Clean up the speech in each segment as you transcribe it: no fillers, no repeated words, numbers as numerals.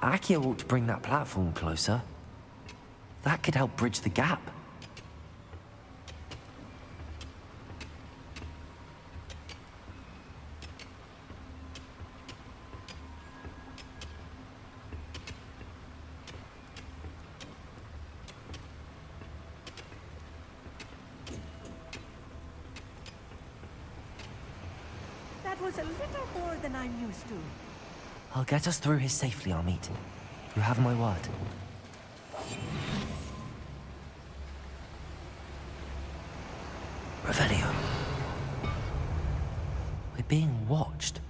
Akio ought to bring that platform closer. That could help bridge the gap. That was a little more than I'm used to. I'll get us through here safely, Amit. You have my word. Revelio. We're being watched.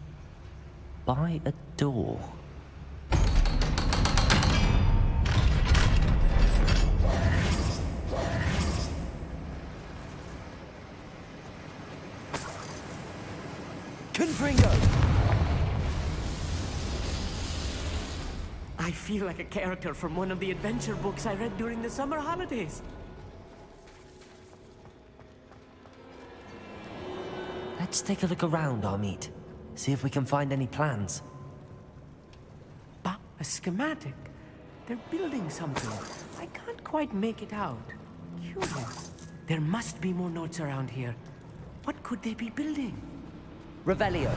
By a door. Confringo! I feel like a character from one of the adventure books I read during the summer holidays. Let's take a look around, Amit. See if we can find any plans. But a schematic. They're building something. I can't quite make it out. Curious. There must be more notes around here. What could they be building? Revelio.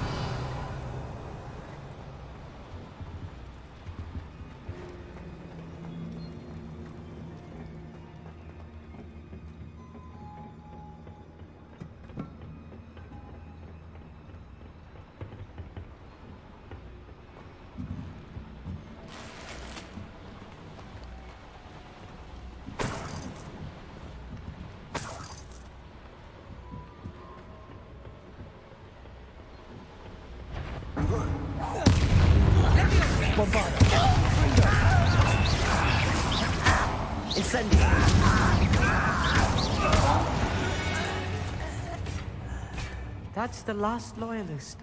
That's the last loyalist.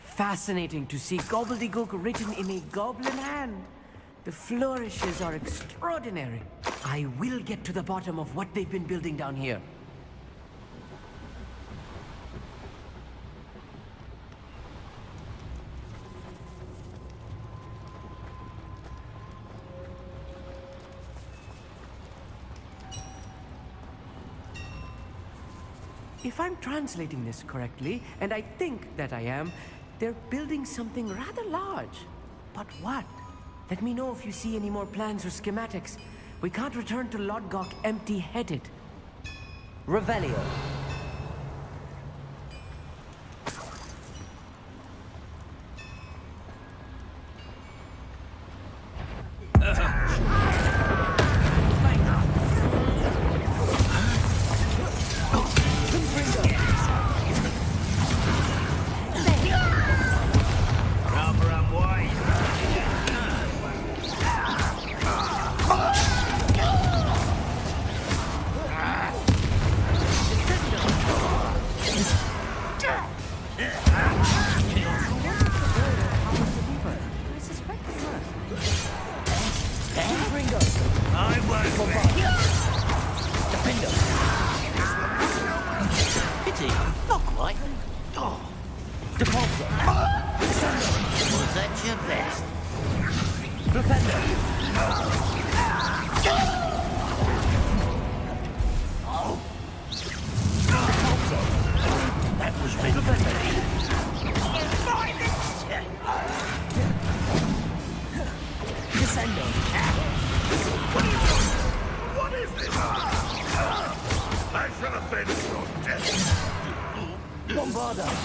Fascinating to see gobbledygook written in a goblin hand. The flourishes are extraordinary. I will get to the bottom of what they've been building down here. If I'm translating this correctly, and I think that I am, they're building something rather large. But what? Let me know if you see any more plans or schematics. We can't return to Lodgok empty-headed. Revelio.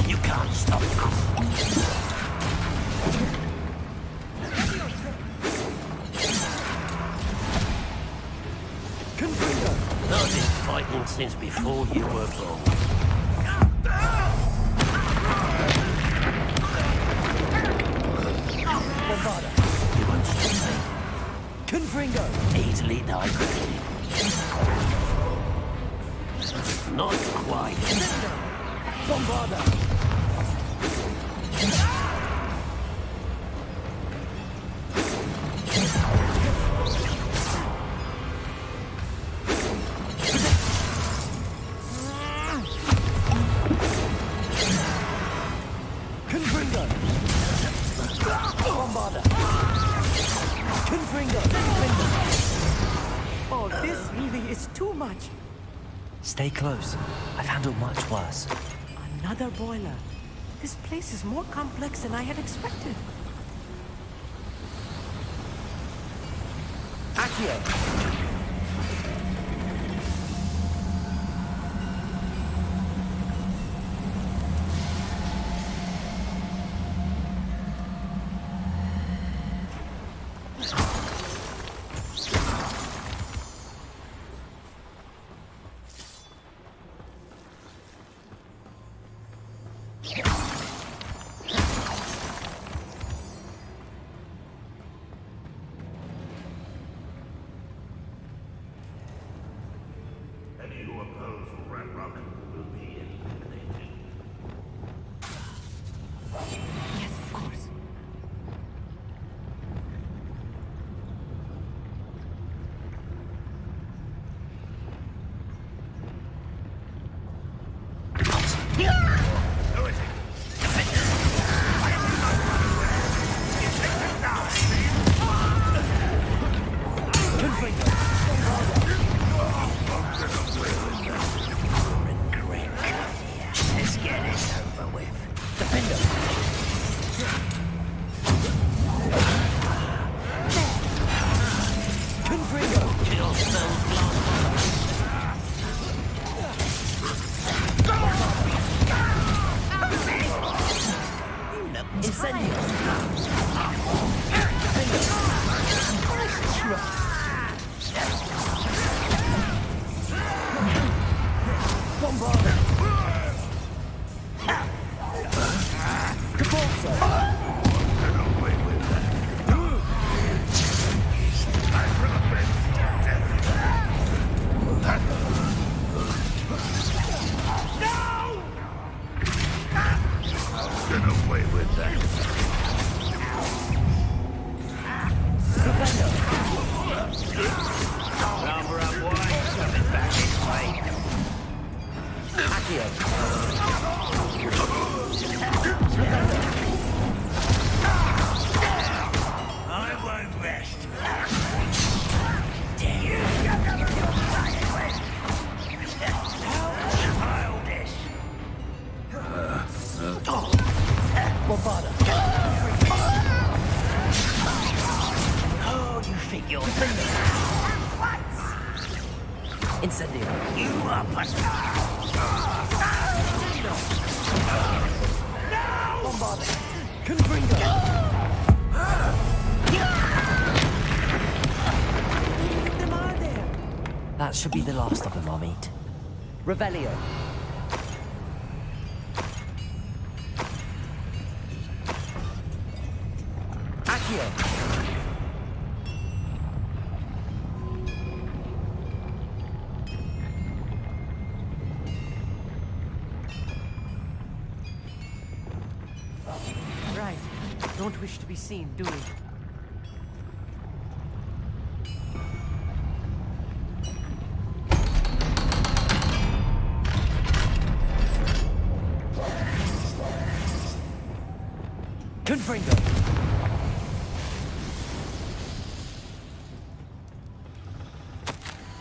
You can't stop us. I've been fighting since before you were born. You won't stop me. Confringo! Easily digressed. Not quite. Bombarda! Confringo! Bombarda! Oh, this really is too much. Stay close. I've handled much worse. Another boiler. This place is more complex than I had expected. Accio! Any who oppose Red Rock will be eliminated. Yes, of course. Let's get this over with. Kill those blonde. Get away with that. Number up wide, coming back this way. I won't rest. Oh, you think you're Incendio. You are That should be the last of them, I'll meet. Revelio. Accio! Right. Don't wish to be seen, do we? Confringo!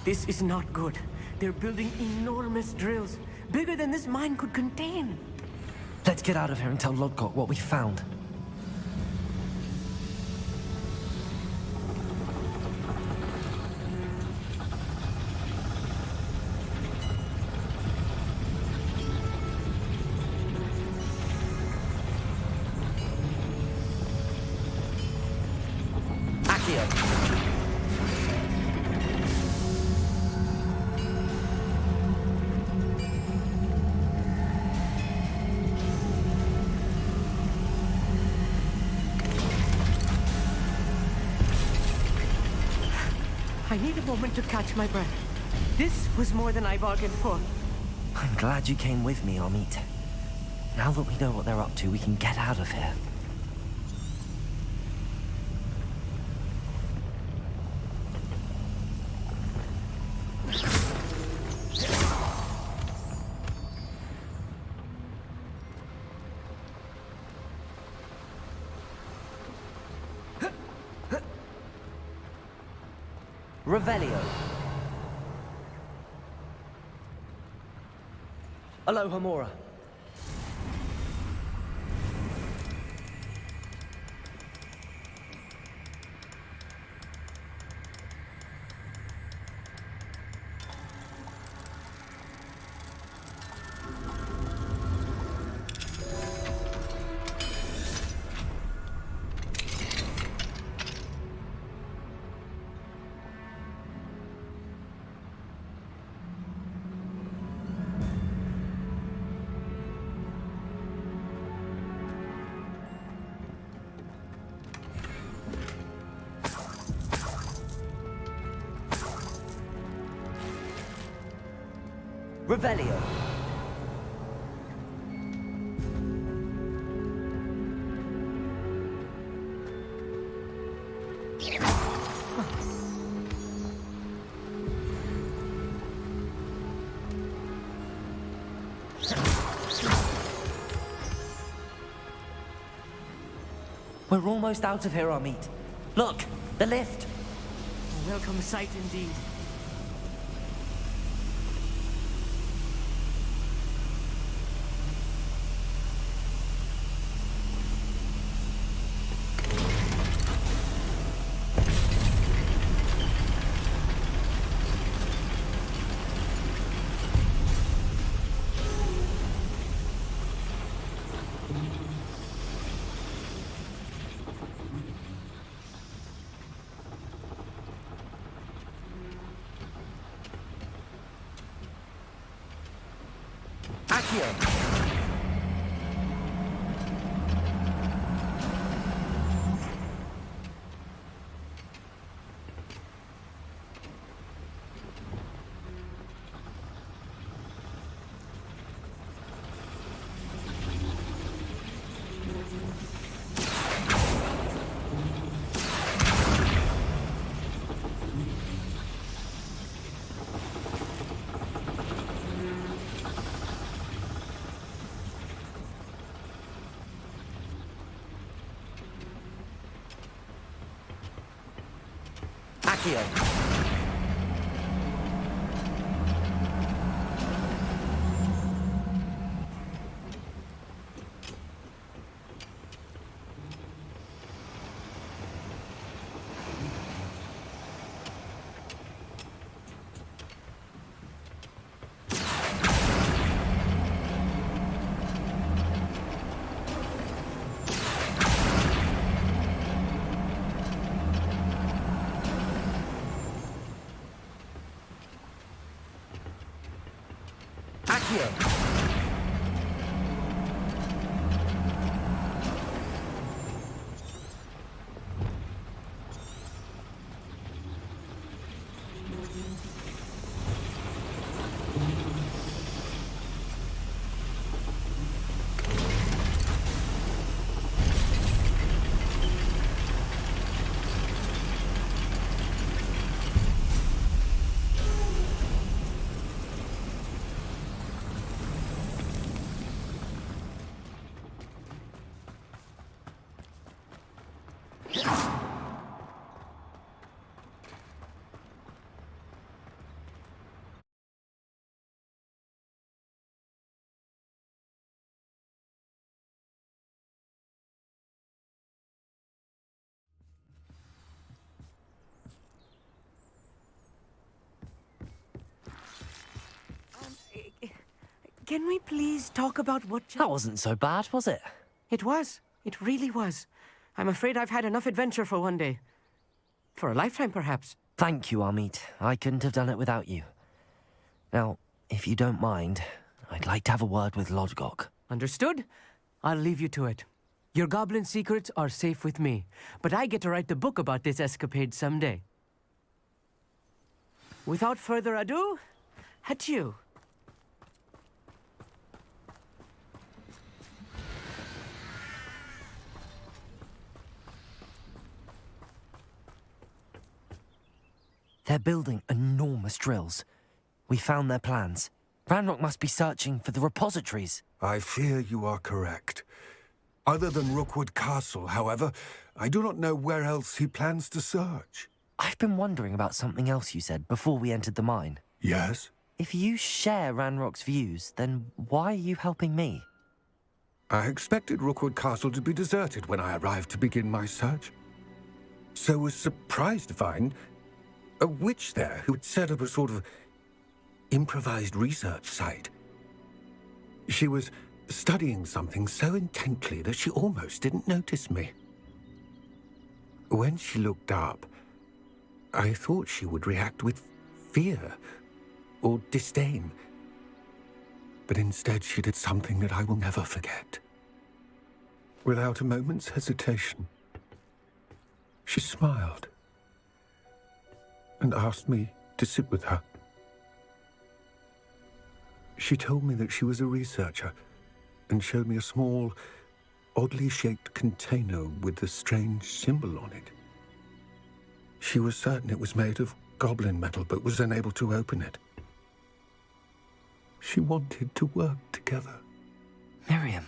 This is not good. They're building enormous drills, bigger than this mine could contain. Let's get out of here and tell Lodgok what we found. I need a moment to catch my breath. This was more than I bargained for. I'm glad you came with me, Amit. Now that we know what they're up to, we can get out of here. Revelio. Aloha Mora. Revelio. We're almost out of here, Amit. Look, the lift. A welcome sight indeed. Accio. Accio. Accio. Can we please talk about what That wasn't so bad, was it? It was. It really was. I'm afraid I've had enough adventure for one day. For a lifetime, perhaps. Thank you, Amit. I couldn't have done it without you. Now, if you don't mind, I'd like to have a word with Lodgok. Understood? I'll leave you to it. Your goblin secrets are safe with me, but I get to write the book about this escapade someday. Without further ado, adieu. They're building enormous drills. We found their plans. Ranrock must be searching for the repositories. I fear you are correct. Other than Rookwood Castle, however, I do not know where else he plans to search. I've been wondering about something else you said before we entered the mine. Yes? If you share Ranrock's views, then why are you helping me? I expected Rookwood Castle to be deserted when I arrived to begin my search. So was surprised to find a witch there who had set up a sort of improvised research site. She was studying something so intently that she almost didn't notice me. When she looked up, I thought she would react with fear or disdain. But instead she did something that I will never forget. Without a moment's hesitation, she smiled and asked me to sit with her. She told me that she was a researcher and showed me a small, oddly shaped container with a strange symbol on it. She was certain it was made of goblin metal, but was unable to open it. She wanted to work together. Miriam.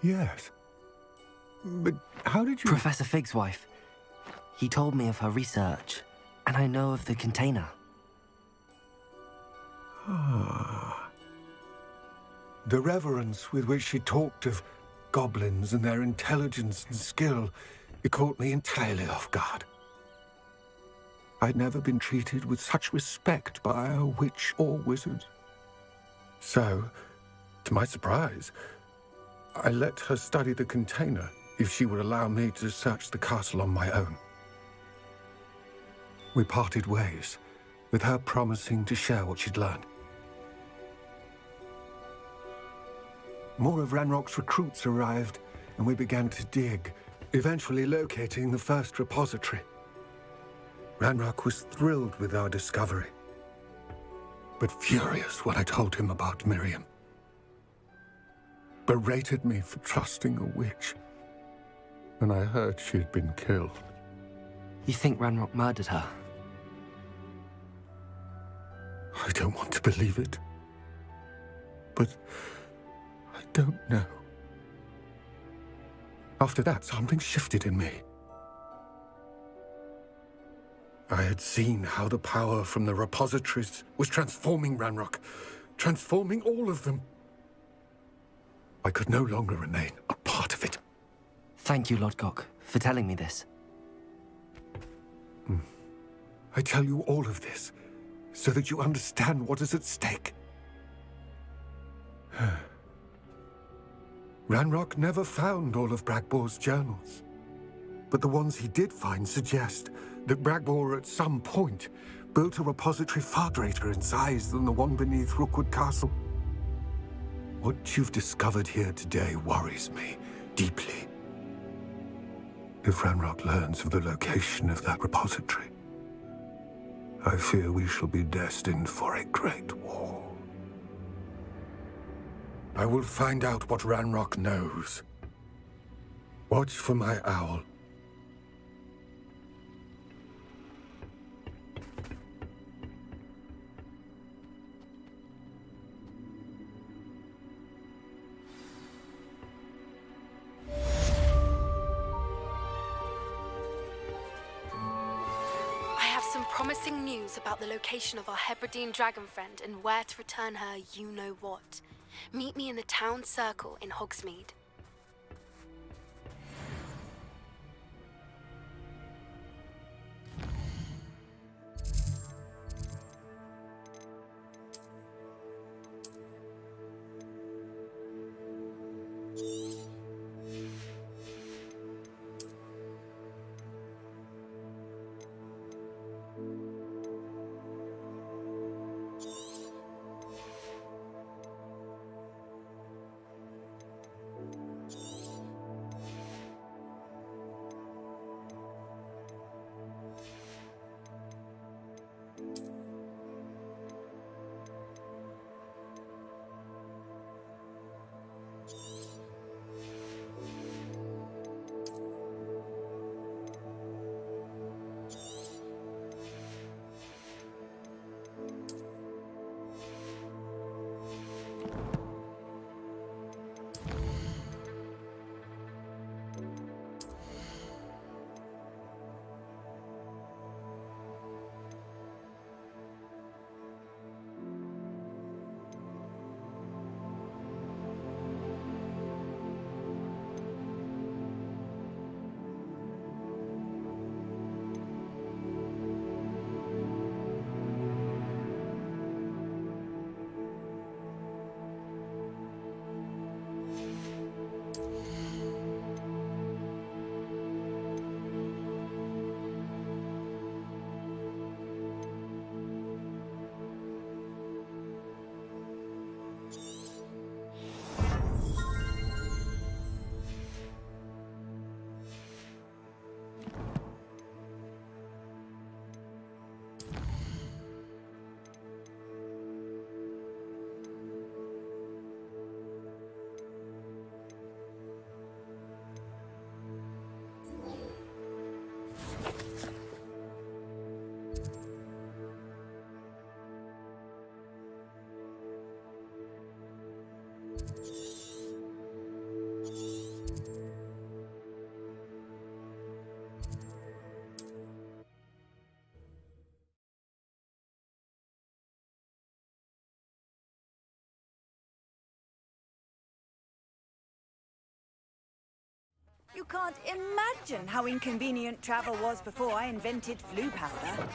Yes. But how did you... Professor Fig's wife. He told me of her research, and I know of the container. Ah. The reverence with which she talked of goblins and their intelligence and skill, it caught me entirely off guard. I'd never been treated with such respect by a witch or wizard. So, to my surprise, I let her study the container if she would allow me to search the castle on my own. We parted ways, with her promising to share what she'd learned. More of Ranrock's recruits arrived, and we began to dig, eventually locating the first repository. Ranrock was thrilled with our discovery, but furious when I told him about Miriam. Berated me for trusting a witch when I heard she had been killed. You think Ranrock murdered her? I don't want to believe it, but I don't know. After that, something shifted in me. I had seen how the power from the repositories was transforming Ranrock, transforming all of them. I could no longer remain a part of it. Thank you, Lodgok, for telling me this. I tell you all of this so that you understand what is at stake. Ranrock never found all of Bragbor's journals, but the ones he did find suggest that Bragbor at some point built a repository far greater in size than the one beneath Rookwood Castle. What you've discovered here today worries me deeply. If Ranrock learns of the location of that repository, I fear we shall be destined for a great war. I will find out what Ranrock knows. Watch for my owl. Promising news about the location of our Hebridean dragon friend and where to return her you-know-what. Meet me in the town circle in Hogsmeade. can't imagine how inconvenient travel was before I invented flu powder.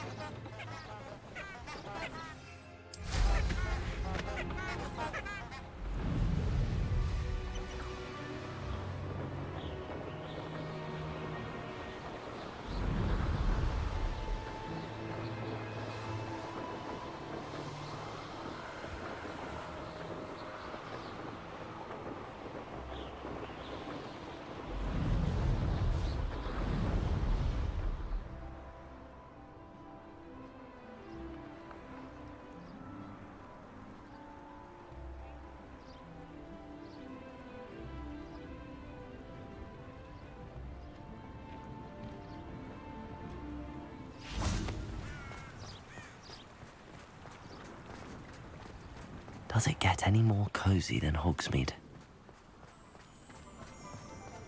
Does it get any more cozy than Hogsmeade?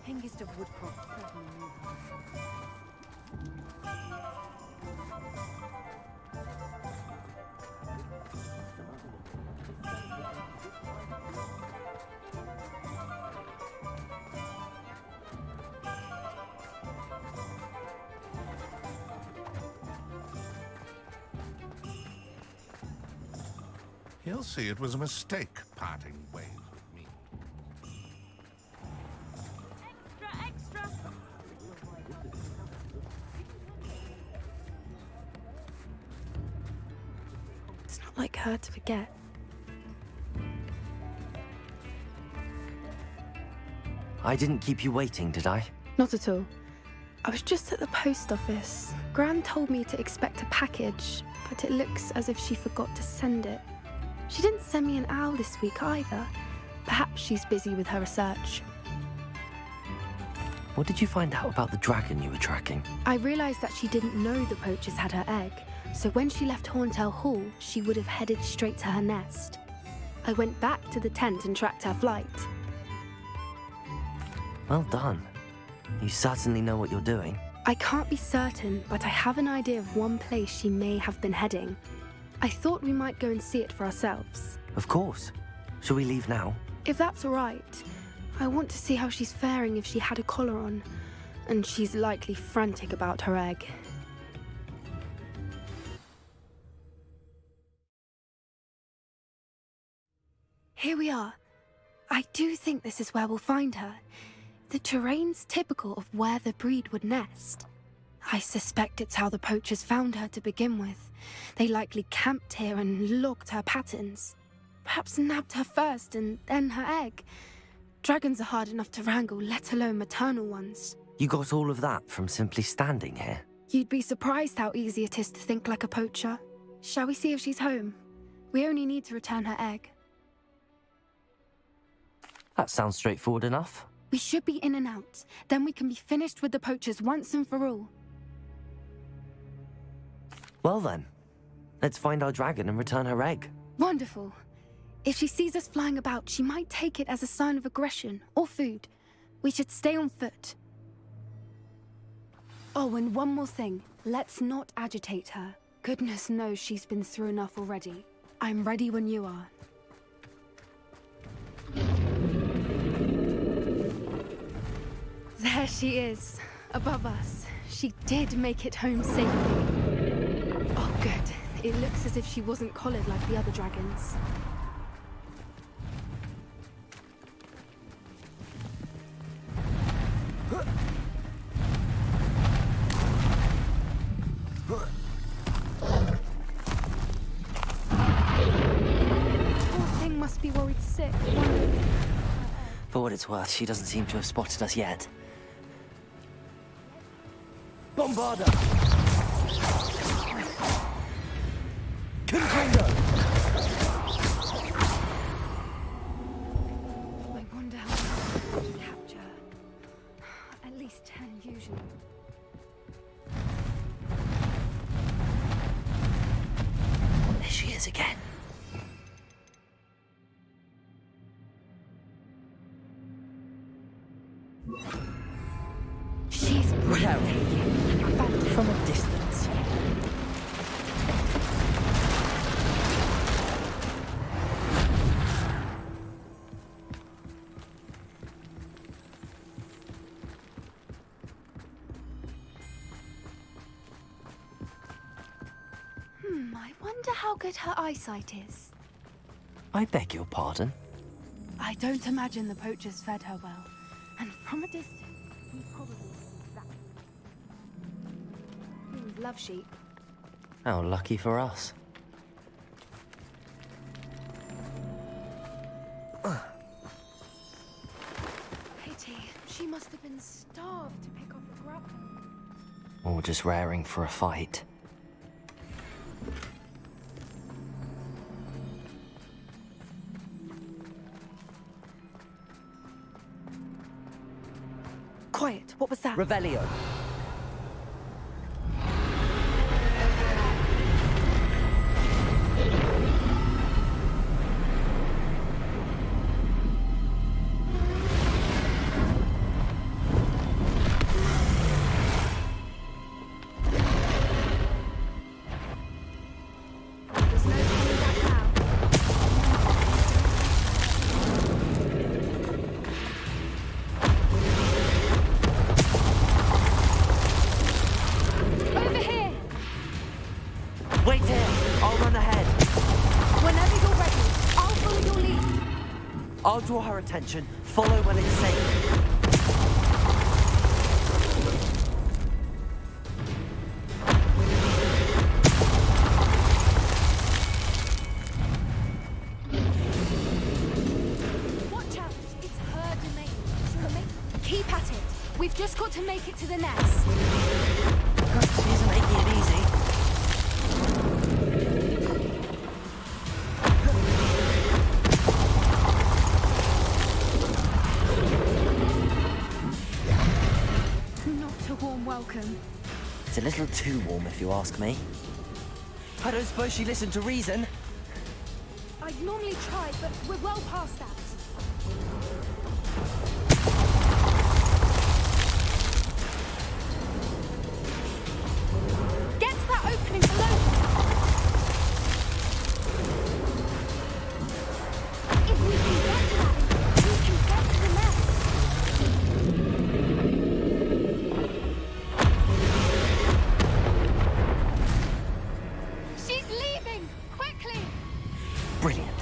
Hengist of Woodcroft. He'll see it was a mistake parting ways with me. Extra, extra! It's not like her to forget. I didn't keep you waiting, did I? Not at all. I was just at the post office. Gran told me to expect a package, but it looks as if she forgot to send it. She didn't send me an owl this week either. Perhaps she's busy with her research. What did you find out about the dragon you were tracking? I realised that she didn't know the poachers had her egg, so when she left Horntail Hall, she would have headed straight to her nest. I went back to the tent and tracked her flight. Well done. You certainly know what you're doing. I can't be certain, but I have an idea of one place she may have been heading. I thought we might go and see it for ourselves. Of course. Shall we leave now? If that's all right. I want to see how she's faring if she had a collar on. And she's likely frantic about her egg. Here we are. I do think this is where we'll find her. The terrain's typical of where the breed would nest. I suspect it's how the poachers found her to begin with. They likely camped here and logged her patterns. Perhaps nabbed her first and then her egg. Dragons are hard enough to wrangle, let alone maternal ones. You got all of that from simply standing here? You'd be surprised how easy it is to think like a poacher. Shall we see if she's home? We only need to return her egg. That sounds straightforward enough. We should be in and out. Then we can be finished with the poachers once and for all. Well then, let's find our dragon and return her egg. Wonderful. If she sees us flying about, she might take it as a sign of aggression or food. We should stay on foot. Oh, and one more thing. Let's not agitate her. Goodness knows she's been through enough already. I'm ready when you are. There she is, above us. She did make it home safely. Oh, good. It looks as if she wasn't collared like the other dragons. Poor thing must be worried sick. For what it's worth, she doesn't seem to have spotted us yet. Bombarda! Contender! I wonder how many we capture. At least 10 usually. There she is again. She's breathtaking. From a distance. wonder how good her eyesight is. I beg your pardon? I don't imagine the poachers fed her well. And from a distance, we probably love sheep. How lucky for us. Pity. She must have been starved to pick off a grapple. Or just raring for a fight. Quiet. What was that? Revelio. There's no turning back now. Over here! Wait here! I'll run ahead. Whenever you're ready, I'll follow your lead. I'll draw her attention. Follow when it's safe. Watch out! It's her domain. Keep at it. We've just got to make it to the nest. She isn't making it easy. Not a warm welcome. It's a little too warm, if you ask me. I don't suppose she listened to reason. I'd normally try, but we're well past that. Get to that opening below. If we can get to that, we can get to the nest. She's leaving! Quickly! Brilliant.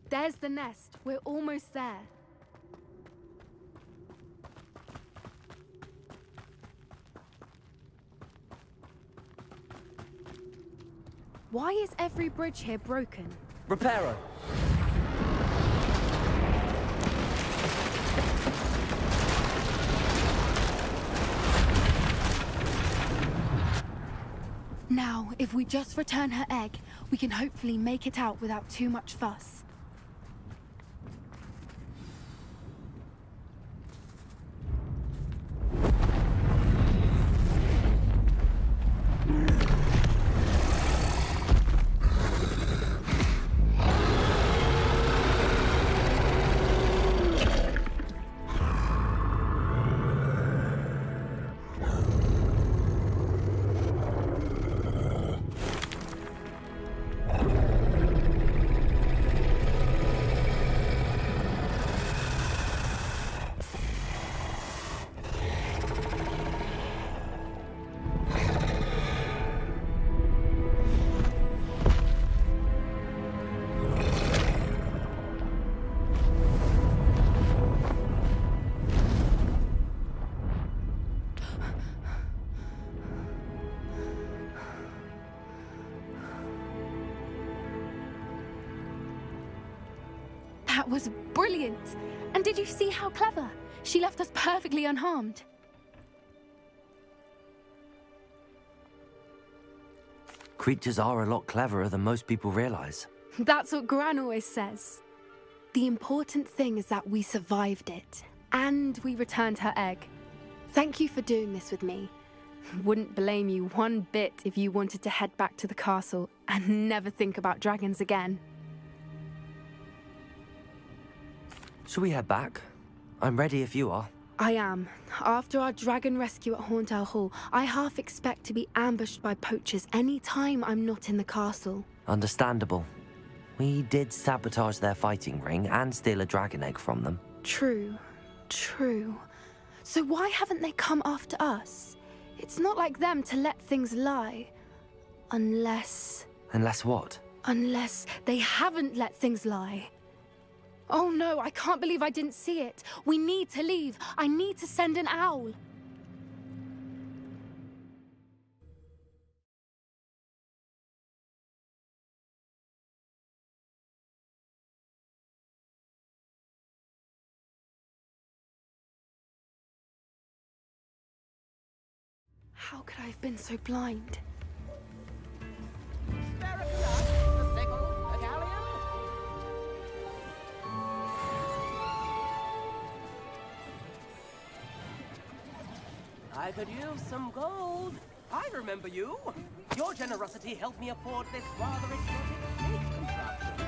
There's the nest. We're almost there. Why is every bridge here broken? Reparo. Now, if we just return her egg, we can hopefully make it out without too much fuss. That was brilliant! And did you see how clever? She left us perfectly unharmed. Creatures are a lot cleverer than most people realize. That's what Gran always says. The important thing is that we survived it, and we returned her egg. Thank you for doing this with me. Wouldn't blame you one bit if you wanted to head back to the castle and never think about dragons again. Shall we head back? I'm ready if you are. I am. After our dragon rescue at Hauntel Hall, I half expect to be ambushed by poachers any time I'm not in the castle. Understandable. We did sabotage their fighting ring and steal a dragon egg from them. True. So why haven't they come after us? It's not like them to let things lie. Unless What? Unless they haven't let things lie. Oh no, I can't believe I didn't see it. We need to leave. I need to send an owl. How could I have been so blind? I could use some gold. I remember you. Your generosity helped me afford this rather exotic cake contraption.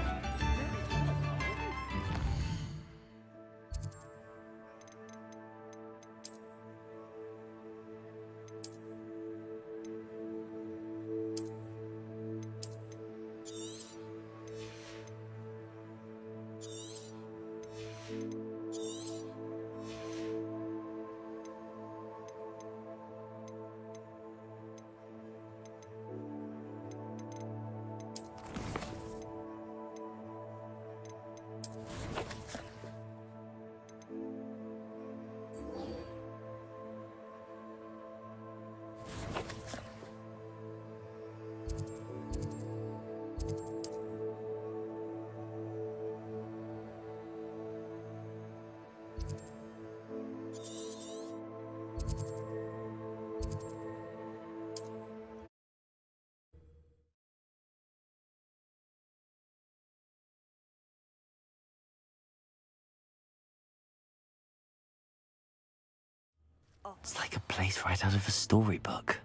It's like a place right out of a storybook.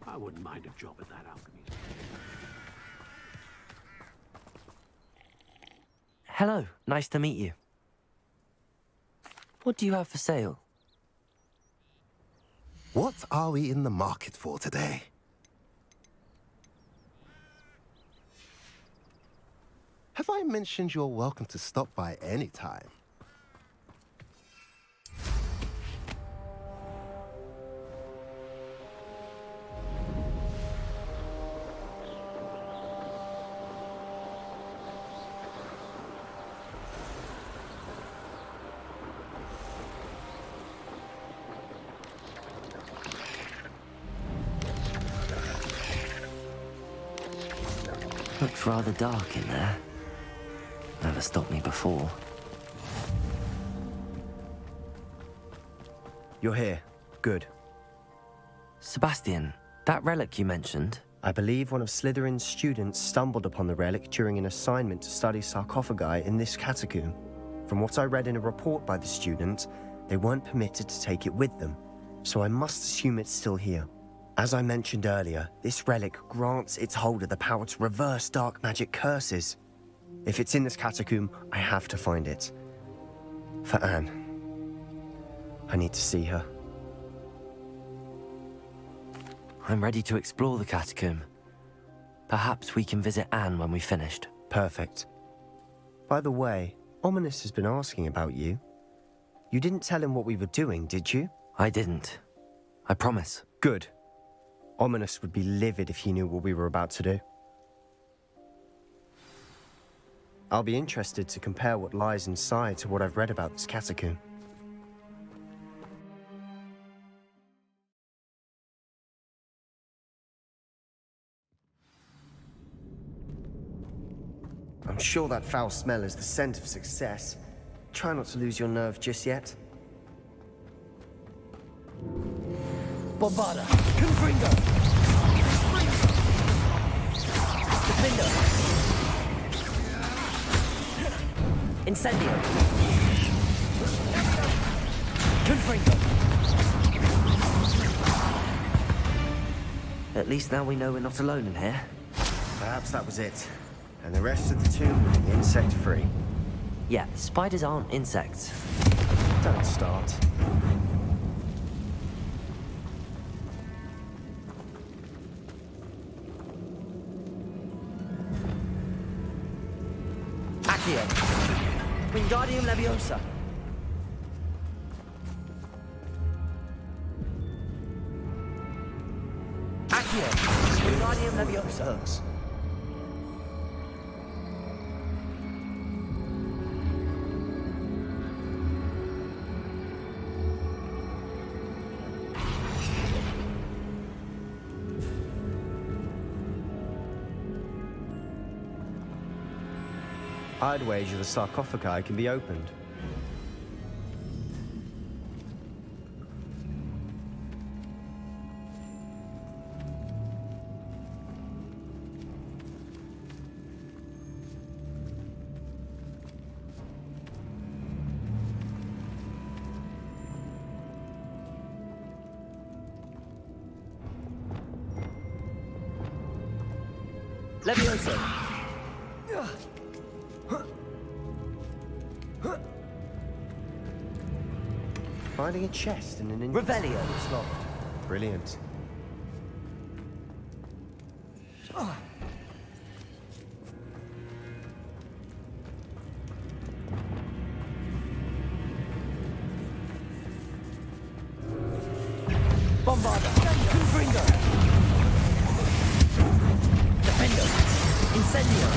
I wouldn't mind a job at that alchemy. Hello, nice to meet you. What do you have for sale? What are we in the market for today? Have I mentioned you're welcome to stop by any time? Looks rather dark in there. Never stopped me before. You're here. Good. Sebastian, that relic you mentioned, I believe one of Slytherin's students stumbled upon the relic during an assignment to study sarcophagi in this catacomb. From what I read in a report by the student, they weren't permitted to take it with them, so I must assume it's still here. As I mentioned earlier, this relic grants its holder the power to reverse dark magic curses. If it's in this catacomb, I have to find it. For Anne. I need to see her. I'm ready to explore the catacomb. Perhaps we can visit Anne when we've finished. Perfect. By the way, Ominous has been asking about you. You didn't tell him what we were doing, did you? I didn't. I promise. Good. Ominous would be livid if he knew what we were about to do. I'll be interested to compare what lies inside to what I've read about this catacomb. I'm sure that foul smell is the scent of success. Try not to lose your nerve just yet. Bombada! Confringo! Defender! Incendio! Confringo! At least now we know we're not alone in here. Perhaps that was it. And the rest of the tomb will be insect-free. Yeah, spiders aren't insects. Don't start. Accio. Wingardium Leviosa. Accio. Wingardium Leviosa. I'd wager the sarcophagi can be opened. Leviosa. Finding a chest in an Revelio. It's locked. Brilliant. Bombarda. Confringo. Defendo. Incendio.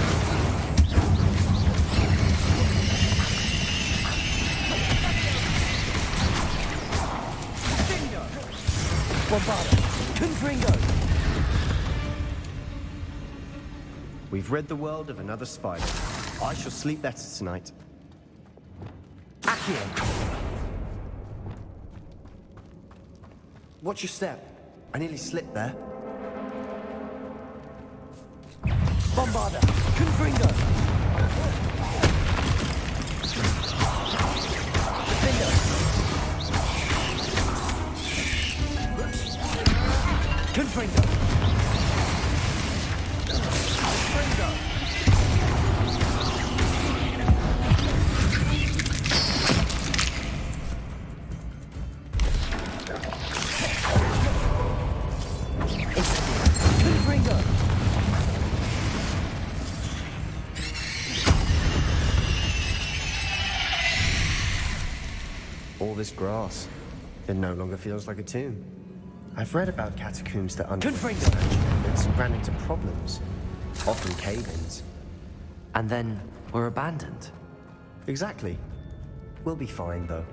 Bombarda. Confringo. We've rid the world of another spider. I shall sleep better tonight. Accio. Watch your step. I nearly slipped there. Bombarda. Confringo. Defendo. Confringo. Confringo. Confringo. All this grass. It no longer feels like a tomb. I've read about catacombs that underwent expansion and ran into problems. Often cave-ins. And then we're abandoned. Exactly. We'll be fine, though.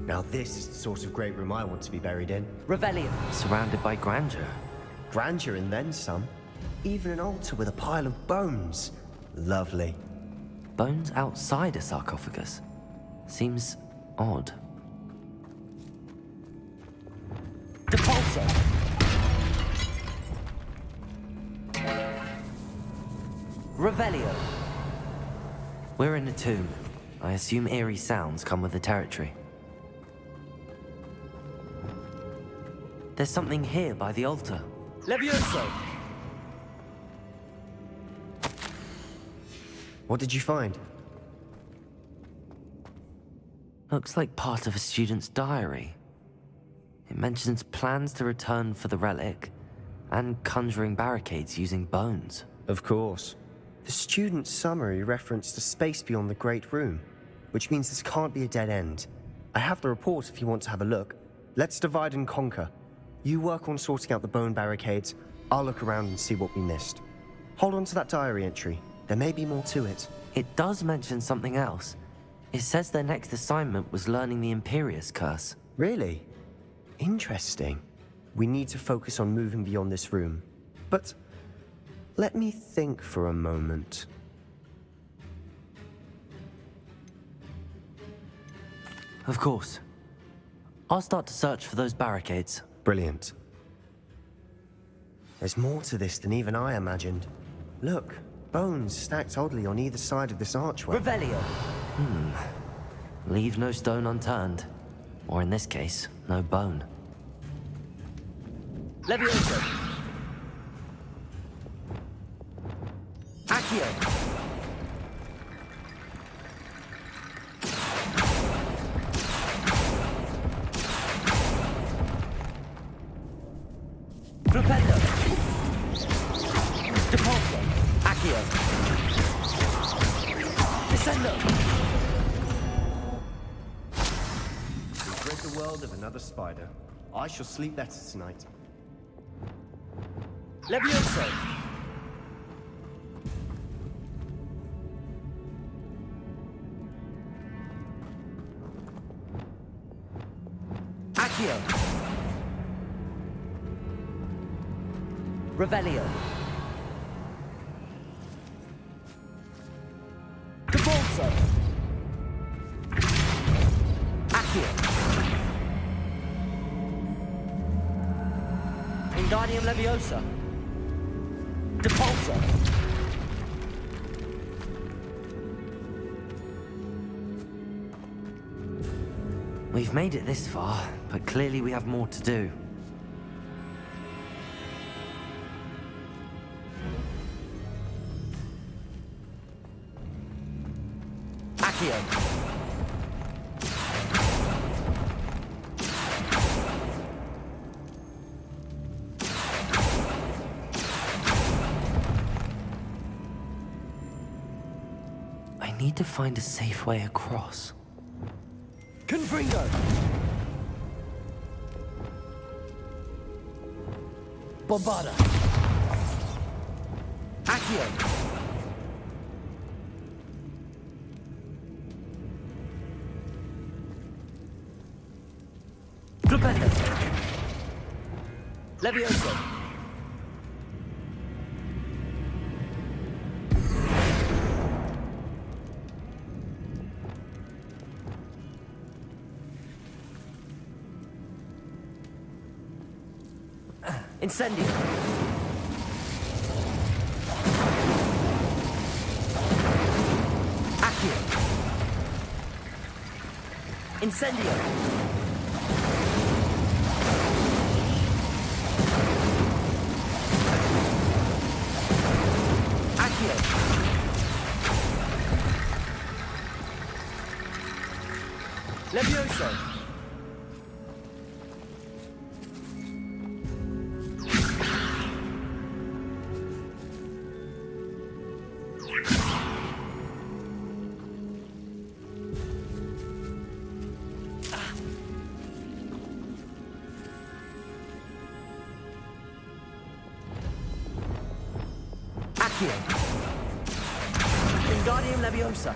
Now this is the sort of great room I want to be buried in. Revelio. Surrounded by grandeur. Grandeur and then some. Even an altar with a pile of bones. Lovely. Bones outside a sarcophagus. Seems odd. Depulso. Revelio. We're in a tomb. I assume eerie sounds come with the territory. There's something here by the altar. Levioso! What did you find? Looks like part of a student's diary. It mentions plans to return for the relic and conjuring barricades using bones. Of course. The student's summary referenced a space beyond the Great Room, which means this can't be a dead end. I have the report if you want to have a look. Let's divide and conquer. You work on sorting out the bone barricades. I'll look around and see what we missed. Hold on to that diary entry. There may be more to it. It does mention something else. It says their next assignment was learning the Imperious Curse. Really? Interesting. We need to focus on moving beyond this room. But let me think for a moment. Of course. I'll start to search for those barricades. Brilliant. There's more to this than even I imagined. Look, bones stacked oddly on either side of this archway. Revelio. Leave no stone unturned. Or in this case, no bone. Levioso. Accio. Flipendo. Depulso. Accio. Descendo. We've rid the world of another spider. I shall sleep better tonight. Levioso. Accio. Revelio. Depulso. Accio. Wingardium Leviosa. Depulso. We've made it this far, but clearly we have more to do. Accio. I need to find a safe way across. Confringo. Bombarda. Accio. Flipendo. Levioso. Incendio. Accio. Incendio. Accio. Levioso. Accio. Wingardium Leviosa.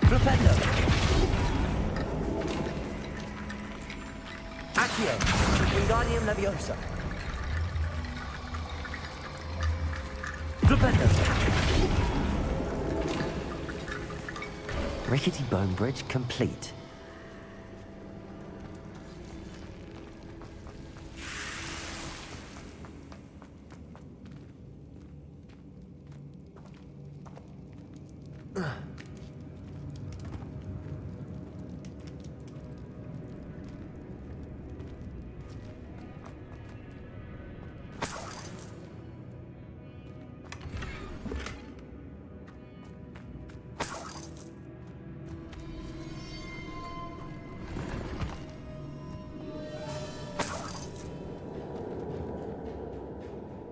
Flipendo. Accio. Wingardium Leviosa. Flipendo. Rickety bone bridge complete.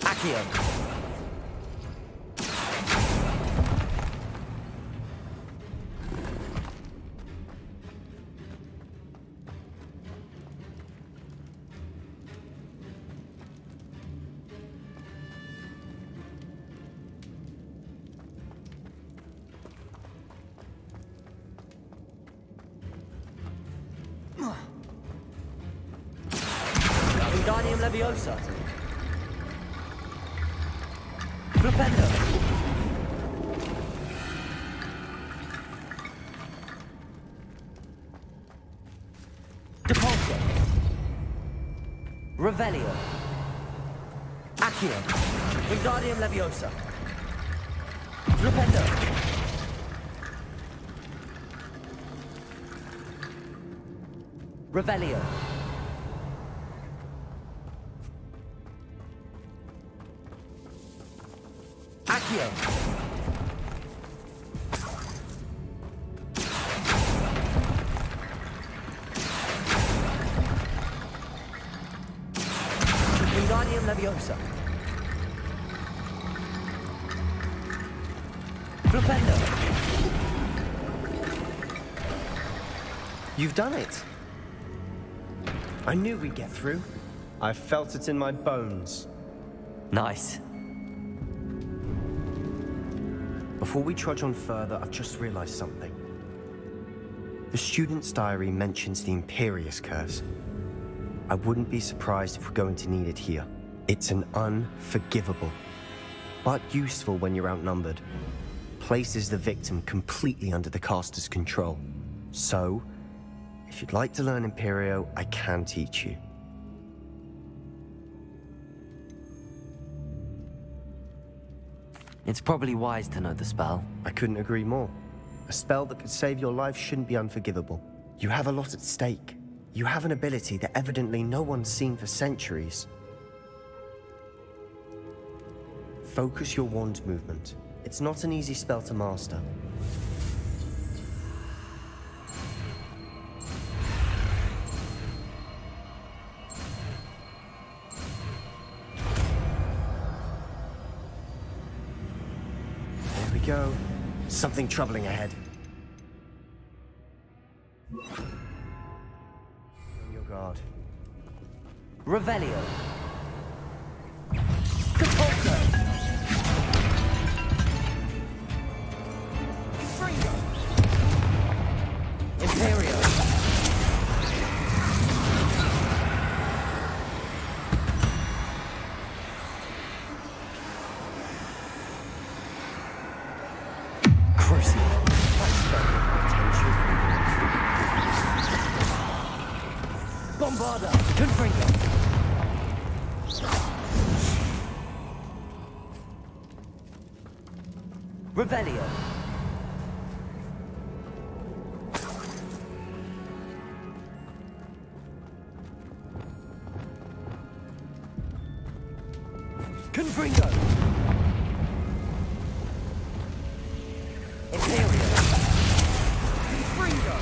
Accio. Wingardium Leviosa. Flipendo. Depulso. Revelio. Accio. Wingardium Leviosa. Flipendo. Revelio. Accio. Wingardium Leviosa. Flipendo. You've done it. I knew we'd get through. I felt it in my bones. Nice. Before we trudge on further, I've just realized something. The student's diary mentions the Imperius curse. I wouldn't be surprised if we're going to need it here. It's an unforgivable, but useful when you're outnumbered. Places the victim completely under the caster's control. So, if you'd like to learn Imperio, I can teach you. It's probably wise to know the spell. I couldn't agree more. A spell that could save your life shouldn't be unforgivable. You have a lot at stake. You have an ability that evidently no one's seen for centuries. Focus your wand movement. It's not an easy spell to master. There we go. Something troubling ahead. On your guard. Revelio. Capulso. Imperio. Crucial. Bombarda. Confringo. Revelio. Confringo. Imperio. Confringo.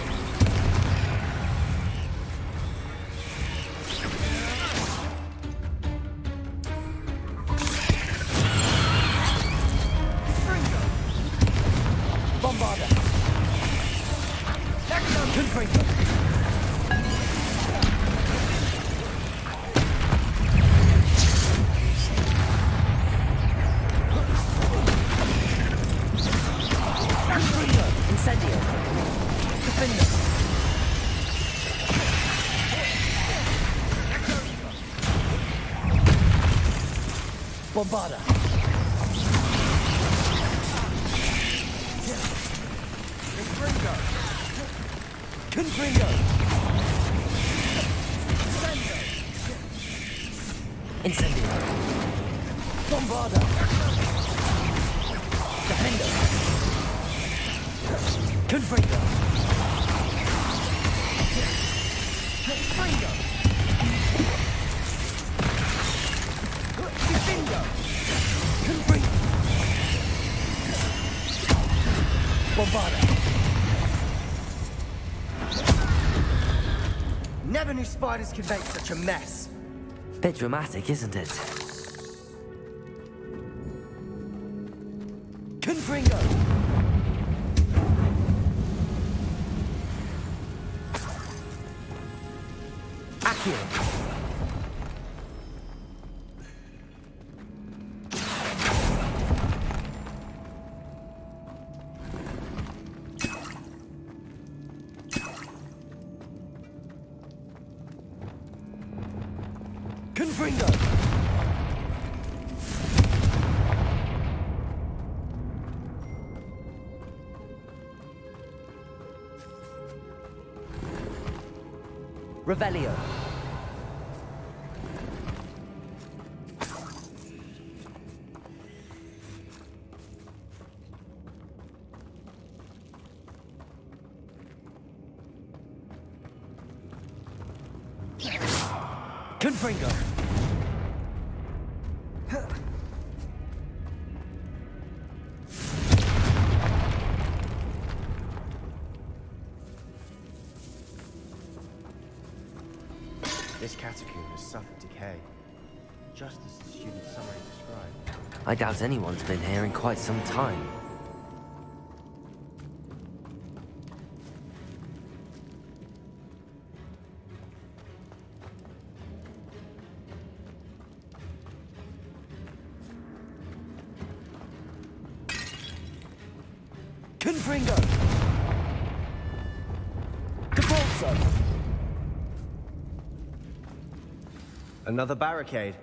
Confringo. Bombarda. Confringo. Incendio. Defender. Bombarda. Confringo. Confringo. Incendio. Bombarda. Defender. Confringo. Confringo. Defendo. Confringo. Bombarda. Never knew spiders could make such a mess. Bit dramatic, isn't it? Confringo. Accio. Confringo. Revelio. Confringo. This catacomb has suffered decay, just as the student summary described. I doubt anyone's been here in quite some time. Confringo. Capulso. Another barricade.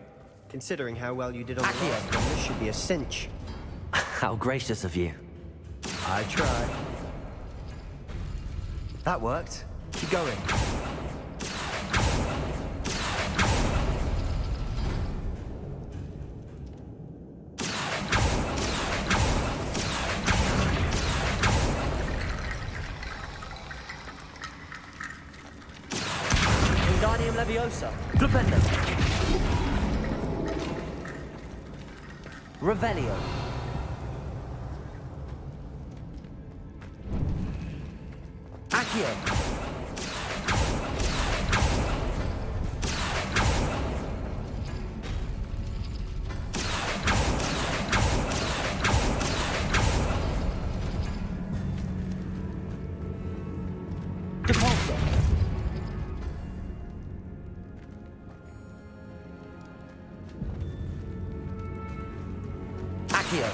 Considering how well you did on the last one, this should be a cinch. How gracious of you. I tried. That worked. Keep going. Wingardium Leviosa. Flipendo. Revelio. Accio. Depulso. Accio.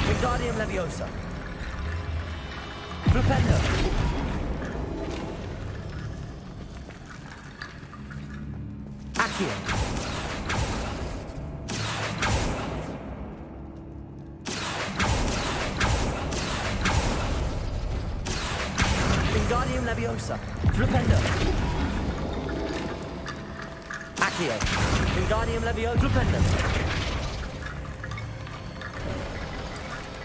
Wingardium Leviosa. Flipendo. Accio. Wingardium Leviosa. Flipendo. Accio. Wingardium Leviosa. Flipendo.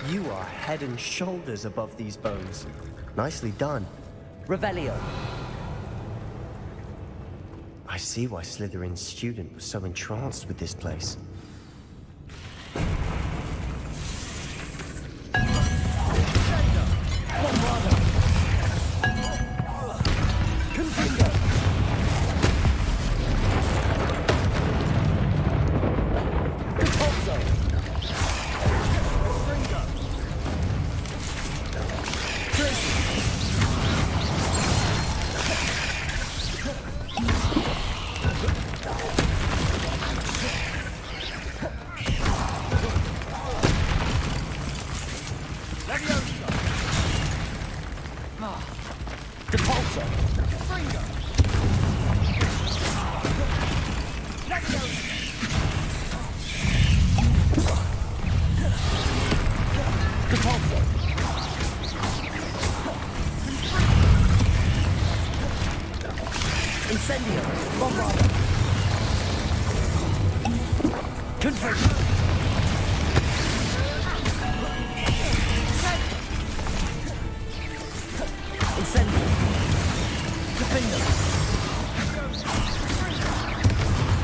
You are head and shoulders above these bones. Nicely done. Revelio. I see why Slytherin's student was so entranced with this place. Incendio. Bombarda. Confirm. Incendio. Defender.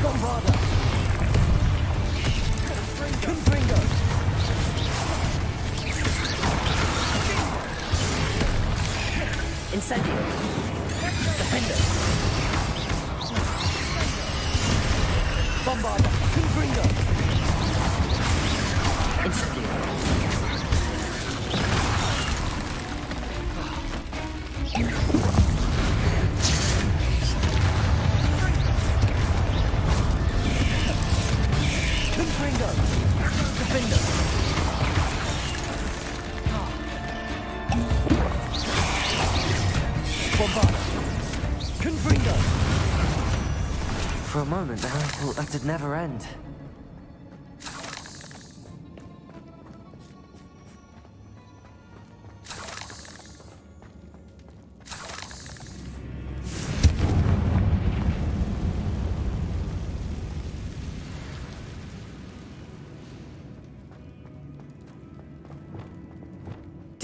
Bombarda. Confringo. Incendio. Defender. Bombarda. Confringo. Incendio. Confringo. Defender. Bombarda. Confringo. For a moment there, I thought that'd never end.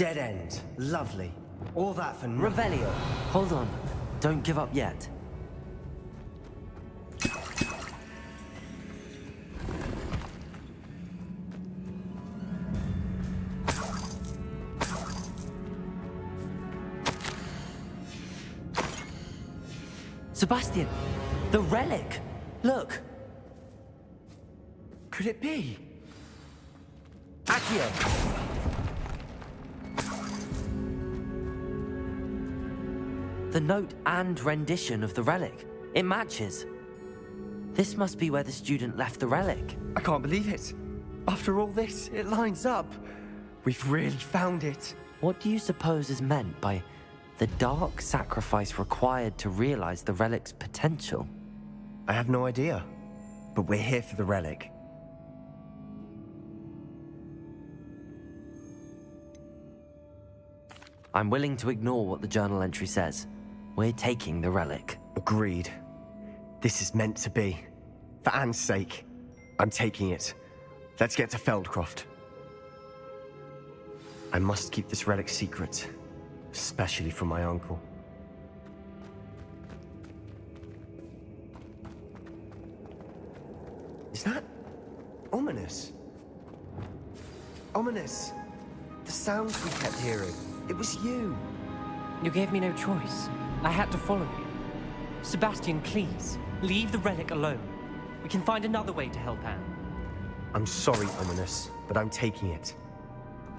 Dead end. Lovely. All that for nothing. Revelio. Hold on. Don't give up yet. Sebastian! The relic! Look! Could it be? Accio! The note and rendition of the relic. It matches. This must be where the student left the relic. I can't believe it. After all this, it lines up. We've really found it. What do you suppose is meant by the dark sacrifice required to realize the relic's potential? I have no idea, but we're here for the relic. I'm willing to ignore what the journal entry says. We're taking the relic. Agreed. This is meant to be. For Anne's sake, I'm taking it. Let's get to Feldcroft. I must keep this relic secret, especially from my uncle. Is that ominous? Ominous. The sounds we kept hearing. It was you. You gave me no choice. I had to follow you. Sebastian, please, leave the relic alone. We can find another way to help Anne. I'm sorry, Ominous, but I'm taking it.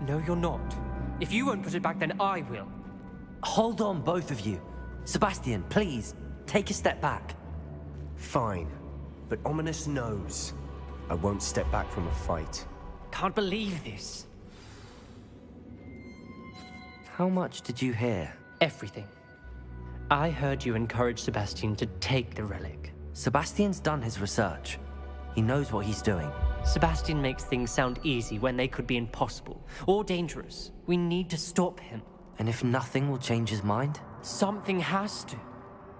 No, you're not. If you won't put it back, then I will. Hold on, both of you. Sebastian, please, take a step back. Fine, but Ominous knows I won't step back from a fight. Can't believe this. How much did you hear? Everything. I heard you encourage Sebastian to take the relic. Sebastian's done his research. He knows what he's doing. Sebastian makes things sound easy when they could be impossible or dangerous. We need to stop him. And if nothing will change his mind? Something has to.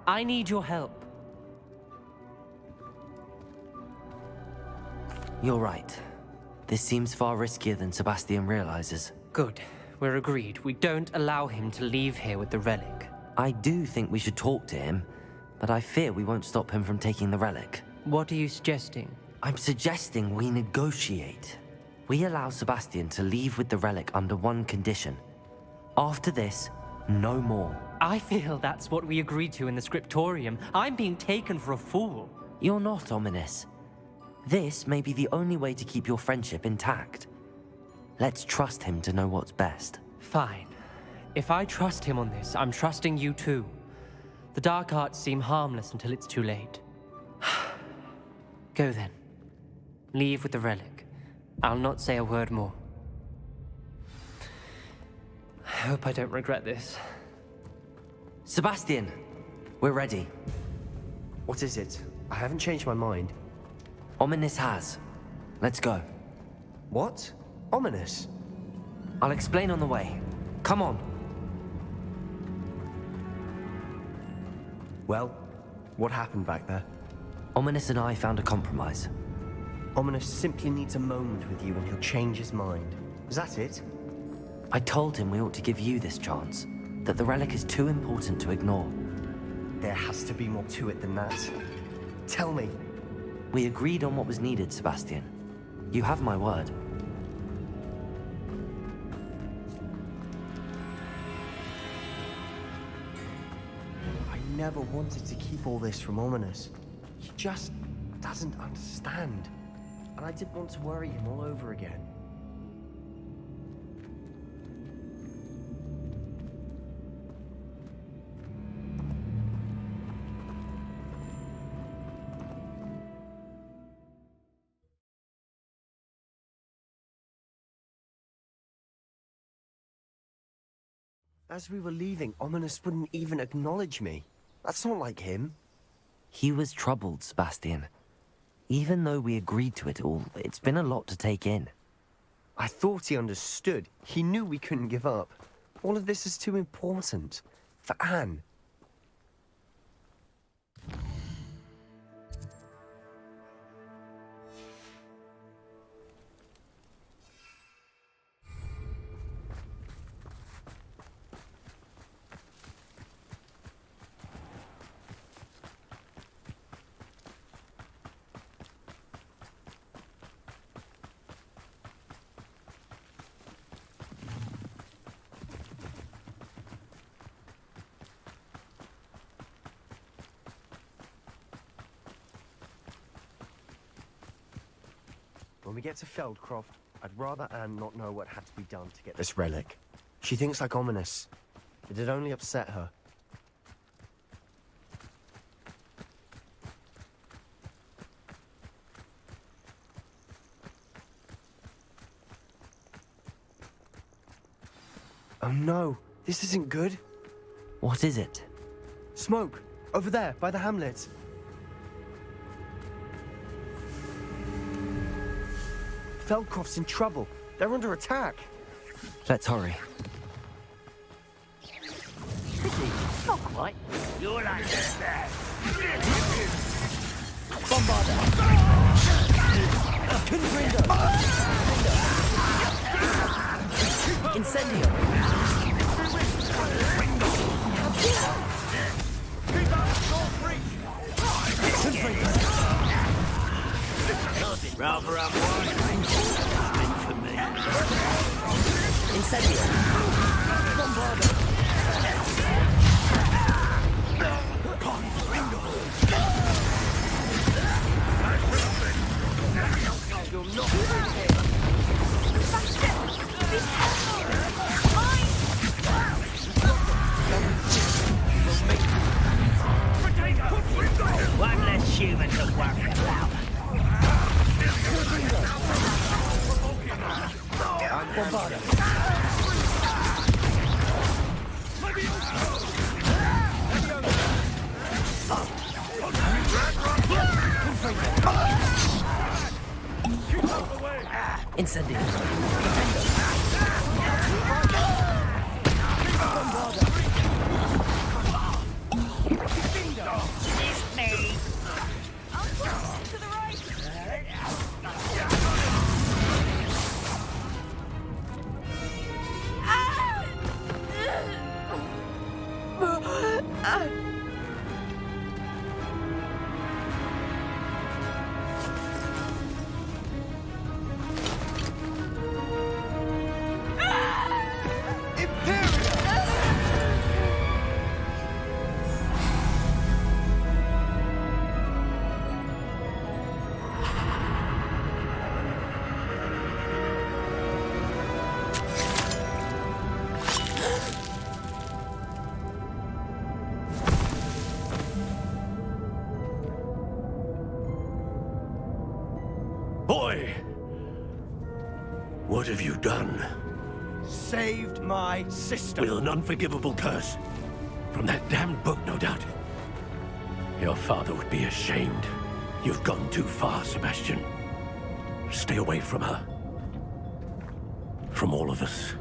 I need your help. You're right. This seems far riskier than Sebastian realizes. Good. We're agreed. We don't allow him to leave here with the relic. I do think we should talk to him, but I fear we won't stop him from taking the relic. What are you suggesting? I'm suggesting we negotiate. We allow Sebastian to leave with the relic under one condition. After this, no more. I feel that's what we agreed to in the scriptorium. I'm being taken for a fool. You're not, Ominous. This may be the only way to keep your friendship intact. Let's trust him to know what's best. Fine. If I trust him on this, I'm trusting you too. The dark arts seem harmless until it's too late. Go then. Leave with the relic. I'll not say a word more. I hope I don't regret this. Sebastian, we're ready. What is it? I haven't changed my mind. Ominous has. Let's go. What? Ominous? I'll explain on the way. Come on. Well, what happened back there? Ominous and I found a compromise. Ominous simply needs a moment with you and he'll change his mind. Is that it? I told him we ought to give you this chance, that the relic is too important to ignore. There has to be more to it than that. Tell me. We agreed on what was needed, Sebastian. You have my word. I never wanted to keep all this from Ominous. He just doesn't understand. And I didn't want to worry him all over again. As we were leaving, Ominous wouldn't even acknowledge me. That's not like him. He was troubled, Sebastian. Even though we agreed to it all, it's been a lot to take in. I thought he understood. He knew we couldn't give up. All of this is too important. For Anne. When we get to Feldcroft, I'd rather Anne not know what had to be done to get this relic. She thinks like ominous. It'd only upset her. Oh no, this isn't good. What is it? Smoke, over there, by the hamlet. Feldcroft's in trouble. They're under attack. Let's hurry. Not quite. You're like that. Bombarder. Confringo. Incendio. Rather I'm one. Meant for me. Incendio. Bombarder. You'll not One less human to worry about. Bombarder. Incendio. It's me. To the right! Boy! What have you done? Saved my sister. With an unforgivable curse. From that damned book, no doubt. Your father would be ashamed. You've gone too far, Sebastian. Stay away from her. From all of us.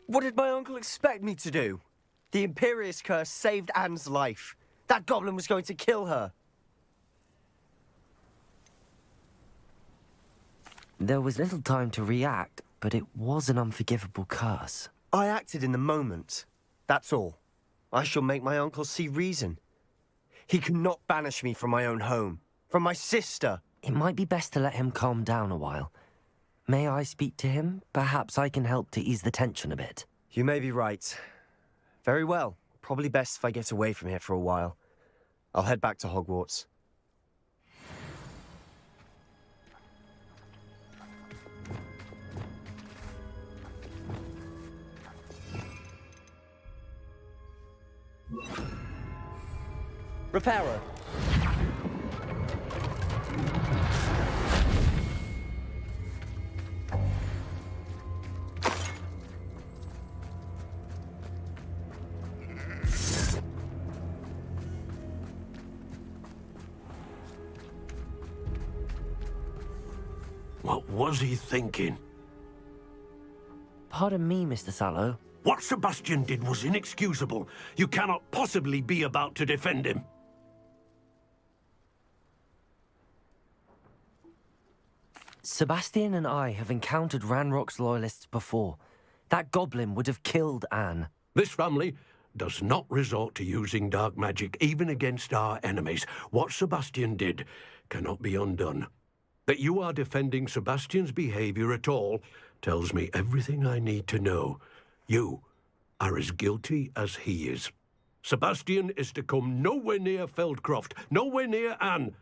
What did my uncle expect me to do? The Imperious curse saved Anne's life. That goblin was going to kill her. There was little time to react, but it was an unforgivable curse. I acted in the moment. That's all. I shall make my uncle see reason. He cannot banish me from my own home, from my sister. It might be best to let him calm down a while. May I speak to him? Perhaps I can help to ease the tension a bit. You may be right. Very well. Probably best if I get away from here for a while. I'll head back to Hogwarts. Repairer. What was he thinking? Pardon me, Mr. Sallow. What Sebastian did was inexcusable. You cannot possibly be about to defend him. Sebastian and I have encountered Ranrock's loyalists before. That goblin would have killed Anne. This family does not resort to using dark magic, even against our enemies. What Sebastian did cannot be undone. That you are defending Sebastian's behavior at all tells me everything I need to know. You are as guilty as he is. Sebastian is to come nowhere near Feldcroft, nowhere near Anne.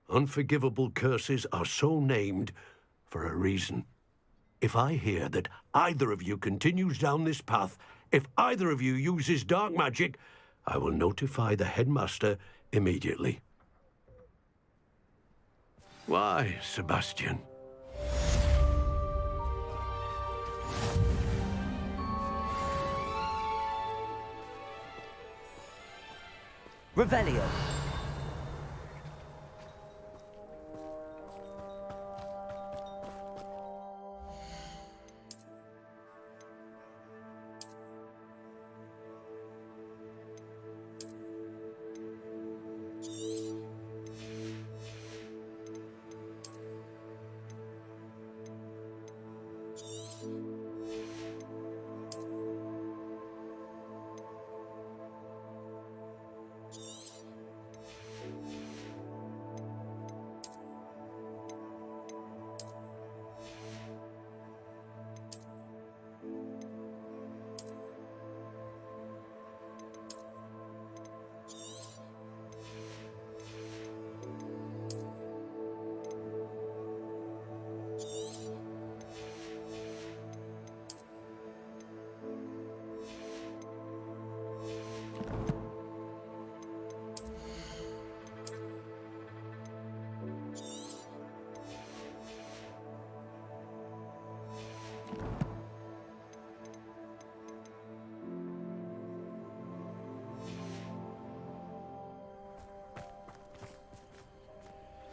Unforgivable curses are so named for a reason. If I hear that either of you continues down this path, if either of you uses dark magic, I will notify the headmaster immediately. Why, Sebastian? Revelio.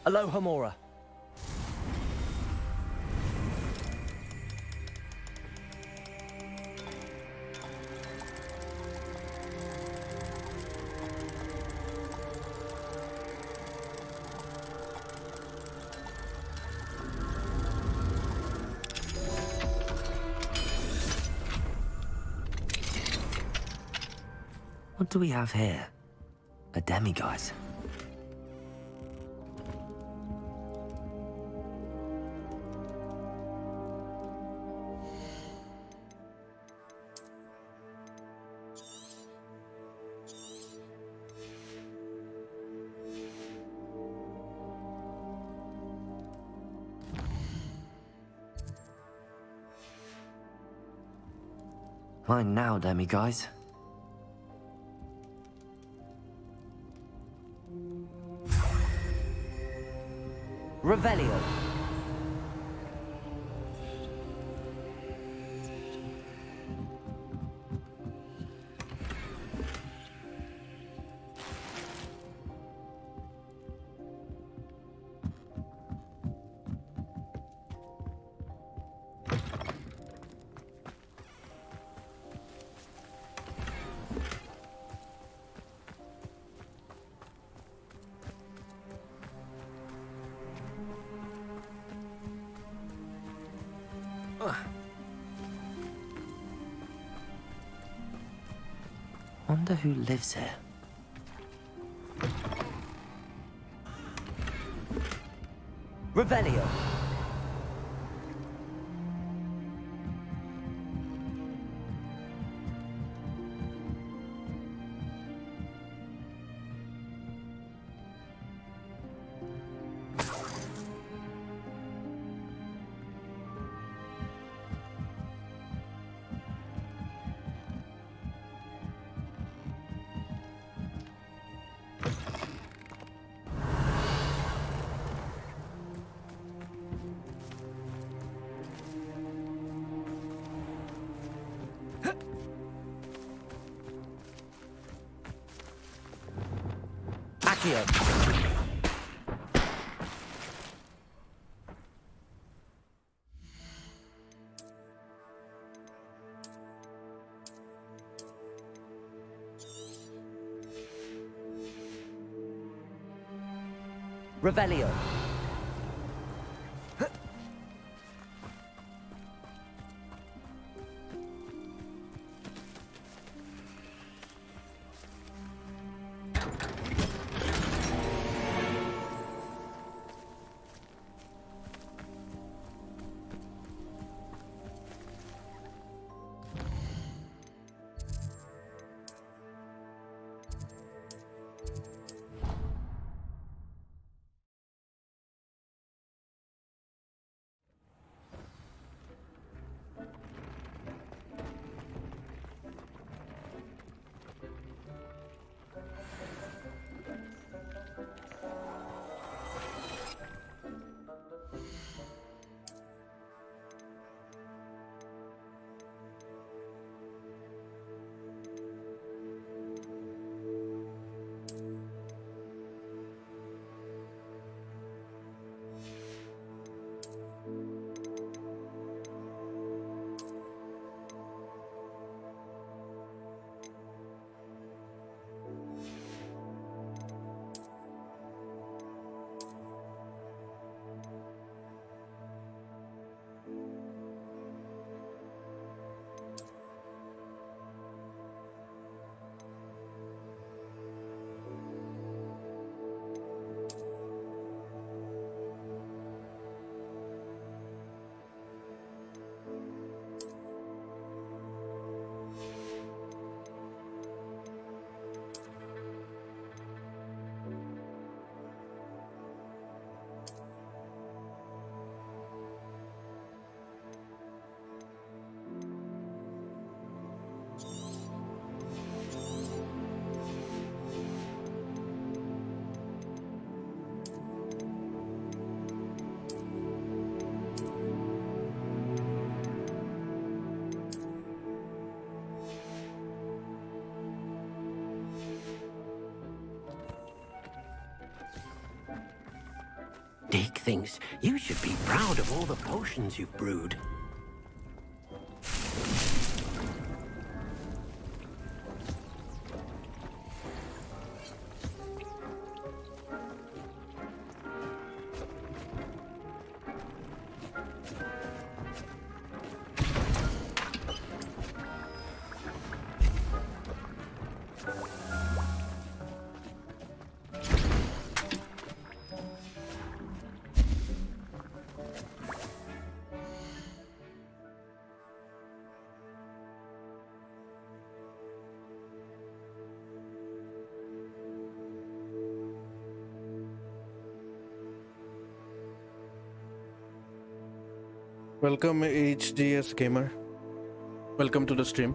Aloha Mora. What do we have here? A demiguise. Fine now, demiguise. Revelio. Wonder who lives here. Revelio. Accio. Revelio. Dick thinks you should be proud of all the potions you've brewed. Welcome HGS Gamer. Welcome to the stream.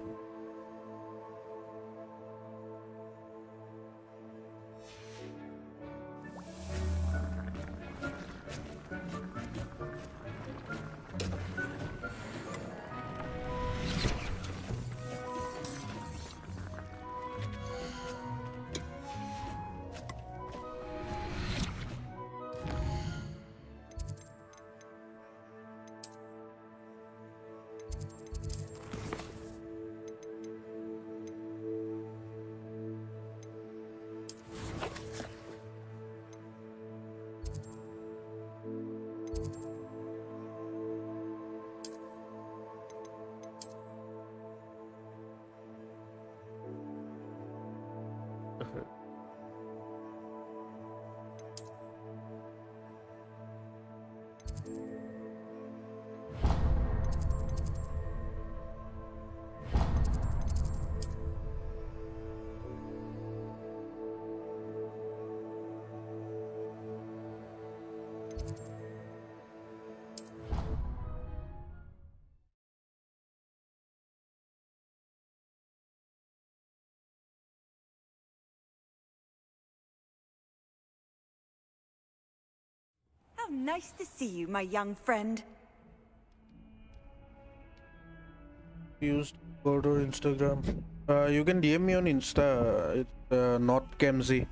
How nice to see you, my young friend. Used go to Instagram. You can DM me on Insta. It's not Kemsy.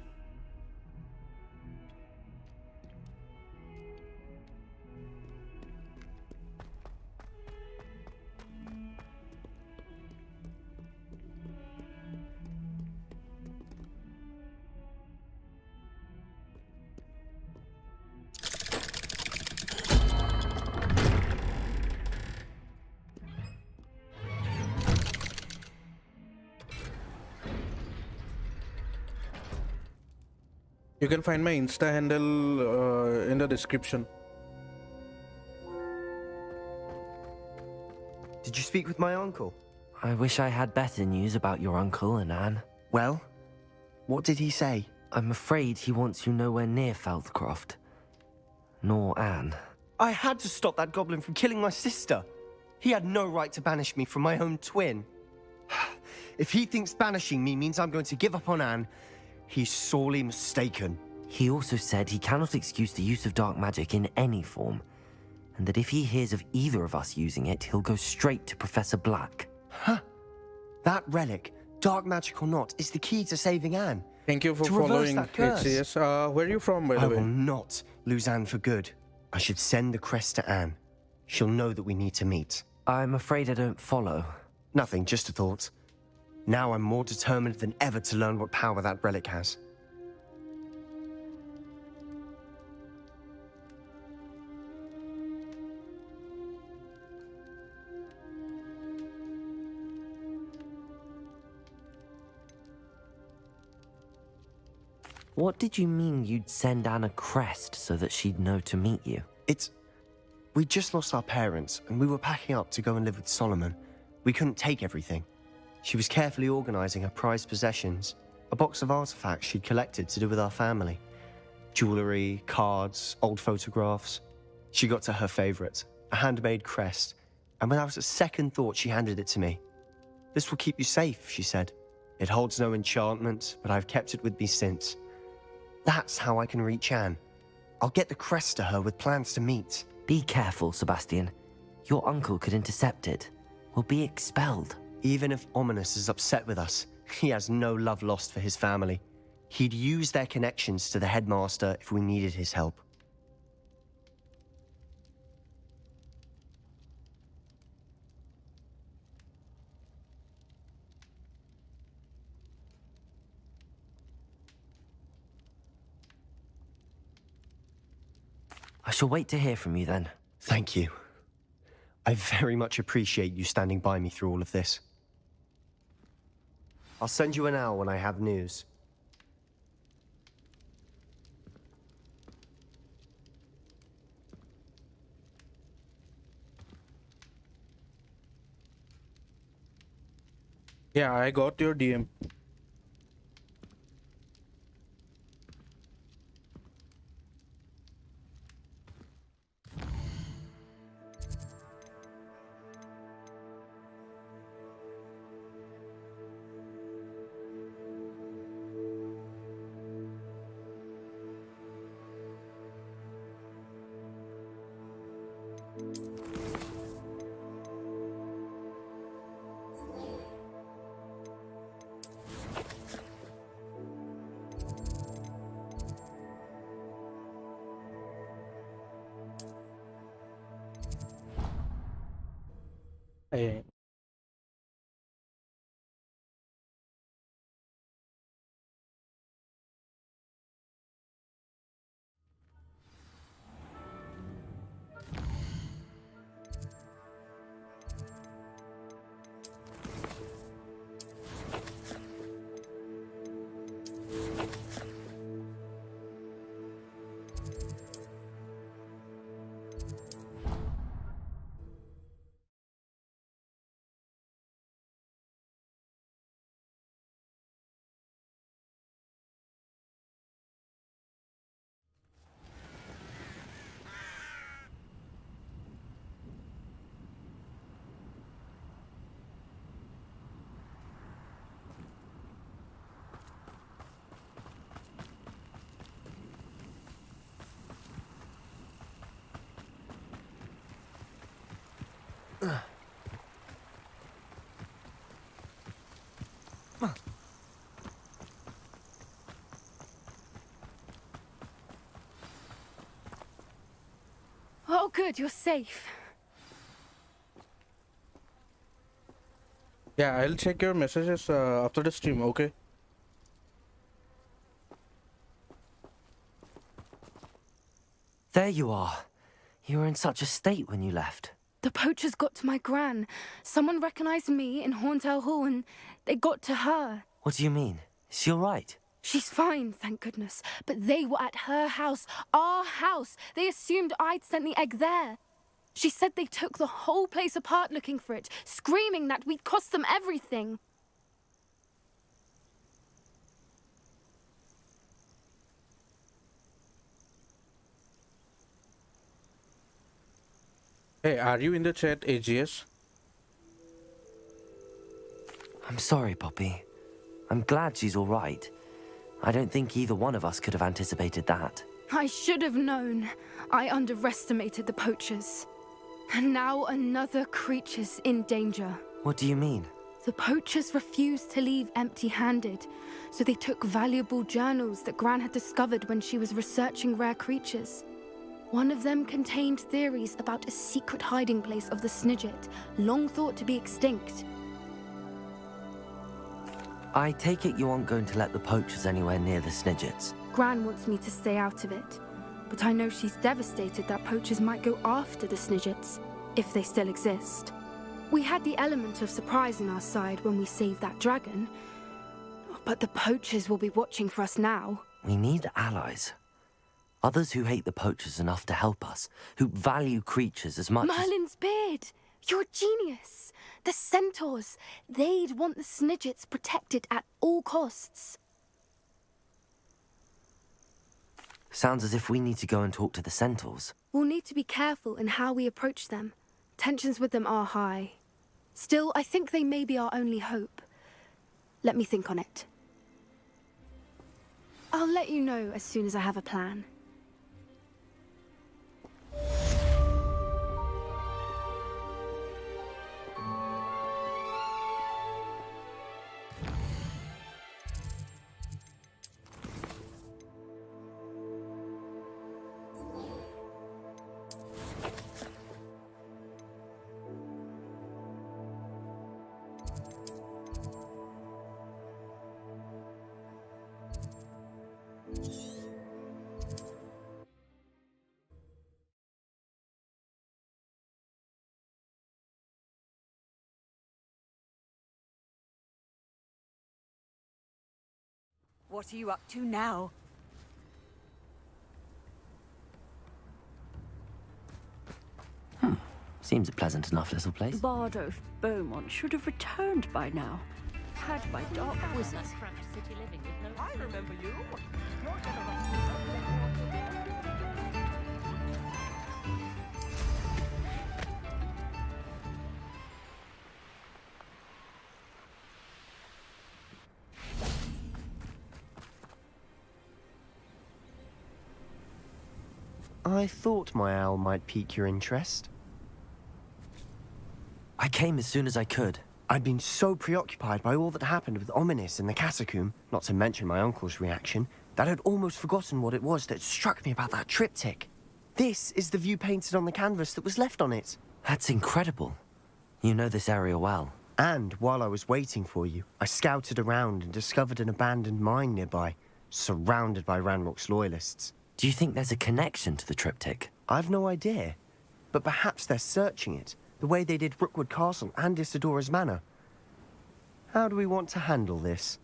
You can find my Insta handle in the description. Did you speak with my uncle? I wish I had better news about your uncle and Anne. Well, what did he say? I'm afraid he wants you nowhere near Feldcroft. Nor Anne. I had to stop that goblin from killing my sister. He had no right to banish me from my own twin. If he thinks banishing me means I'm going to give up on Anne, he's sorely mistaken. He also said he cannot excuse the use of dark magic in any form, and that if he hears of either of us using it, he'll go straight to Professor Black. Huh? That relic, dark magic or not, is the key to saving Anne. Thank you for To reverse following that curse. HCS. Where are you from, by I the way? will not lose Anne for good. I should send the crest to Anne. She'll know that we need to meet. I'm afraid I don't follow. Nothing, just a thought. Now I'm more determined than ever to learn what power that relic has. What did you mean you'd send Anne a crest so that she'd know to meet you? We just lost our parents, and we were packing up to go and live with Solomon. We couldn't take everything. She was carefully organizing her prized possessions, a box of artifacts she'd collected to do with our family. Jewelry, cards, old photographs. She got to her favorite, a handmade crest, and without a second thought, she handed it to me. "This will keep you safe," she said. "It holds no enchantment, but I've kept it with me since. That's how I can reach Anne. I'll get the crest to her with plans to meet." Be careful, Sebastian. Your uncle could intercept it. We'll be expelled. Even if Ominous is upset with us, he has no love lost for his family. He'd use their connections to the headmaster if we needed his help. I shall wait to hear from you then. Thank you. I very much appreciate you standing by me through all of this. I'll send you an hour when I have news. Yeah, I got your DM. Hey. Oh, good, you're safe. Yeah, I'll check your messages after the stream, okay? There you are. You were in such a state when you left. The poachers got to my gran. Someone recognized me in Horntail Hall and they got to her. What do you mean? Is she all right? She's fine, thank goodness. But they were at her house, our house. They assumed I'd sent the egg there. She said they took the whole place apart looking for it, screaming that we'd cost them everything. Hey, are you in the chat, AGS? I'm sorry, Poppy. I'm glad she's all right. I don't think either one of us could have anticipated that. I should have known. I underestimated the poachers. And now another creature's in danger. What do you mean? The poachers refused to leave empty-handed, so they took valuable journals that Gran had discovered when she was researching rare creatures. One of them contained theories about a secret hiding place of the Snidget, long thought to be extinct. I take it you aren't going to let the poachers anywhere near the Snidgets. Gran wants me to stay out of it, but I know she's devastated that poachers might go after the Snidgets, if they still exist. We had the element of surprise on our side when we saved that dragon, but the poachers will be watching for us now. We need allies. Others who hate the poachers enough to help us, who value creatures as much Merlin's beard! You're a genius! The centaurs! They'd want the Snidgets protected at all costs. Sounds as if we need to go and talk to the centaurs. We'll need to be careful in how we approach them. Tensions with them are high. Still, I think they may be our only hope. Let me think on it. I'll let you know as soon as I have a plan. What are you up to now? Seems a pleasant enough little place. Bardo Beaumont should have returned by now. Had my dark wizards. I remember you. Your generosity. I thought my owl might pique your interest. I came as soon as I could. I'd been so preoccupied by all that happened with Ominous in the catacomb, not to mention my uncle's reaction, that I'd almost forgotten what it was that struck me about that triptych. This is the view painted on the canvas that was left on it. That's incredible. You know this area well. And while I was waiting for you, I scouted around and discovered an abandoned mine nearby, surrounded by Ranrock's loyalists. Do you think there's a connection to the triptych? I've no idea, but perhaps they're searching it, the way they did Rookwood Castle and Isidora's Manor. How do we want to handle this?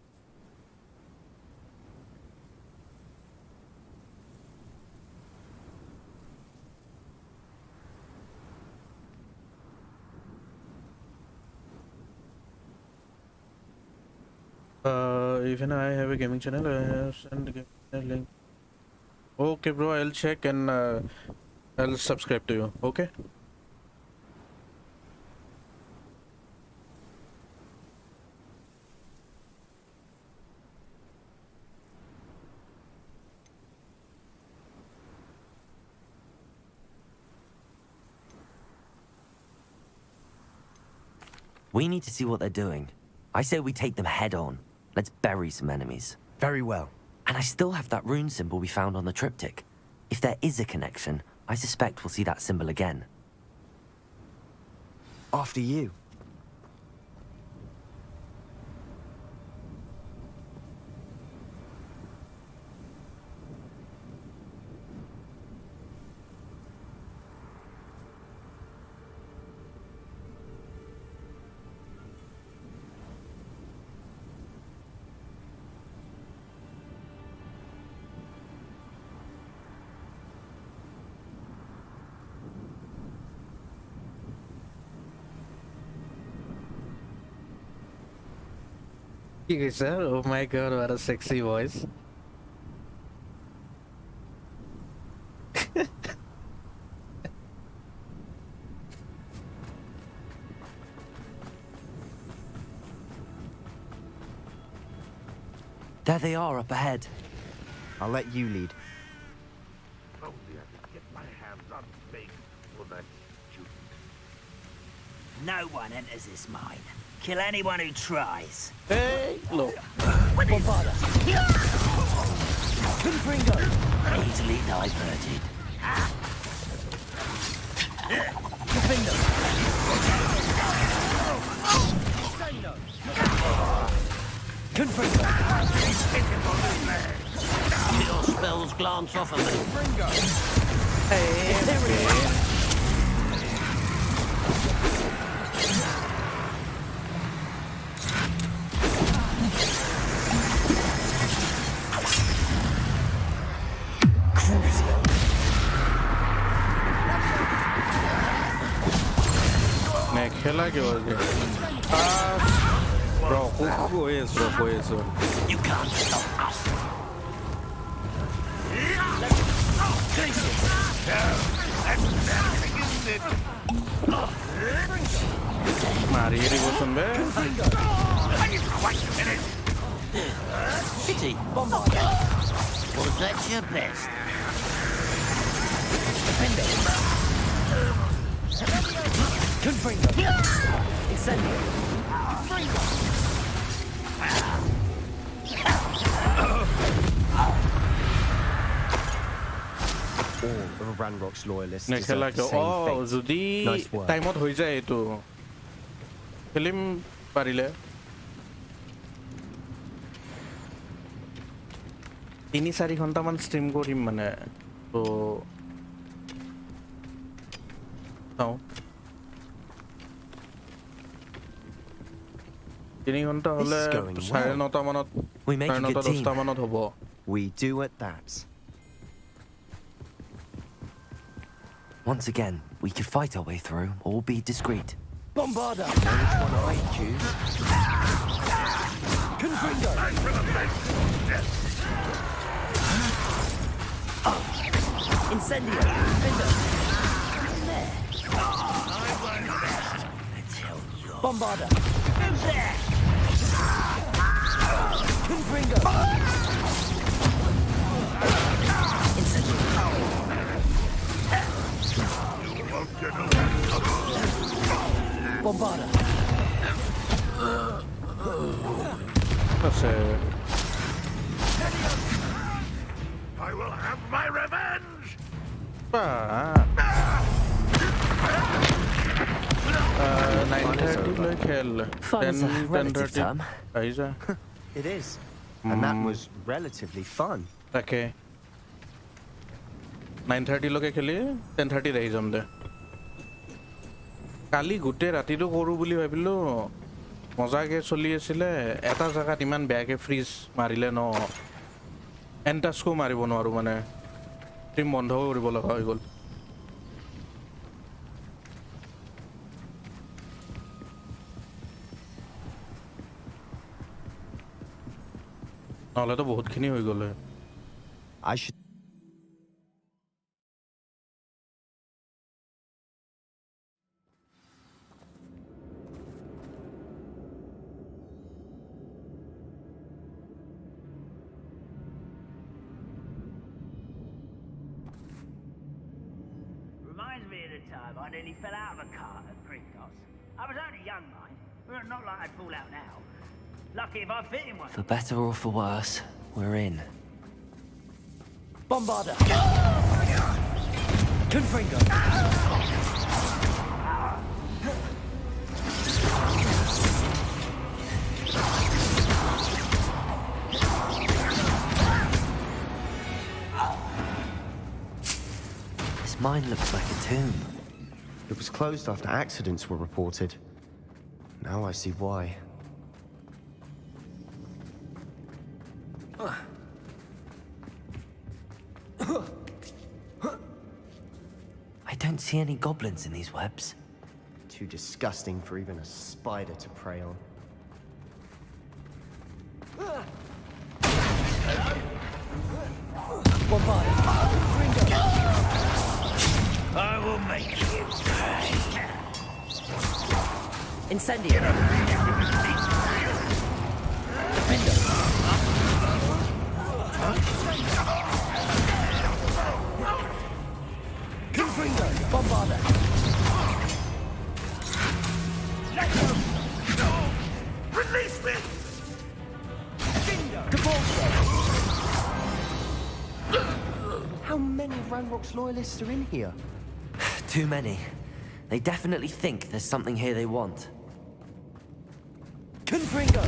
Even I have a gaming channel, I have sent a gaming channel link. Okay, bro, I'll check and I'll subscribe to you, okay? We need to see what they're doing. I say we take them head on. Let's bury some enemies. Very well. And I still have that rune symbol we found on the triptych. If there is a connection, I suspect we'll see that symbol again. After you. Sir, oh my god, what a sexy voice. There they are up ahead. I'll let you lead. Only I could get my hands on big for that student. No one enters this mine. Kill anyone who tries. Hey, look. Bombada. Easily diverted. Your spells glance off of me. Hey, there we go. खेला क्या हो गया? Bro, who is bro? You can't stop us. Mari devotion be. City, bombard. Was that your best? Confringo. Incendio. All of Ranrock's loyalists Ne deserve khela the ko same fate. jodi Nice work. time out hoi jay to film parile তিনি 4 ঘন্টা মান stream কৰিম মানে তো চাও 3 ঘন্টা হলে This is going 9:30 মানত We make a good 9:30 team. 10টা মানত হ'ব We do at that. Once again, we could fight our way through or be discreet. Bombarda! Know which one I choose? Confringo! Incendio! Finder! Bombarda! Who's there? Confringo! Incendio! Bombarda! That's I will have my revenge! 9:30 লৈ খেল Fun is a relative 10:30 term. আহি যা It is. And that was relatively fun. তাকে 9:30 লৈকে খেলি 10:30 আহি যাম দে কালি গোটেই ৰাতিটো কৰো বুলি ভাবিলো মজাকে চলি আছিলে এটা জায়গাত ইমান বেয়াকে ফ্ৰিজ মাৰিলে ন এন্টাস্কো মাৰিব নোৱাৰো মানে টিম বন্ধ কৰিব লগা হৈ গ'ল নহ'লেতো বহুতখিনি হৈ গ'ল I should. Reminds me of the time I nearly fell out of a cart at Pringos. I was only young, mind. But not like I'd fall out now. Lucky if I fit in one. For better or for worse, we're in. Bombarda! Confringo! This mine looks like a tomb. It was closed after accidents were reported. Now I see why. I don't see any goblins in these webs. Too disgusting for even a spider to prey on. Bombarda! I will make you pay. Incendio! Defender! Confringo! Bombarda! Let go! No! Release me! GeForce! How many Ranrock's loyalists are in here? Too many. They definitely think there's something here they want. Confringo!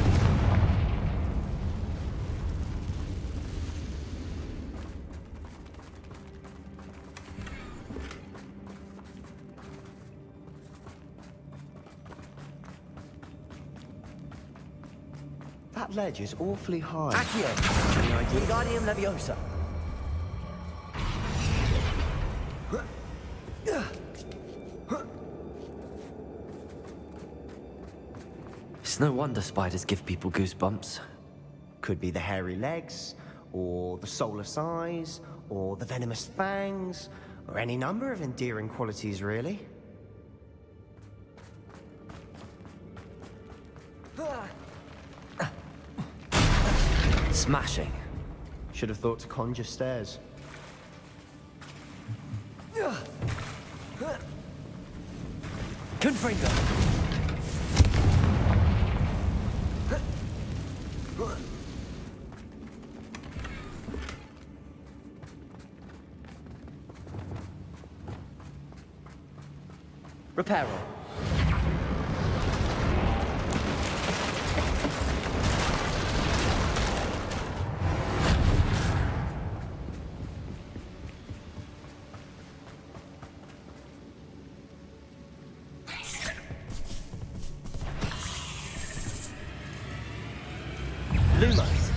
That ledge is awfully high. Accio! Any idea? Wingardium Leviosa! It's no wonder spiders give people goosebumps. Could be the hairy legs, or the soulless eyes, or the venomous fangs, or any number of endearing qualities, really. Smashing. Should have thought to conjure stairs. Confringo! Reparo. Lumos.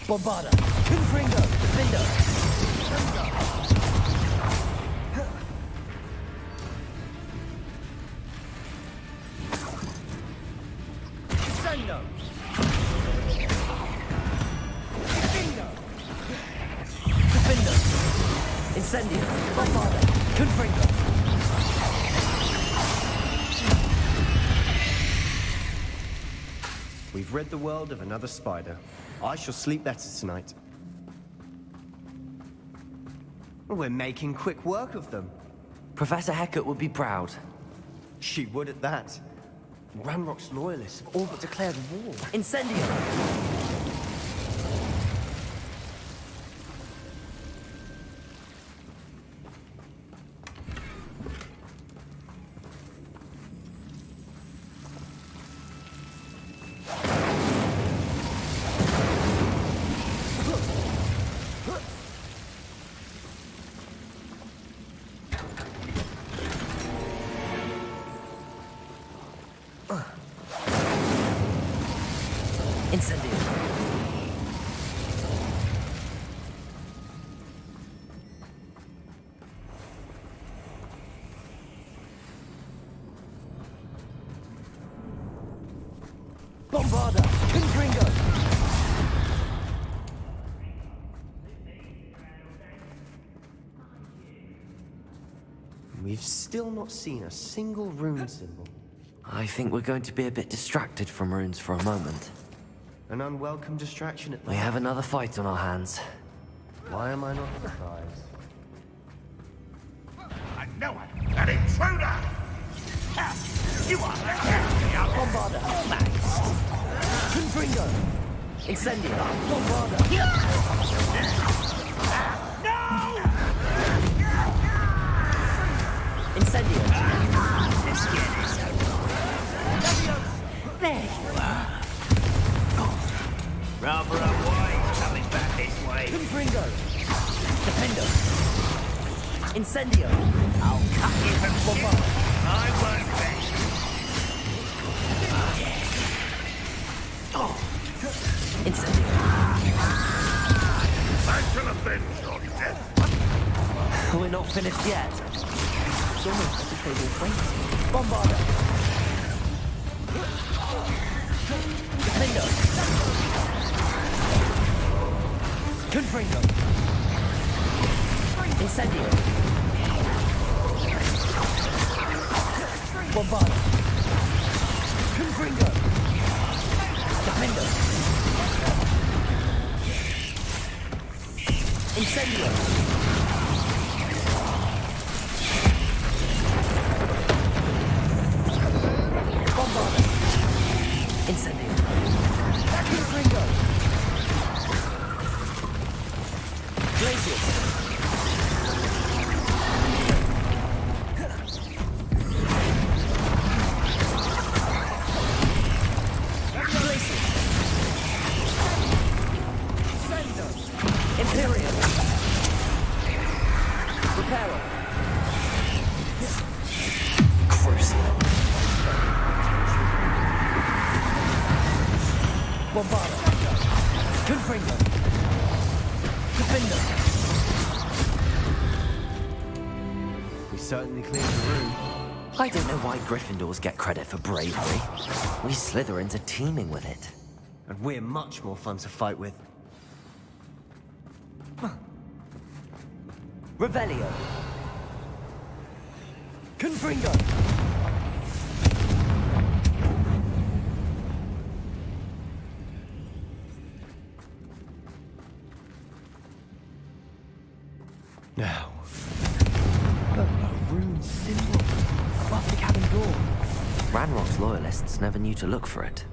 Bombarda. Confringo. Defendo. Descendo. Defendo. Incendio. Bombarda. Confringo. We've rid the world of another spider. I shall sleep better tonight. We're making quick work of them. Professor Hecat would be proud. She would at that. Ranrock's loyalists have all but declared war. Incendio. Incendio. Bombarda. Confringo. We've still not seen a single rune symbol. I think we're going to be a bit distracted from runes for a moment. An unwelcome distraction at We have another fight on our hands. Why am I not surprised? I know it! An intruder! You are the champion! Bombarda. Max. Confringo. Incendio. Bombarda. Incendio. Let's get this over. There you are. Rather unwise coming back this way. Confringo. Defendo. Incendio. I'll cut you from Bombarda. I won't bet. Incendio. I shall avenge your death! We're not finished yet. It's almost as if they will wait. Bombarda. Defendo. Confringo. Incendio. Bombarda. Confringo. Defendo. Incendio. Bombarda. Incendio. Confringo. Glacius. Imperium. Reparo. Crucial. Bombarda. Confringo. Defender. We certainly cleared the room. I don't know why Gryffindors get credit for bravery. We Slytherins are teeming with it. And we're much more fun to fight with. Revelio. Confringo. Now. A rune symbol above the cabin door. Ranrock's loyalists never knew to look for it.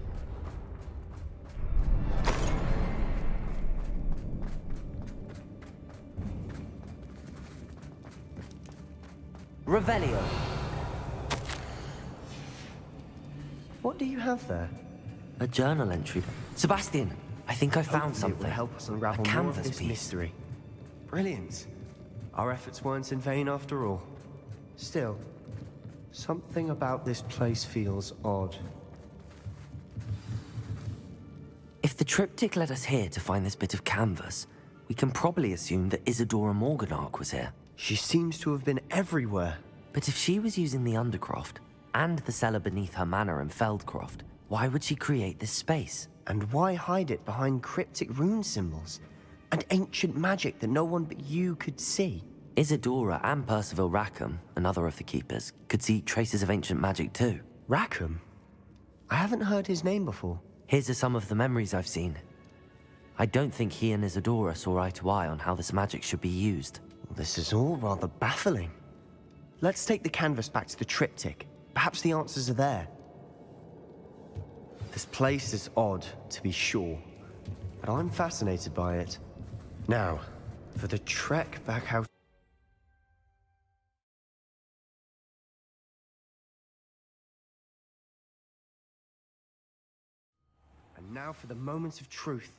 Revelio. What do you have there? A journal entry. Sebastian, I think I found Hopefully something. It will help us unravel a more of canvas this piece. mystery. Brilliant. Our efforts weren't in vain after all. Still, something about this place feels odd. If If the triptych led us here to find this bit of canvas, we can probably assume that Isadora Morganark was here. She seems to have been everywhere. But if she was using the Undercroft, and the cellar beneath her manor in Feldcroft, why would she create this space? And why hide it behind cryptic rune symbols? And ancient magic that no one but you could see? Isadora and Percival Rackham, another of the Keepers, could see traces of ancient magic too. Rackham? I haven't heard his name before. Here's some of the memories I've seen. I don't think he and Isadora saw eye to eye on how this magic should be used. This is all rather baffling. Let's take the canvas back to the triptych. Perhaps the answers are there. This place is odd, to be sure, but I'm fascinated by it. Now, for the trek back out. And now for the moment of truth.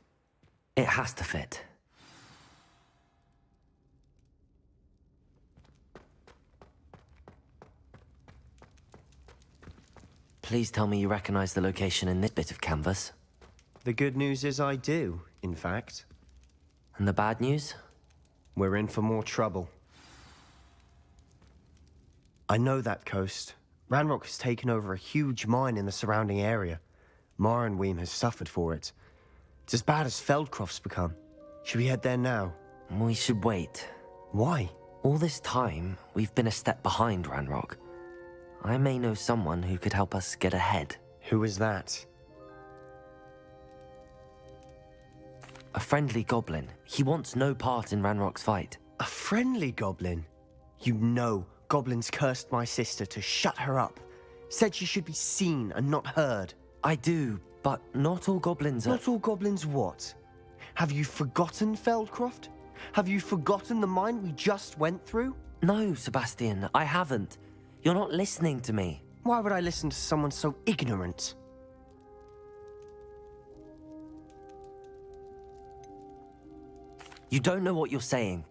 It has to fit. Please tell me you recognize the location in this bit of canvas. The good news is I do, in fact. And the bad news? We're in for more trouble. I know that coast. Ranrock has taken over a huge mine in the surrounding area. Morinweem has suffered for it. It's as bad as Feldcroft's become. Should we head there now? We should wait. Why? All this time, we've been a step behind Ranrock. I may know someone who could help us get ahead. Who is that? A friendly goblin. He wants no part in Ranrock's fight. A friendly goblin? You know goblins cursed my sister to shut her up. Said she should be seen and not heard. I do, but not all goblins are... Not all goblins what? Have you forgotten Feldcroft? Have you forgotten the mine we just went through? No, Sebastian, I haven't. You're not listening to me. Why would I listen to someone so ignorant? You don't know what you're saying.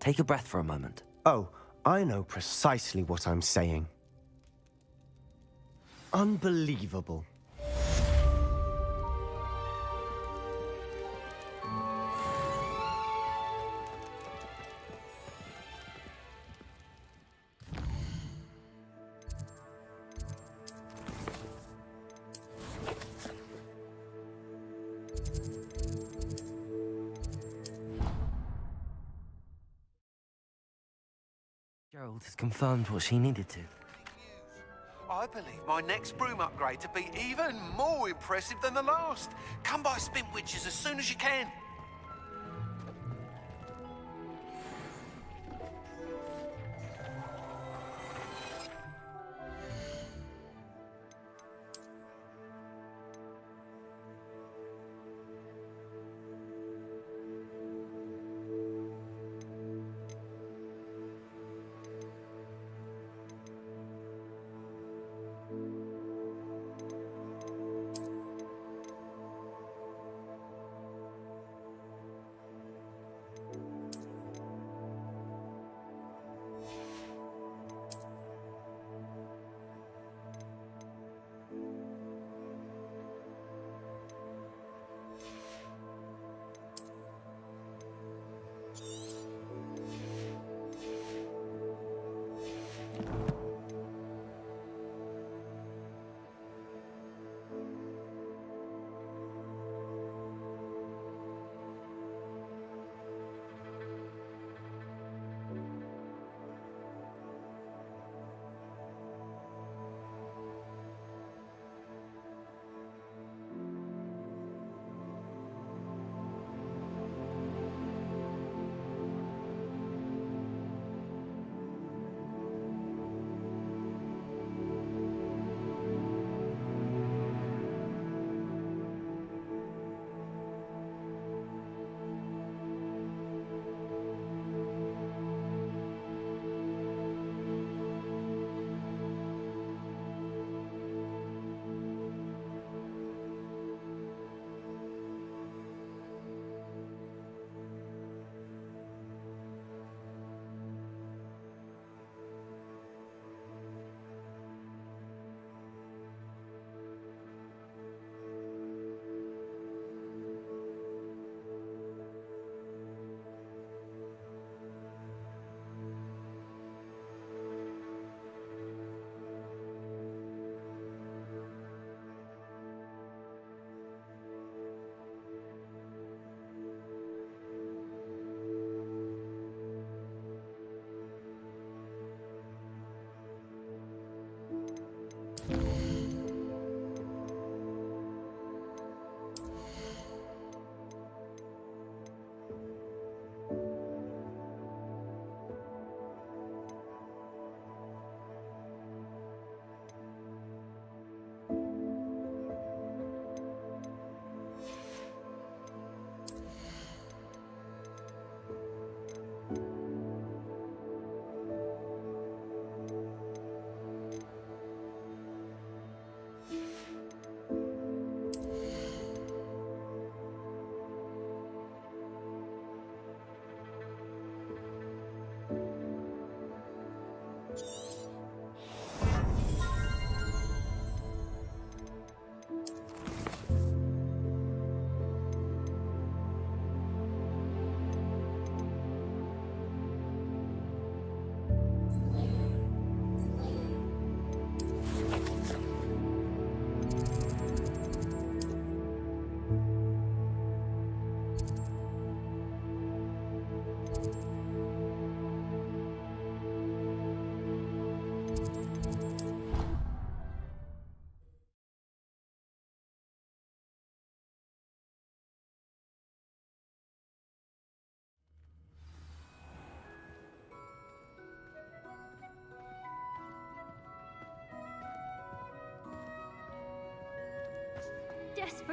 Take a breath for a moment. Oh, I know precisely what I'm saying. Unbelievable. Gerald has confirmed what she needed to. I believe my next broom upgrade to be even more impressive than the last. Come by Spintwitches as soon as you can.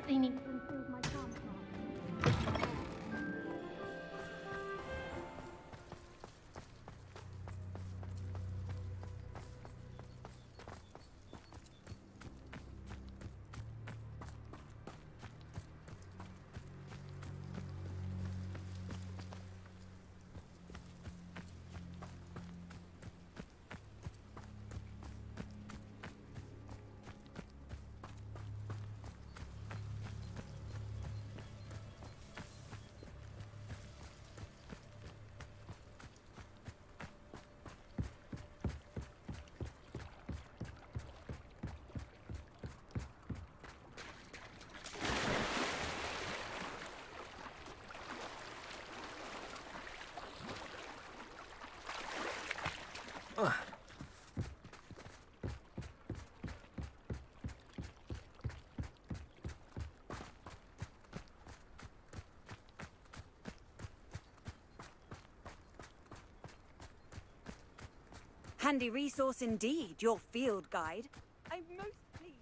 desperately need to improve my charm. Handy resource indeed, your field guide. I'm most pleased.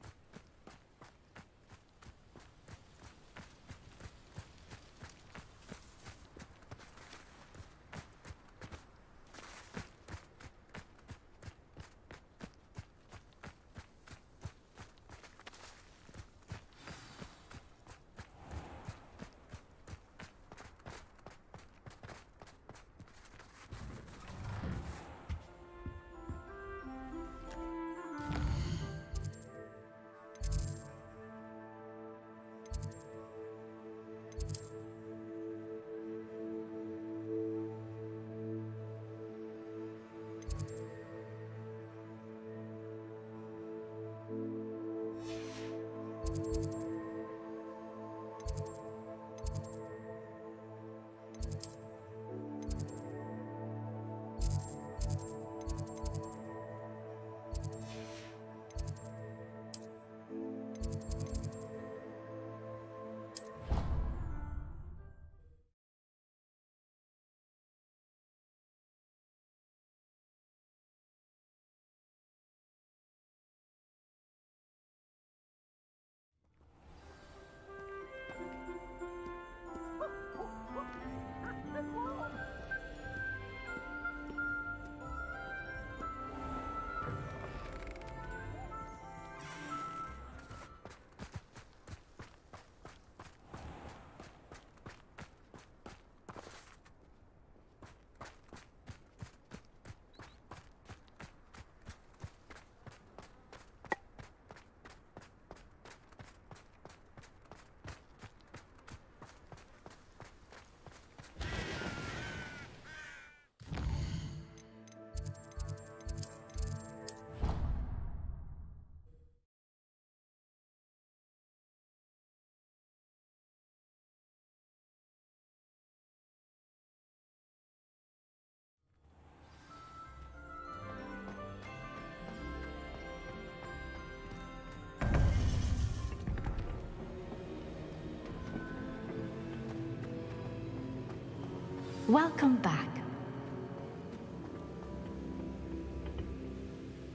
Welcome back.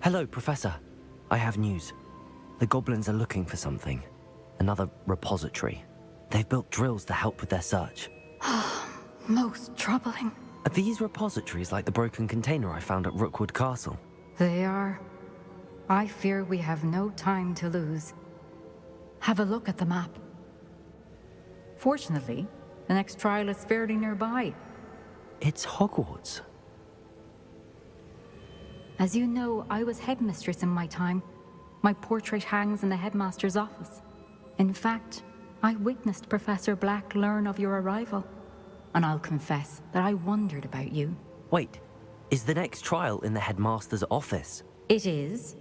Hello, Professor. I have news. The goblins are looking for something. Another repository. They've built drills to help with their search. Most troubling. Are these repositories like the broken container I found at Rookwood Castle? They are. I fear we have no time to lose. Have a look at the map. Fortunately, the next trial is fairly nearby. It's Hogwarts. As you know, I was headmistress in my time. My portrait hangs in the headmaster's office. In fact, I witnessed Professor Black learn of your arrival. And I'll confess that I wondered about you. Wait, is the next trial in the headmaster's office? It is.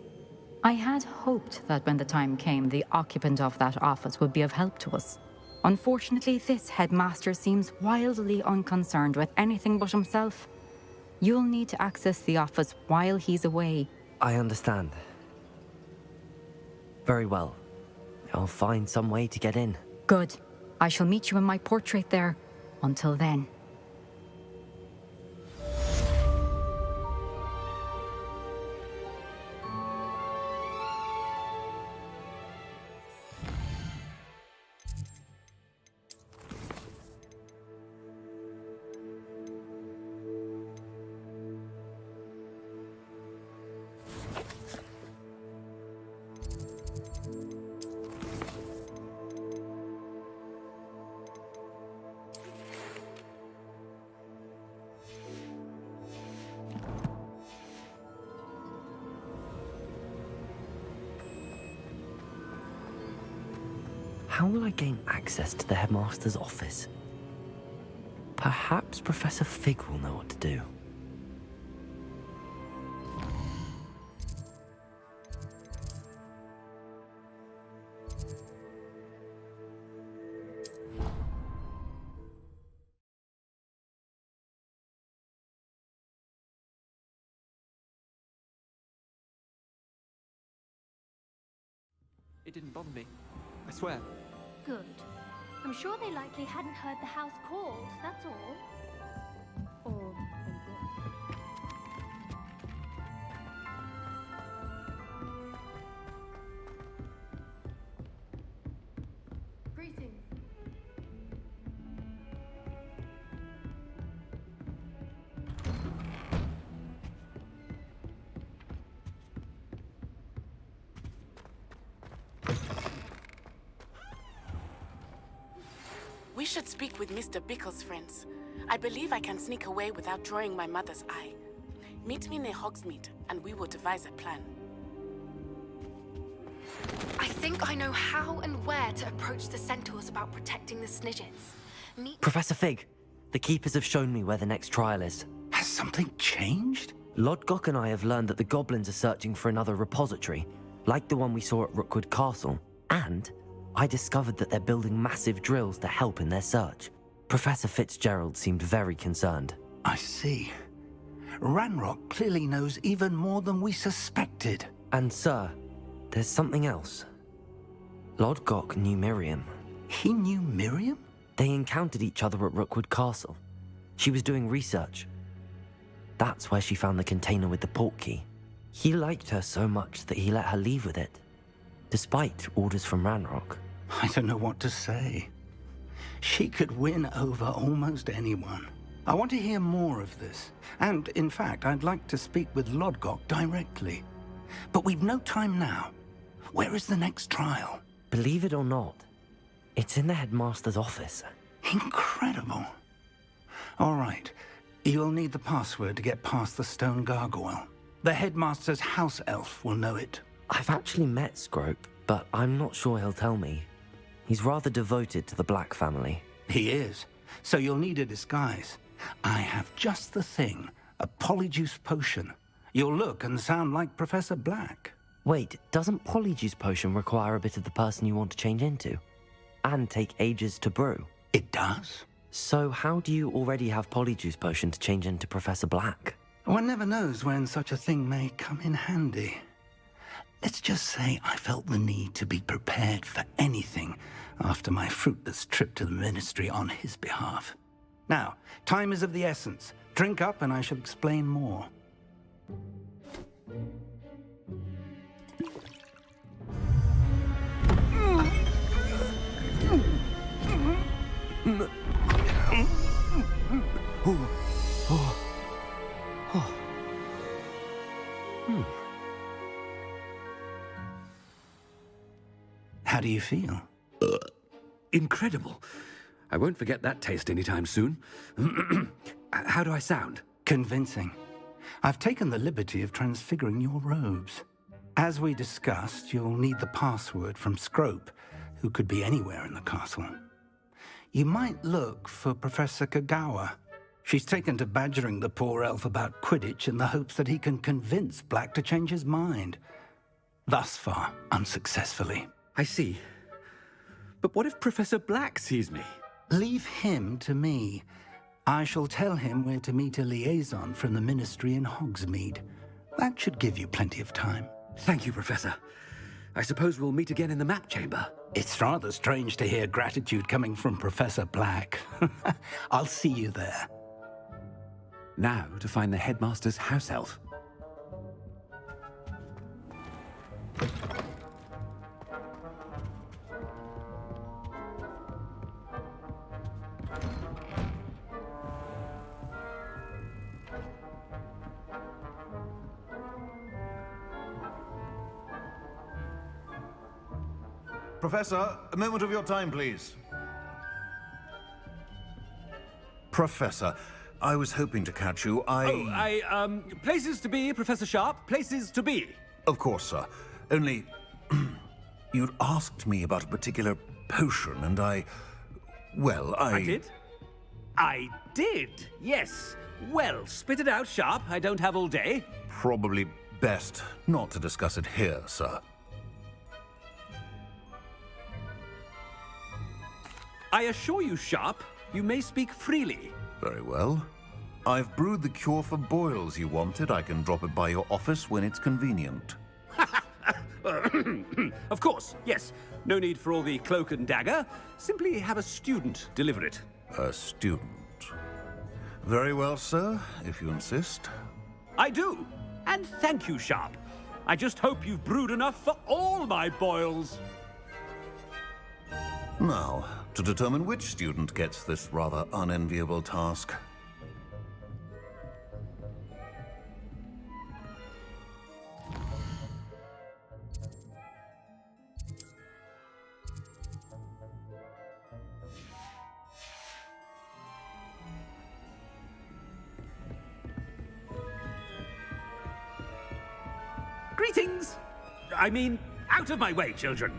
I had hoped that when the time came, the occupant of that office would be of help to us. Unfortunately, this headmaster seems wildly unconcerned with anything but himself. You'll need to access the office while he's away. I understand. Very well. I'll find some way to get in. Good. I shall meet you in my portrait there. Until then. How will I gain access to the headmaster's office? Perhaps Professor Fig will know what to do. It didn't bother me. I swear. Good. I'm sure they likely hadn't heard the house called, that's all. Or they did. Greetings. We should speak with Mr. Bickle's friends. I believe I can sneak away without drawing my mother's eye. Meet me near Hogsmeade, and we will devise a plan. I think I know how and where to approach the centaurs about protecting the Snidgets. Professor Fig, the Keepers have shown me where the next trial is. Has something changed? Lodgok and I have learned that the goblins are searching for another repository, like the one we saw at Rookwood Castle, and I discovered that they're building massive drills to help in their search. Professor Fitzgerald seemed very concerned. I see. Ranrock clearly knows even more than we suspected. And sir, there's something else. Lodgok knew Miriam. He knew Miriam? They encountered each other at Rookwood Castle. She was doing research. That's where she found the container with the portkey. He liked her so much that he let her leave with it, despite orders from Ranrock. I don't know what to say. She could win over almost anyone. I want to hear more of this. And, in fact, I'd like to speak with Lodgok directly. But we've no time now. Where is the next trial? Believe it or not, it's in the headmaster's office. Incredible. All right. You'll need the password to get past the stone gargoyle. The headmaster's house elf will know it. I've actually met Scrope, but I'm not sure he'll tell me. He's rather devoted to the Black family. He is. So you'll need a disguise. I have just the thing. A polyjuice potion. You'll look and sound like Professor Black. Wait, doesn't polyjuice potion require a bit of the person you want to change into? And take ages to brew? It does. So how do you already have polyjuice potion to change into Professor Black? One never knows when such a thing may come in handy. Let's just say I felt the need to be prepared for anything after my fruitless trip to the Ministry on his behalf. Now, time is of the essence. Drink up and I shall explain more. How do you feel? Incredible. I won't forget that taste anytime soon. How do I sound? Convincing. I've taken the liberty of transfiguring your robes. As we discussed, you'll need the password from Scrope, who could be anywhere in the castle. You might look for Professor Kagawa. She's taken to badgering the poor elf about Quidditch in the hopes that he can convince Black to change his mind. Thus far, unsuccessfully. I see. But what if Professor Black sees me? Leave him to me. I shall tell him where to meet a liaison from the Ministry in Hogsmeade. That should give you plenty of time. Thank you, Professor. I suppose we'll meet again in the map chamber. It's rather strange to hear gratitude coming from Professor Black. I'll see you there. Now to find the headmaster's house elf. Professor, a moment of your time, please. Professor, I was hoping to catch you. Places to be, Professor Sharp. Places to be. Of course, sir. Only, you'd asked me about a particular potion, and I did? I did, yes. Well, spit it out, Sharp. I don't have all day. Probably best not to discuss it here, sir. I assure you, Sharp, you may speak freely. Very well. I've brewed the cure for boils you wanted. I can drop it by your office when it's convenient. Of course, yes. No need for all the cloak and dagger. Simply have a student deliver it. A student. Very well, sir, if you insist. I do. And thank you, Sharp. I just hope you've brewed enough for all my boils. Now, to determine which student gets this rather unenviable task. Greetings! I mean, out of my way, children.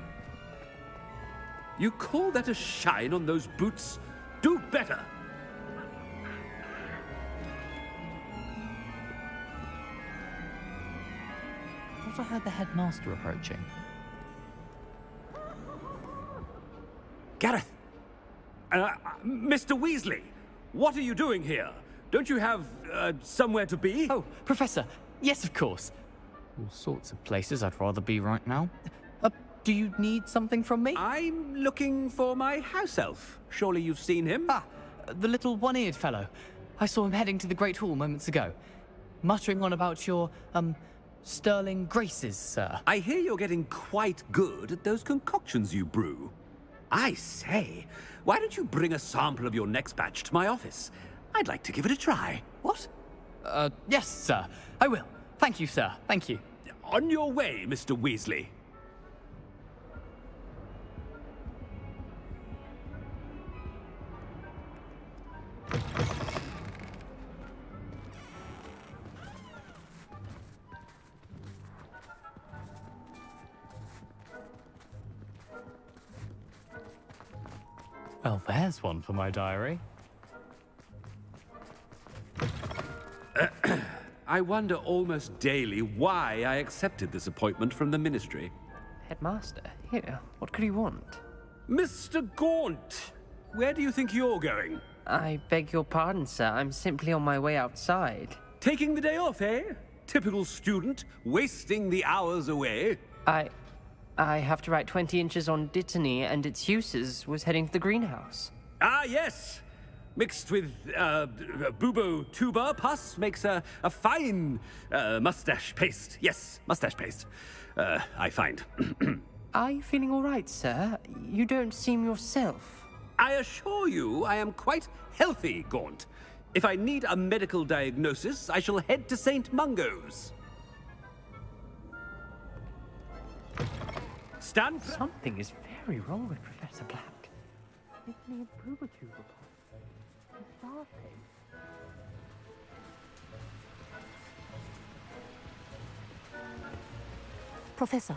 You call that a shine on those boots? Do better! I thought I heard the headmaster approaching. Gareth! Mr. Weasley, what are you doing here? Don't you have, somewhere to be? Oh, Professor, yes, of course. All sorts of places I'd rather be right now. Do you need something from me? I'm looking for my house elf. Surely you've seen him? Ah, the little one-eared fellow. I saw him heading to the Great Hall moments ago, muttering on about your, sterling graces, sir. I hear you're getting quite good at those concoctions you brew. I say, why don't you bring a sample of your next batch to my office? I'd like to give it a try. What? Yes, sir. I will. Thank you, sir. Thank you. On your way, Mr. Weasley. Well, there's one for my diary. I wonder almost daily why I accepted this appointment from the Ministry. Headmaster, here, what could he want? Mr. Gaunt, where do you think you're going? I beg your pardon, sir. I'm simply on my way outside. Taking the day off, eh? Typical student, wasting the hours away. I have to write 20 inches on Dittany and its uses. Was heading to the greenhouse. Ah, yes. Mixed with bubo tuber pus makes a fine mustache paste. Yes, mustache paste. I find. Are you feeling all right, sir? You don't seem yourself. I assure you I am quite healthy, Gaunt. If I need a medical diagnosis, I shall head to St. Mungo's. Stand. Something is very wrong with Professor Black. Dittany and bubo tuber pus. Professor,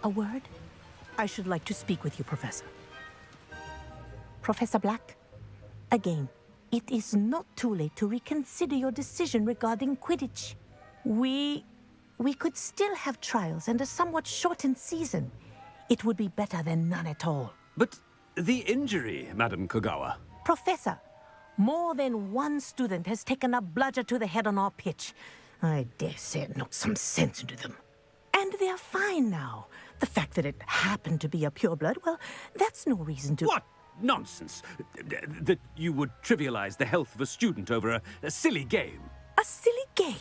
a word? I should like to speak with you, Professor. Professor Black, again, it is not too late to reconsider your decision regarding Quidditch. We could still have trials and a somewhat shortened season. It would be better than none at all. But the injury, Madam Kogawa. Professor, more than one student has taken a bludger to the head on our pitch. I dare say it knocked some sense into them. And they're fine now. The fact that it happened to be a pureblood, well, that's no reason to... What nonsense! That you would trivialize the health of a student over a silly game. A silly game?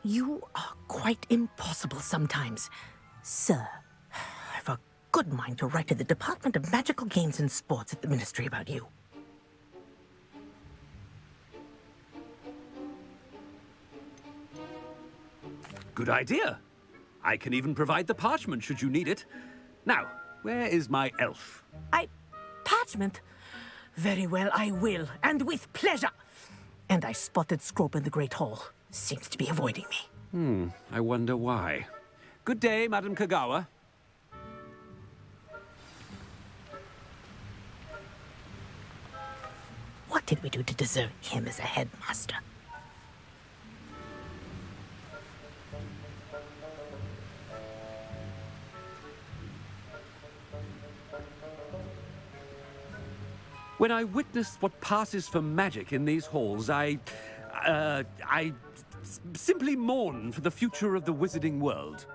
You are quite impossible sometimes. Sir, I've a good mind to write to the Department of Magical Games and Sports at the Ministry about you. Good idea. I can even provide the parchment should you need it. Now, where is my elf? Parchment? Very well, I will, and with pleasure. And I spotted Scrope in the Great Hall. Seems to be avoiding me. I wonder why. Good day, Madam Kagawa. What did we do to deserve him as a headmaster? When I witness what passes for magic in these halls, I simply mourn for the future of the wizarding world.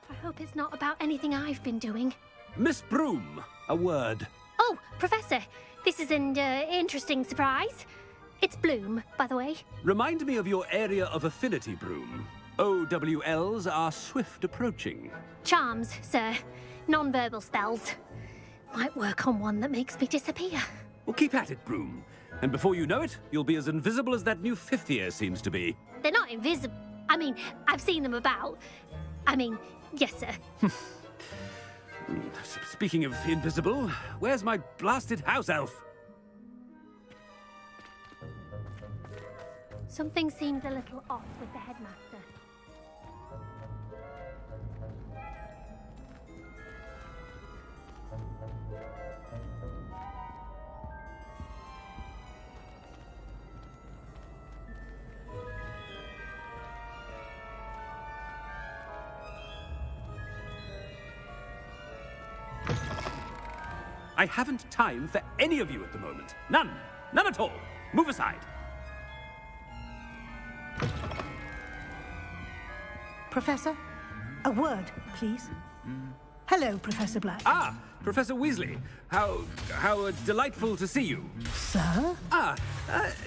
I hope it's not about anything I've been doing. Miss Broom, a word. Oh, Professor, this is an interesting surprise. It's Bloom, by the way. Remind me of your area of affinity, Broom. OWLs are swift approaching. Charms, sir. Non-verbal spells. Might work on one that makes me disappear. Well, keep at it, Broom. And before you know it, you'll be as invisible as that new fifth year seems to be. They're not invisible. I mean, I've seen them about. I mean, yes, sir. Speaking of invisible, where's my blasted house elf? Something seems a little off with the headmaster. I haven't time for any of you at the moment. None. None at all. Move aside. Professor, a word, please. Hello, Professor Black. Ah, Professor Weasley. How delightful to see you. Sir?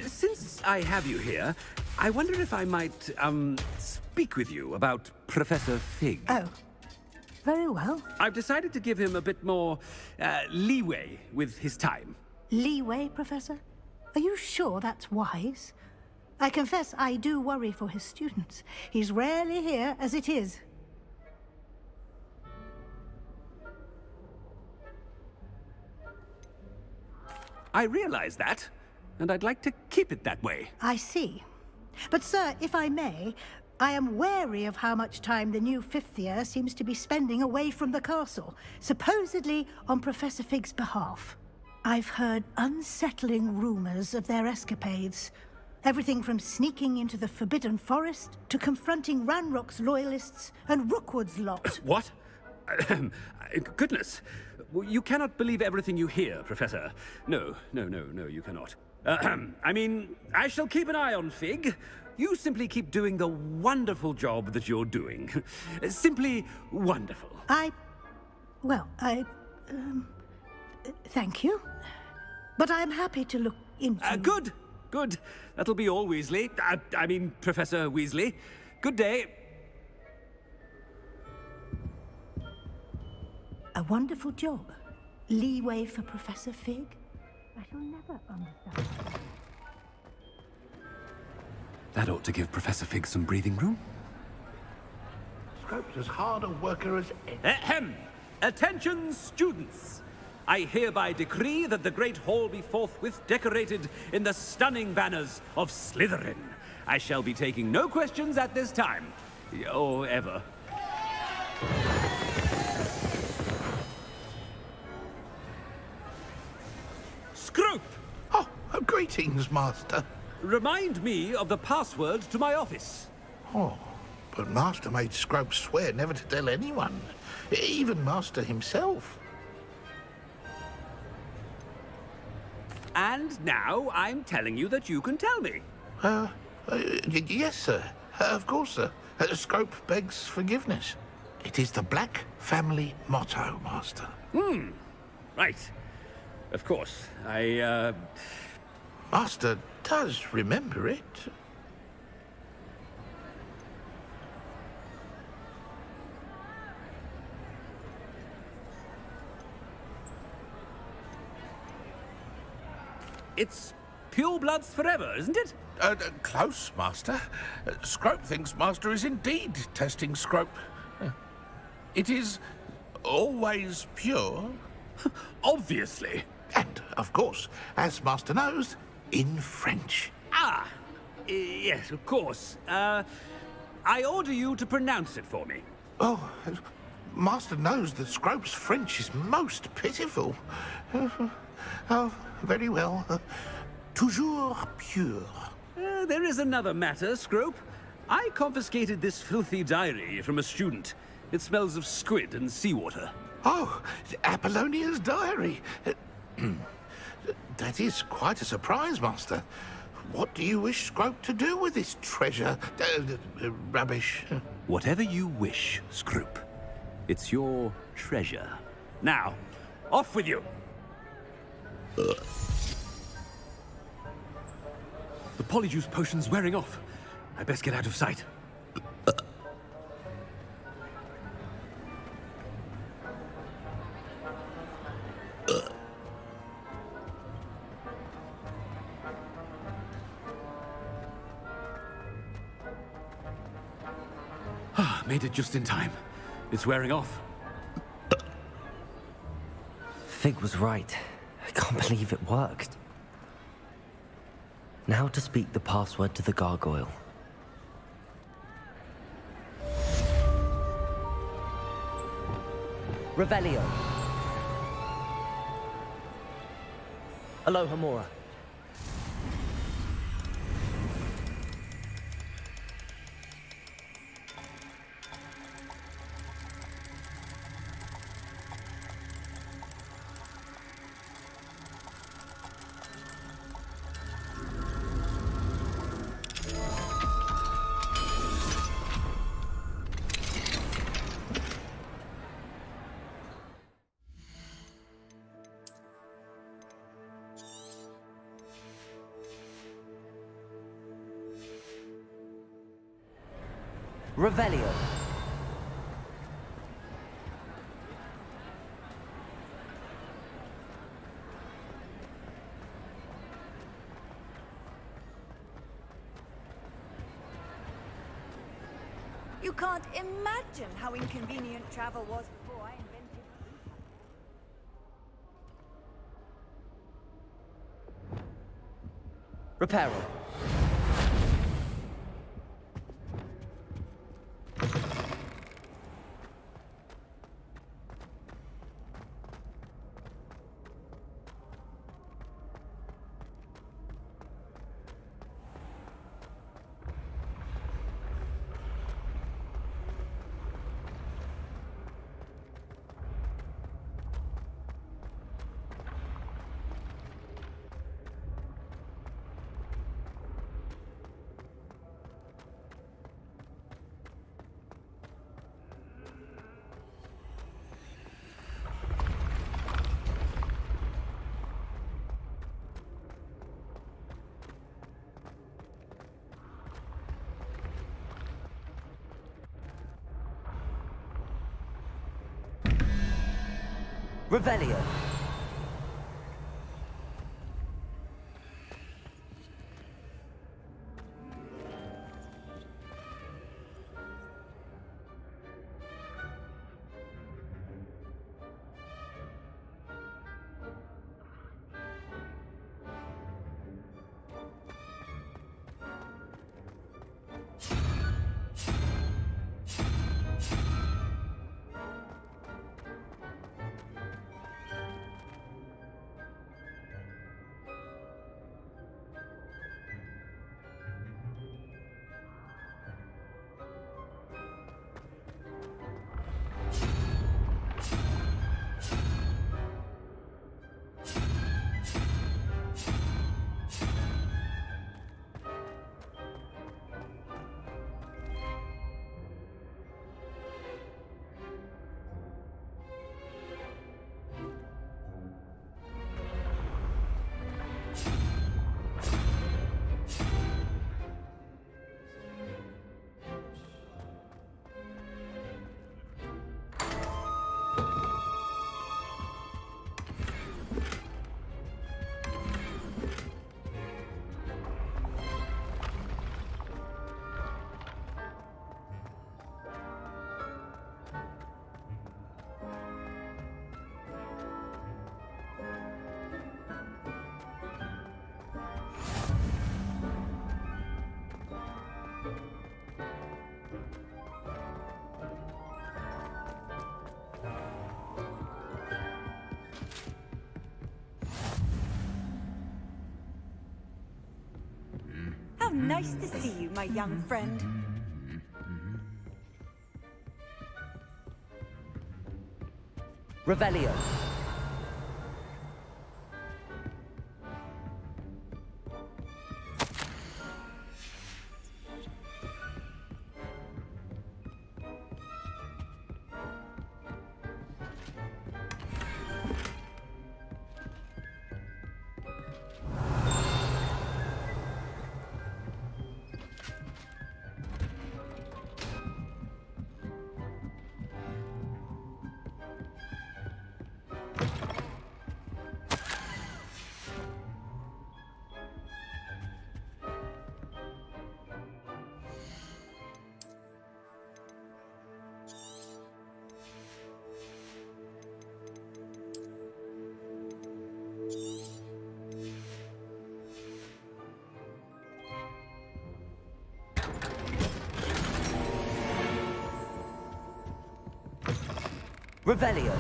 Since I have you here, I wonder if I might, speak with you about Professor Fig. Oh, very well. I've decided to give him a bit more, leeway with his time. Leeway, Professor? Are you sure that's wise? I confess I do worry for his students. He's rarely here as it is. I realize that, and I'd like to keep it that way. I see. But, sir, if I may, I am wary of how much time the new fifth year seems to be spending away from the castle, supposedly on Professor Fig's behalf. I've heard unsettling rumors of their escapades. Everything from sneaking into the Forbidden Forest to confronting Ranrock's loyalists and Rookwood's lot. What? Goodness. You cannot believe everything you hear, Professor. No, you cannot. I mean, I shall keep an eye on Fig. You simply keep doing the wonderful job that you're doing. Simply wonderful. Thank you. But I'm happy to look into... Good. That'll be all, Weasley. I mean, Professor Weasley. Good day. A wonderful job. Leeway for Professor Fig? I shall never understand. That ought to give Professor Fig some breathing room. Scrope's as hard a worker as any. Ahem! Attention, students! I hereby decree that the Great Hall be forthwith decorated in the stunning banners of Slytherin. I shall be taking no questions at this time. Or ever. Scrope! Oh, greetings, Master. Remind me of the password to my office. Oh, But Master made Scrope swear never to tell anyone, even Master himself. And now I'm telling you that you can tell me. Yes, sir. Of course, sir. Scrope begs forgiveness. It is the Black family motto, Master. Right. Of course. Master does remember it. It's pure bloods forever, isn't it? Close, Master. Scrope thinks Master is indeed testing Scrope. It is always pure. Obviously. And, of course, as Master knows, in French. Ah! Yes, of course. I order you to pronounce it for me. Oh, Master knows that Scrope's French is most pitiful. Oh, very well. Toujours pure. There is another matter, Scrope. I confiscated this filthy diary from a student. It smells of squid and seawater. Oh, Apollonia's diary. That is quite a surprise, Master. What do you wish Scrope to do with this treasure? Rubbish. Whatever you wish, Scrope. It's your treasure. Now, off with you. The polyjuice potion's wearing off. I best get out of sight. Made it just in time. It's wearing off. Fig was right. I can't believe it worked. Now to speak the password to the gargoyle. Revelio. Aloha Mora. Revelio. You can't imagine how inconvenient travel was before I invented Reparo. Revelio. How nice to see you, my young friend. Revelio. Revelio.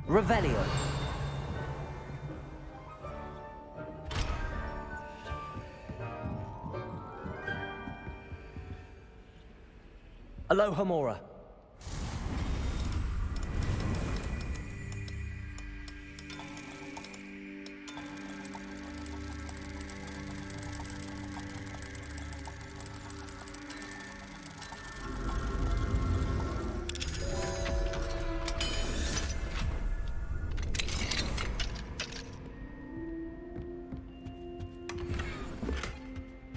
Revelio. Aloha Mora.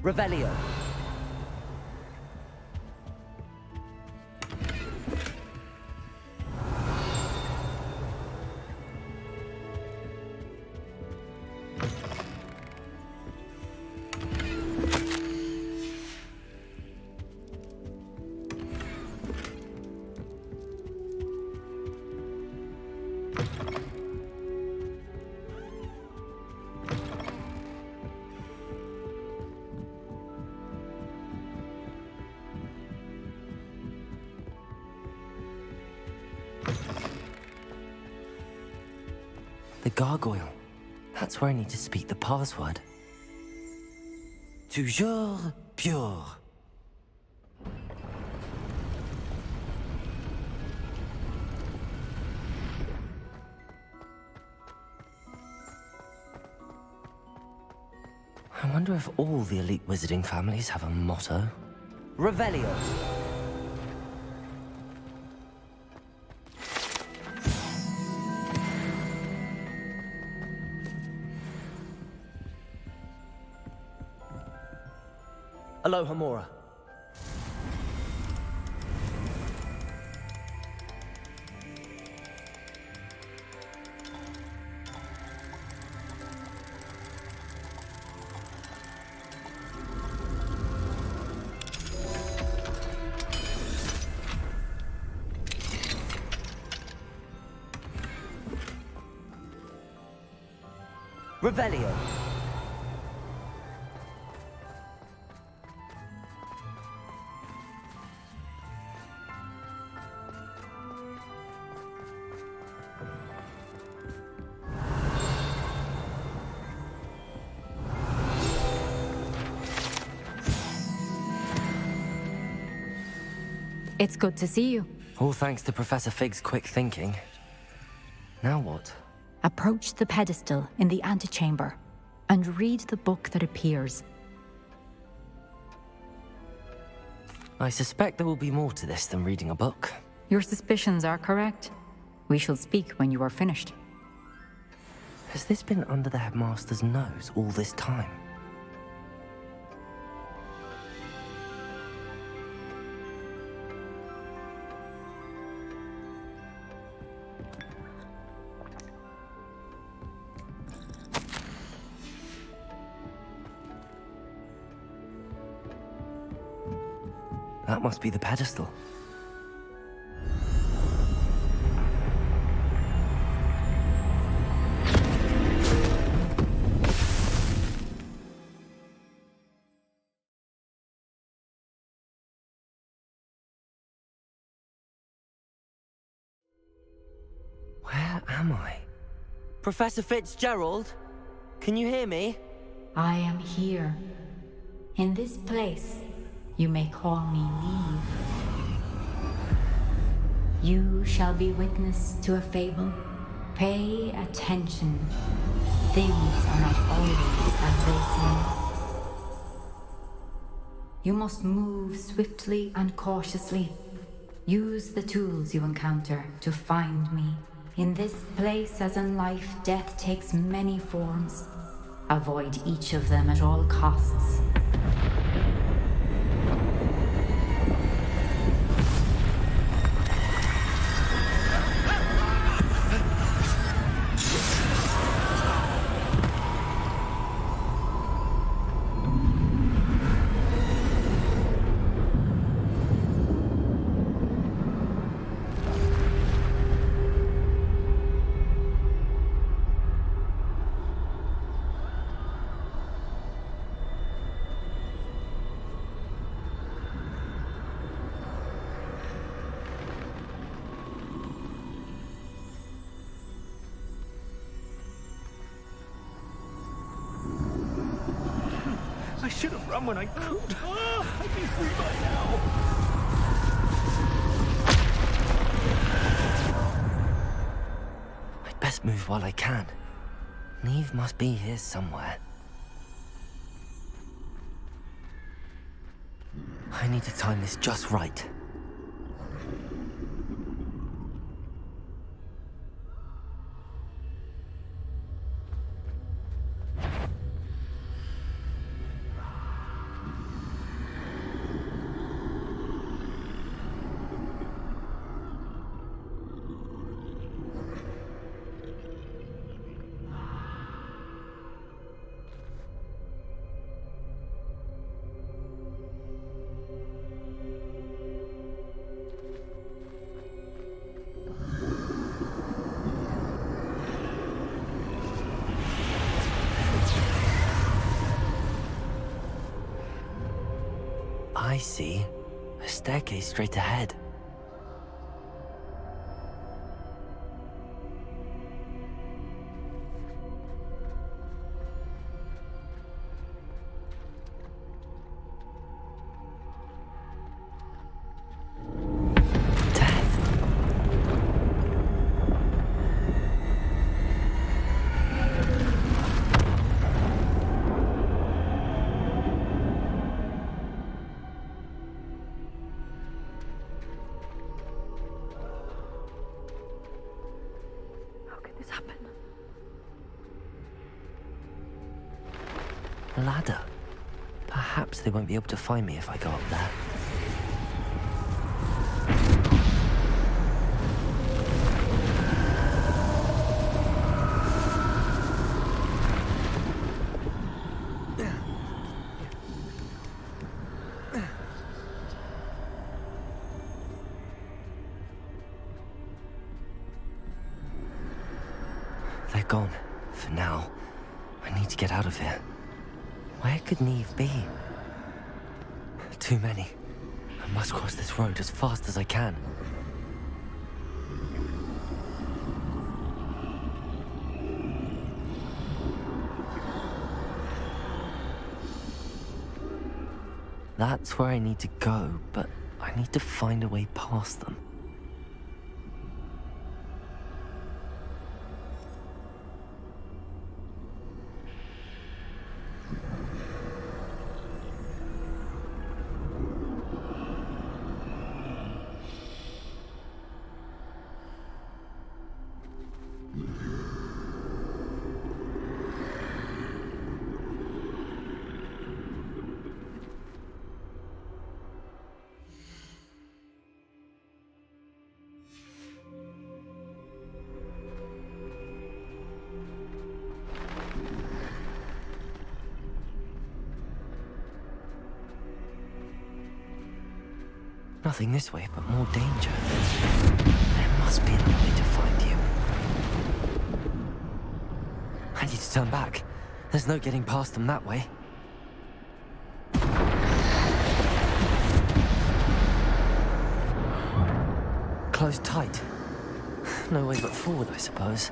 Revelio. The gargoyle. That's where I need to speak the password. Toujours pure. I wonder if all the elite wizarding families have a motto. Revelio. Aloha Mora. Revelio. It's good to see you. All thanks to Professor Fig's quick thinking. Now what? Approach the pedestal in the antechamber and read the book that appears. I suspect there will be more to this than reading a book. Your suspicions are correct. We shall speak when you are finished. Has this been under the headmaster's nose all this time? That must be the pedestal. Where am I? Professor Fitzgerald? Can you hear me? I am here. In this place, you may call me Neve. You shall be witness to a fable. Pay attention. Things are not always as they seem. You must move swiftly and cautiously. Use the tools you encounter to find me. In this place, as in life, death takes many forms. Avoid each of them at all costs. I should have run when I could. I'd be free by now. I'd best move while I can. Neve must be here somewhere. I need to time this just right. I see. A staircase straight ahead. A ladder. Perhaps they won't be able to find me if I go up there. They're gone. For now. I need to get out of here. Where could Neve be? Too many. I must cross this road as fast as I can. That's where I need to go, but I need to find a way past them. Nothing this way, but more danger. There must be another way to find you. I need to turn back. There's no getting past them that way. Closed tight. No way but forward, I suppose.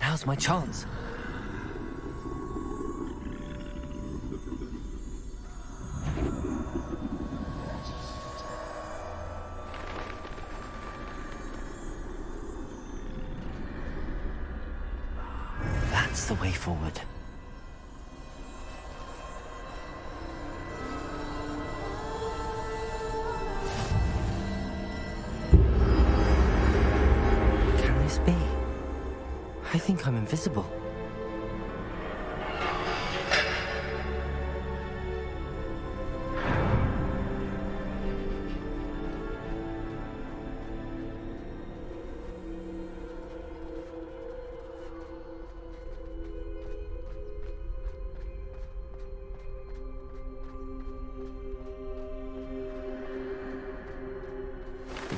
Now's my chance. That's the way forward. Can this be? I think I'm invisible.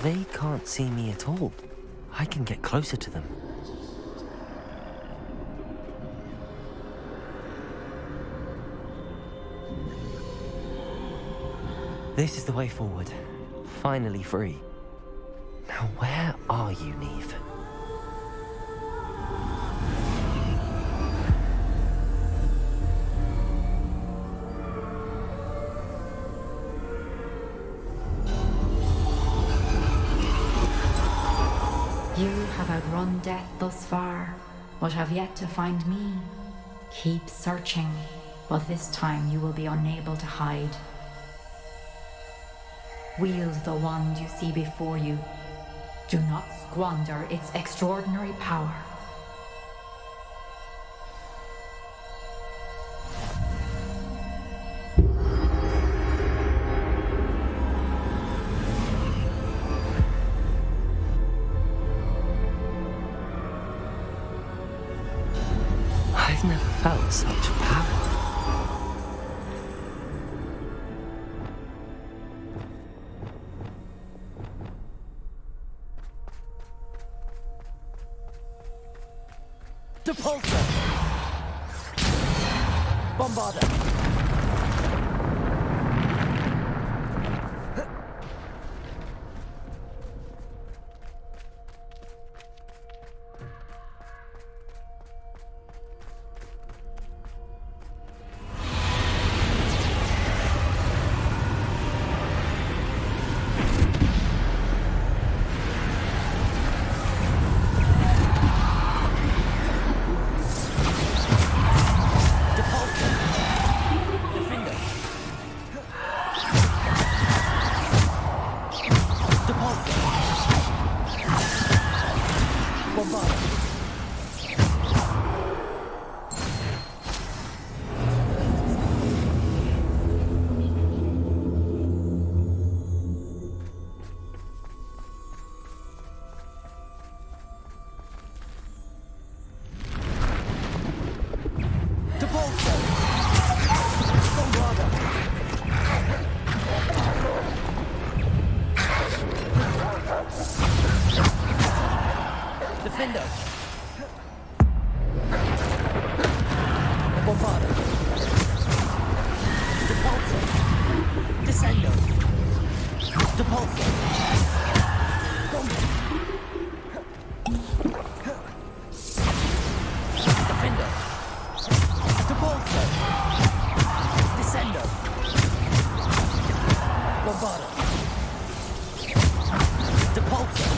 They can't see me at all. I can get closer to them. This is the way forward. Finally free. Now where are you, Neve? You have outrun death thus far, but have yet to find me. Keep searching, but this time you will be unable to hide. Wield the wand you see before you. Do not squander its extraordinary power. I've never felt such power. Depulsor! Bombarder! Defender! Bombarder! Depulsor! Descendo! Depulsor! Defender! Depulsor! Descendo! Bombarder! Depulsor!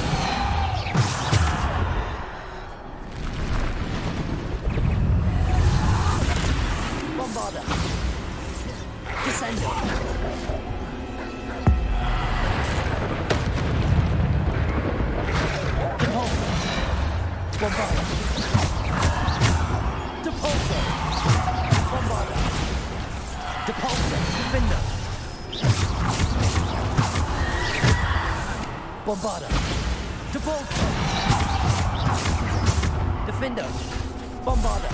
Bombarder! Descendo! Bombarda. Depulsor. Bombarda. Depulsor. Defender. Bombarda. Depulsor. Defender. Bombarda.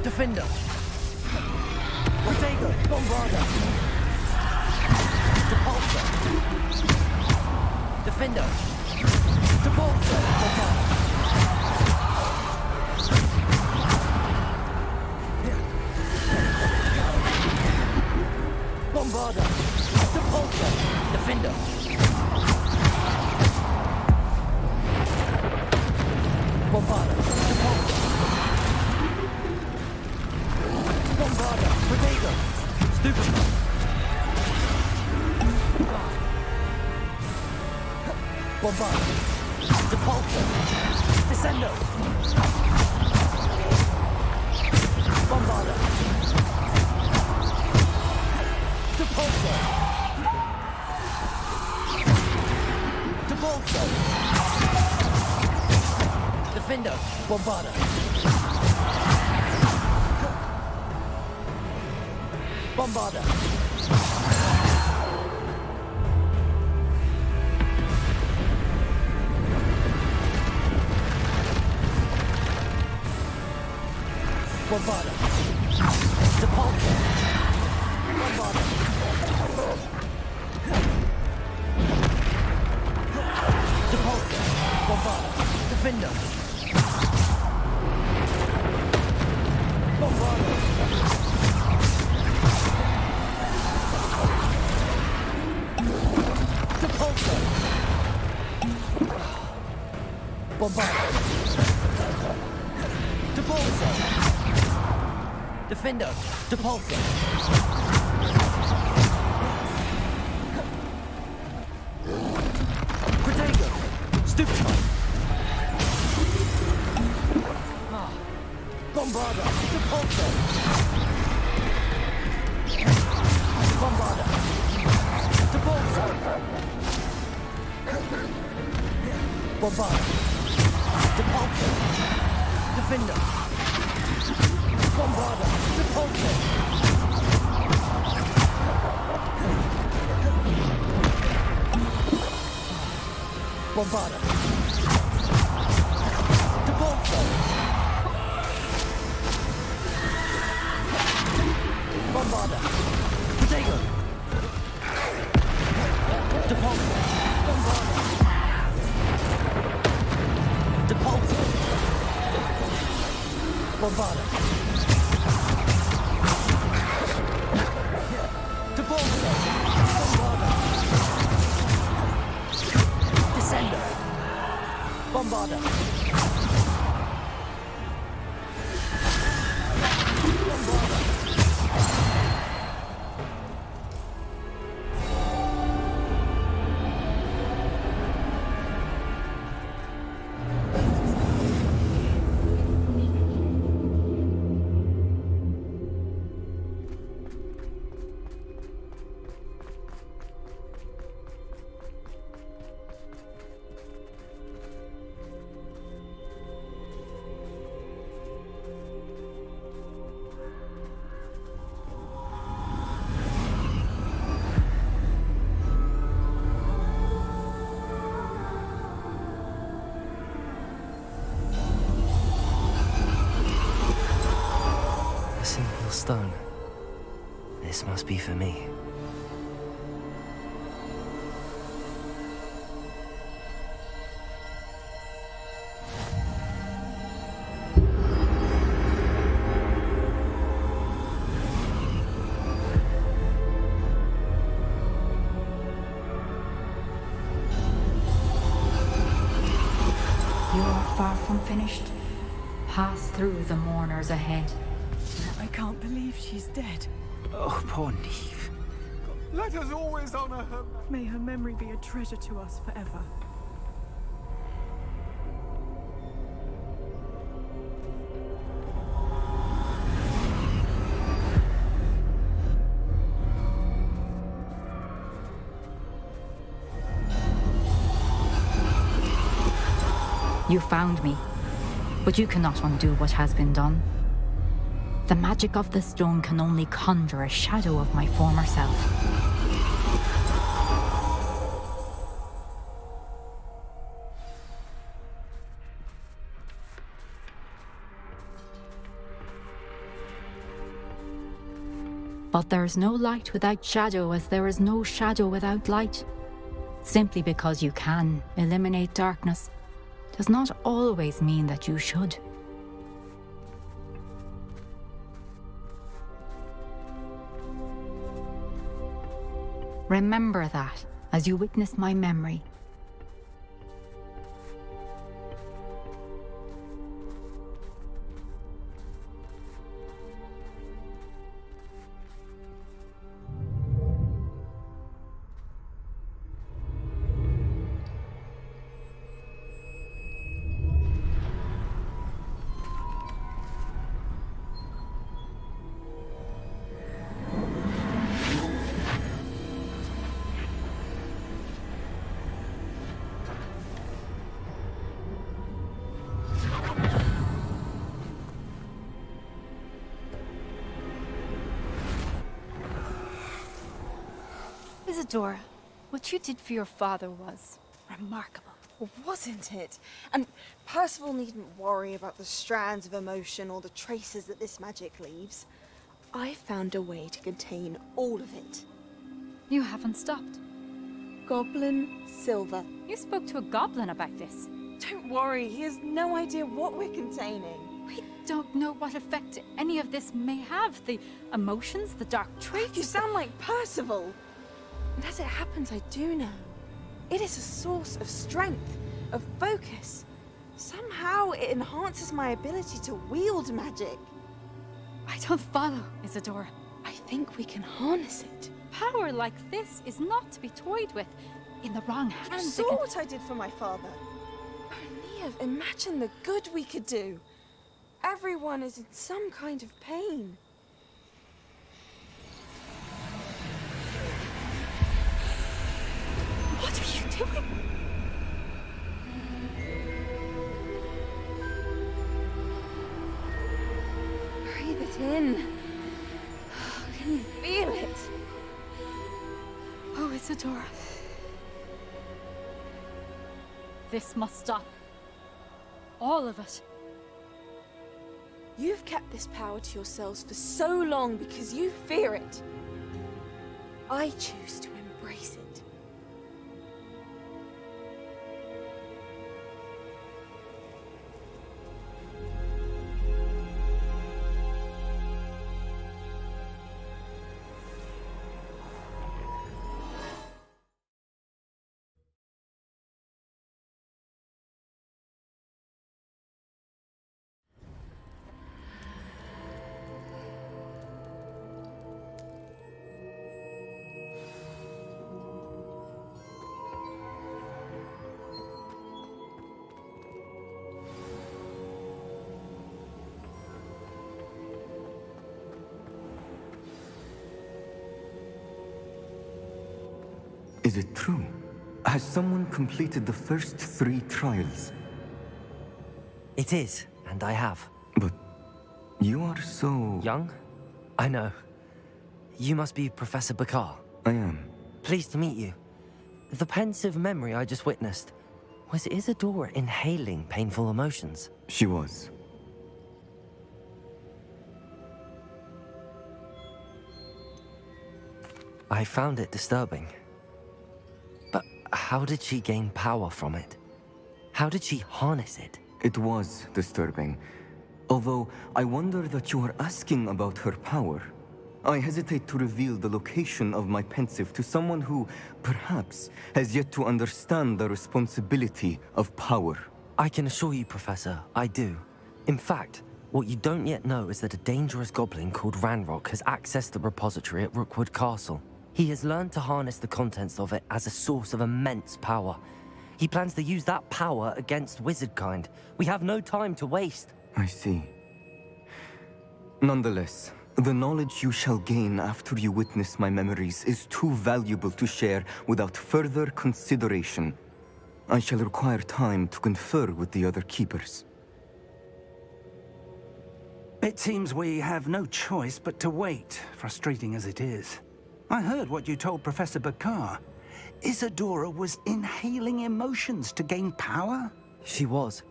Defender. Ortega. Bombarda. Depulsor. Defender. Depulsor. Bombarda. Bombarda. Depulsor. Defender. Bombarda. Depulsor. Bombarda. Protego. Stupid. Bombarda. Depulsor. Descendo. Bombarda. Depulsor. Depulsor. Defender. Bombarda. Bombarda. Bombarda. Depulsor. Bombarda. Depulsor. Bombarda. Defender. Bombarda. Depulsor. Bombarda. Depulsor. Defender. Depulsor. Protego. Stupid. Bombarda. Depulsor. Bombarda. Depulsor. Bombarda. Depulsor. Defender. Bombarda. Depulsor. Bombarda. Depulsor. Bombarda. Protego. Depulsor. Bombarda. Depulsor. Bombarda. Depulsor. Bombarda. Descender. Bombarda. Bombarda. This must be for me. Far from finished. Pass through the mourners ahead. I can't believe she's dead. Oh, poor Neve. Let us always honor her. May her memory be a treasure to us forever. You found me, but you cannot undo what has been done. The magic of the stone can only conjure a shadow of my former self. But there is no light without shadow, as there is no shadow without light. Simply because you can eliminate darkness does not always mean that you should. Remember that as you witness my memory. Isadora, what you did for your father was remarkable. Well, wasn't it? And Percival needn't worry about the strands of emotion or the traces that this magic leaves. I found a way to contain all of it. You haven't stopped. Goblin Silver. You spoke to a goblin about this. Don't worry, he has no idea what we're containing. We don't know what effect any of this may have. The emotions, the dark traits. You sound like Percival. And as it happens, I do know. It is a source of strength, of focus. Somehow it enhances my ability to wield magic. I don't follow, Isadora. I think we can harness it. Power like this is not to be toyed with. In the wrong hands. You saw what I did for my father. Oh, Neve, imagine the good we could do. Everyone is in some kind of pain. What are you doing? Breathe it in. Can you feel it? Oh, Isadora. This must stop. All of it. You've kept this power to yourselves for so long because you fear it. I choose to embrace it. Is it true? Has someone completed the first 3 trials? It is, and I have. But you are so... Young? I know. You must be Professor Bakar. I am. Pleased to meet you. The pensive memory I just witnessed, was Isadora inhaling painful emotions? She was. I found it disturbing. But how did she gain power from it? How did she harness it? It was disturbing. Although I wonder that you are asking about her power. I hesitate to reveal the location of my pensive to someone who, perhaps, has yet to understand the responsibility of power. I can assure you, Professor, I do. In fact, what you don't yet know is that a dangerous goblin called Ranrock has accessed the repository at Rookwood Castle. He has learned to harness the contents of it as a source of immense power. He plans to use that power against wizardkind. We have no time to waste. I see. Nonetheless, the knowledge you shall gain after you witness my memories is too valuable to share without further consideration. I shall require time to confer with the other keepers. It seems we have no choice but to wait, frustrating as it is. I heard what you told Professor Bakar. Isadora was inhaling emotions to gain power? She was.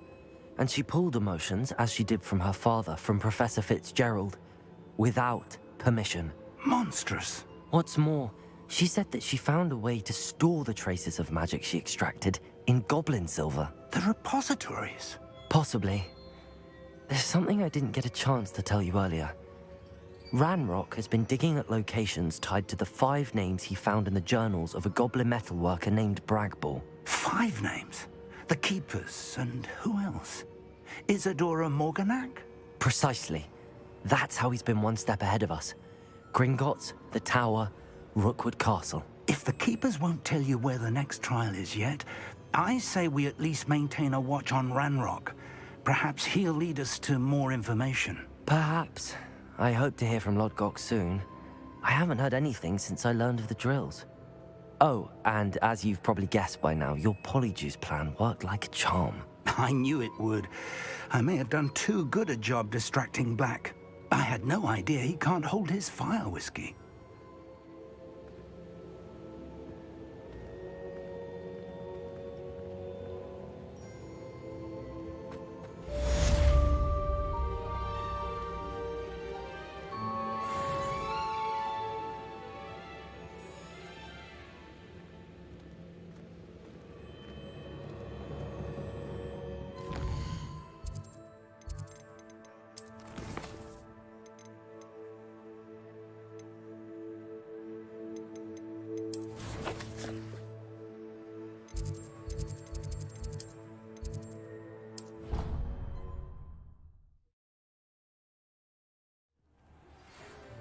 And she pulled emotions, as she did from her father, from Professor Fitzgerald, without permission. Monstrous. What's more, she said that she found a way to store the traces of magic she extracted in goblin silver. The repositories? Possibly. There's something I didn't get a chance to tell you earlier. Ranrock has been digging at locations tied to the 5 names he found in the journals of a goblin metalworker named Bragball. 5 names? The Keepers, and who else? Isadora Morganac? Precisely. That's how he's been one step ahead of us. Gringotts, the Tower, Rookwood Castle. If the Keepers won't tell you where the next trial is yet, I say we at least maintain a watch on Ranrock. Perhaps he'll lead us to more information. Perhaps. I hope to hear from Lodgok soon. I haven't heard anything since I learned of the drills. Oh, and as you've probably guessed by now, your Polyjuice plan worked like a charm. I knew it would. I may have done too good a job distracting Black. I had no idea he can't hold his fire whiskey.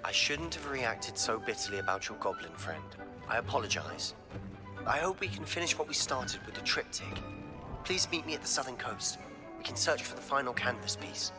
I shouldn't have reacted so bitterly about your goblin friend. I apologize. I hope we can finish what we started with the triptych. Please meet me at the southern coast. We can search for the final canvas piece.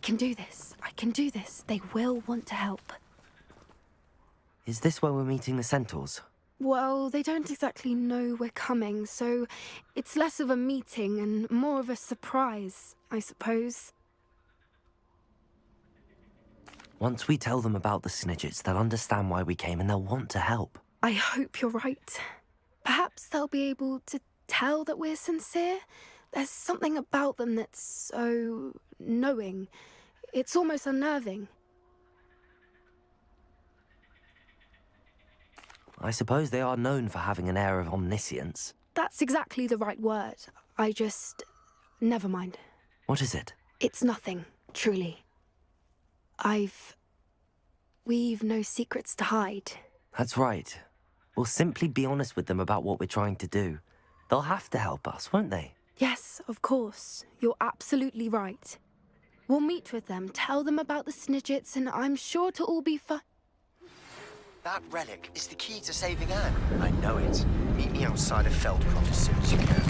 can do this. I can do this. They will want to help. Is this where we're meeting the centaurs? Well, they don't exactly know we're coming, so it's less of a meeting and more of a surprise, I suppose. Once we tell them about the Snidgets, they'll understand why we came and they'll want to help. I hope you're right. Perhaps they'll be able to tell that we're sincere. There's something about them that's so knowing. It's almost unnerving. I suppose they are known for having an air of omniscience. That's exactly the right word. Never mind. What is it? It's nothing, truly. We've no secrets to hide. That's right. We'll simply be honest with them about what we're trying to do. They'll have to help us, won't they? Yes, of course. You're absolutely right. We'll meet with them, tell them about the Snidgets, and I'm sure to all be fine. That relic is the key to saving Anne. I know it. Meet me outside of Feldcroft as soon as you can.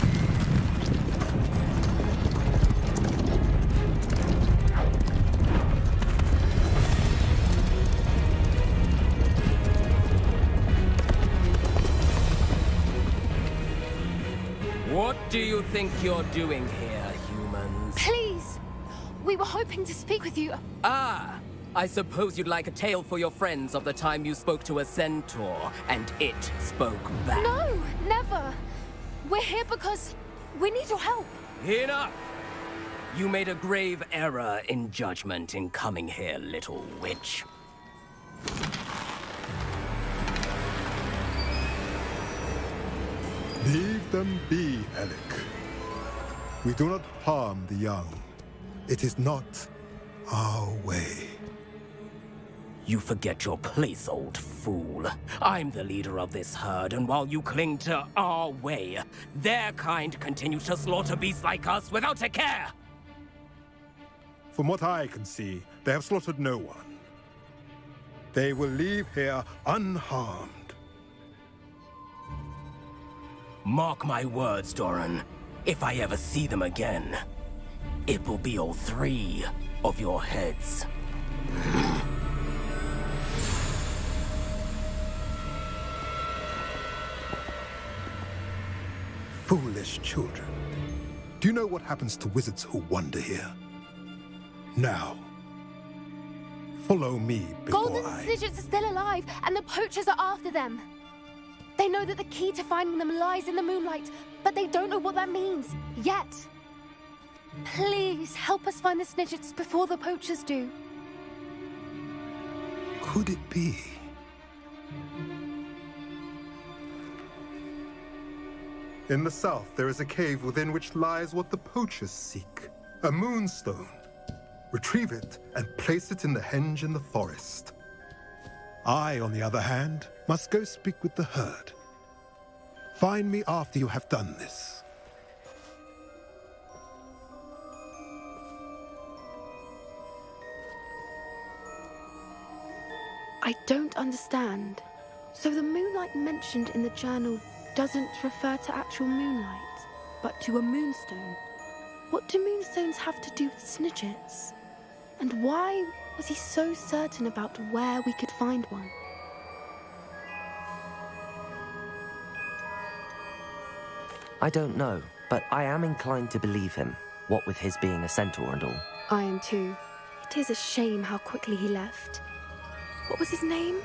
What do you think you're doing here, humans? Please! We were hoping to speak with you. Ah! I suppose you'd like a tale for your friends of the time you spoke to a centaur, and it spoke back. No, never. We're here because we need your help. Enough! You made a grave error in judgment in coming here, little witch. Leave them be, Alec. We do not harm the young. It is not our way. You forget your place, old fool. I'm the leader of this herd, and while you cling to our way, their kind continue to slaughter beasts like us without a care! From what I can see, they have slaughtered no one. They will leave here unharmed. Mark my words, Doran. If I ever see them again, it will be all 3 of your heads. Foolish children. Do you know what happens to wizards who wander here? Now, follow me before Golden Snidgets are still alive, and the poachers are after them. They know that the key to finding them lies in the moonlight, but they don't know what that means, yet. Please, help us find the Snidgets before the poachers do. Could it be? In the south, there is a cave within which lies what the poachers seek. A moonstone. Retrieve it and place it in the henge in the forest. I, on the other hand, must go speak with the herd. Find me after you have done this. I don't understand. So the moonlight mentioned in the journal doesn't refer to actual moonlight, but to a moonstone. What do moonstones have to do with Snidgets? And why was he so certain about where we could find one? I don't know, but I am inclined to believe him, what with his being a centaur and all. I am too. It is a shame how quickly he left. What was his name?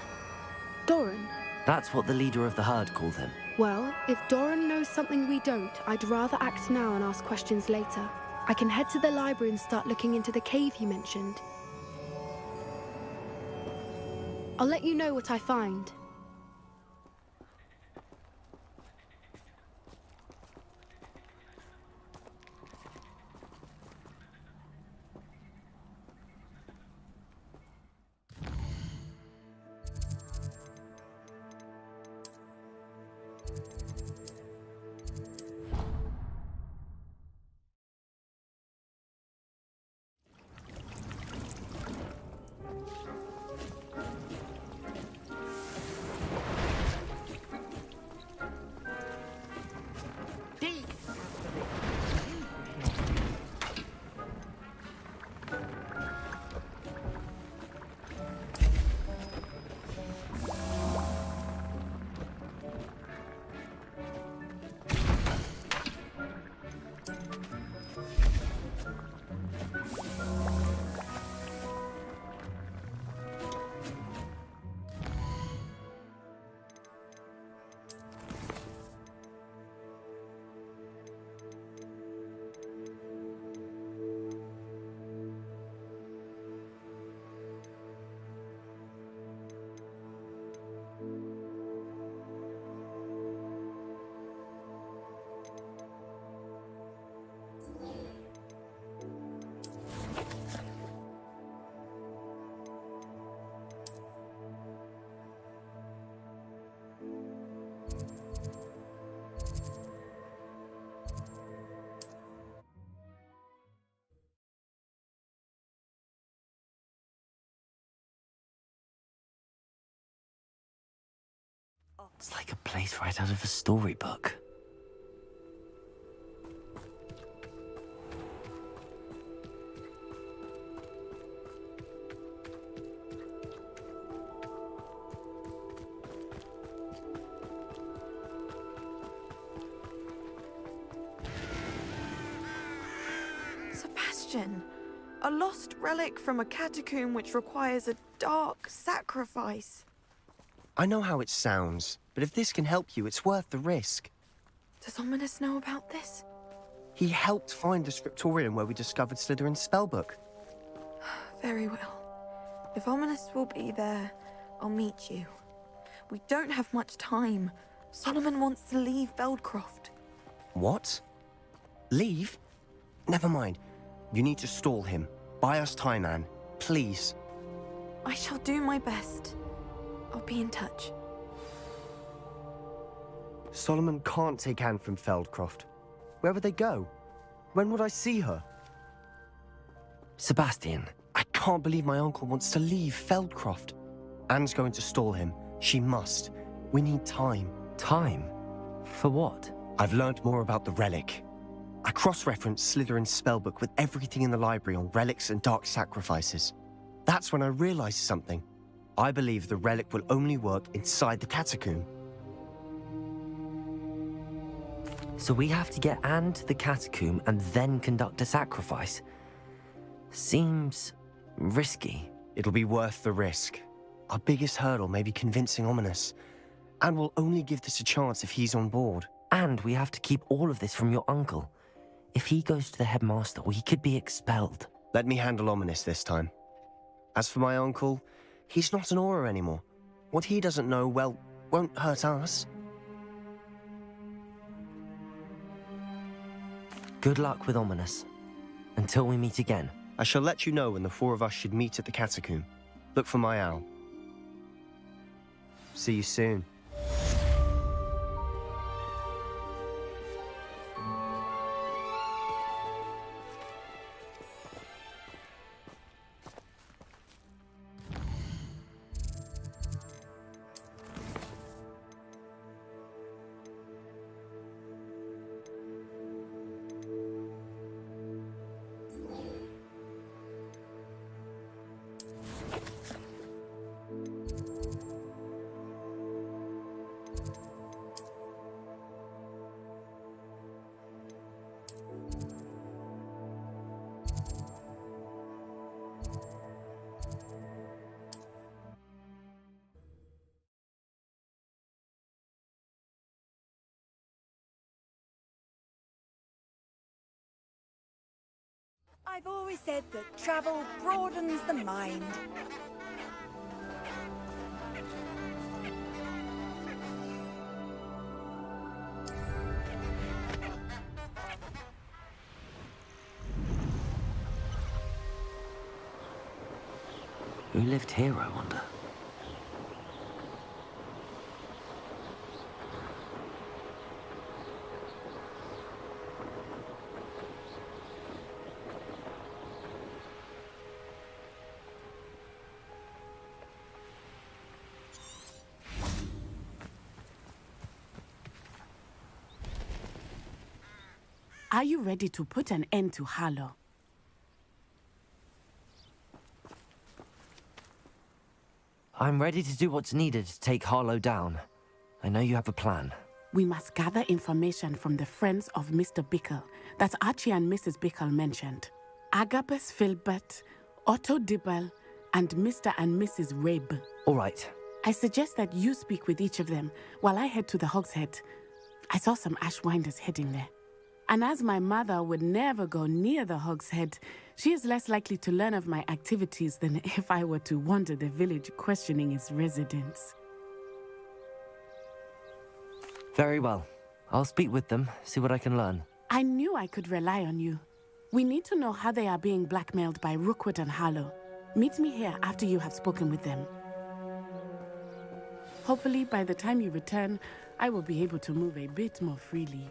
Doran? That's what the leader of the herd called him. Well, if Doran knows something we don't, I'd rather act now and ask questions later. I can head to the library and start looking into the cave you mentioned. I'll let you know what I find. It's like a place right out of a storybook. Sebastian, a lost relic from a catacomb which requires a dark sacrifice. I know how it sounds, but if this can help you, it's worth the risk. Does Ominous know about this? He helped find the scriptorium where we discovered Slytherin's spellbook. Very well. If Ominous will be there, I'll meet you. We don't have much time. Solomon wants to leave Feldcroft. What? Leave? Never mind. You need to stall him. Buy us time, Anne. Please. I shall do my best. I'll be in touch. Solomon can't take Anne from Feldcroft. Where would they go? When would I see her? Sebastian. I can't believe my uncle wants to leave Feldcroft. Anne's going to stall him. She must. We need time. Time? For what? I've learned more about the relic. I cross-referenced Slytherin's spellbook with everything in the library on relics and dark sacrifices. That's when I realized something. I believe the relic will only work inside the catacomb. So we have to get Anne to the catacomb and then conduct a sacrifice. Seems risky. It'll be worth the risk. Our biggest hurdle may be convincing Ominous. And we'll only give this a chance if he's on board. And we have to keep all of this from your uncle. If he goes to the headmaster, he could be expelled. Let me handle Ominous this time. As for my uncle, he's not an Auror anymore. What he doesn't know, well, won't hurt us. Good luck with Ominous. Until we meet again. I shall let you know when the four of us should meet at the catacomb. Look for my owl. See you soon. I've always said that travel broadens the mind. Who lived here, I wonder? Are you ready to put an end to Harlow? I'm ready to do what's needed to take Harlow down. I know you have a plan. We must gather information from the friends of Mr. Bickle that Archie and Mrs. Bickle mentioned. Agabus Filbert, Otto Dibble, and Mr. and Mrs. Rabe. All right. I suggest that you speak with each of them while I head to the Hogshead. I saw some Ashwinders heading there. And as my mother would never go near the Hogshead, she is less likely to learn of my activities than if I were to wander the village questioning its residents. Very well. I'll speak with them, see what I can learn. I knew I could rely on you. We need to know how they are being blackmailed by Rookwood and Harlow. Meet me here after you have spoken with them. Hopefully, by the time you return, I will be able to move a bit more freely.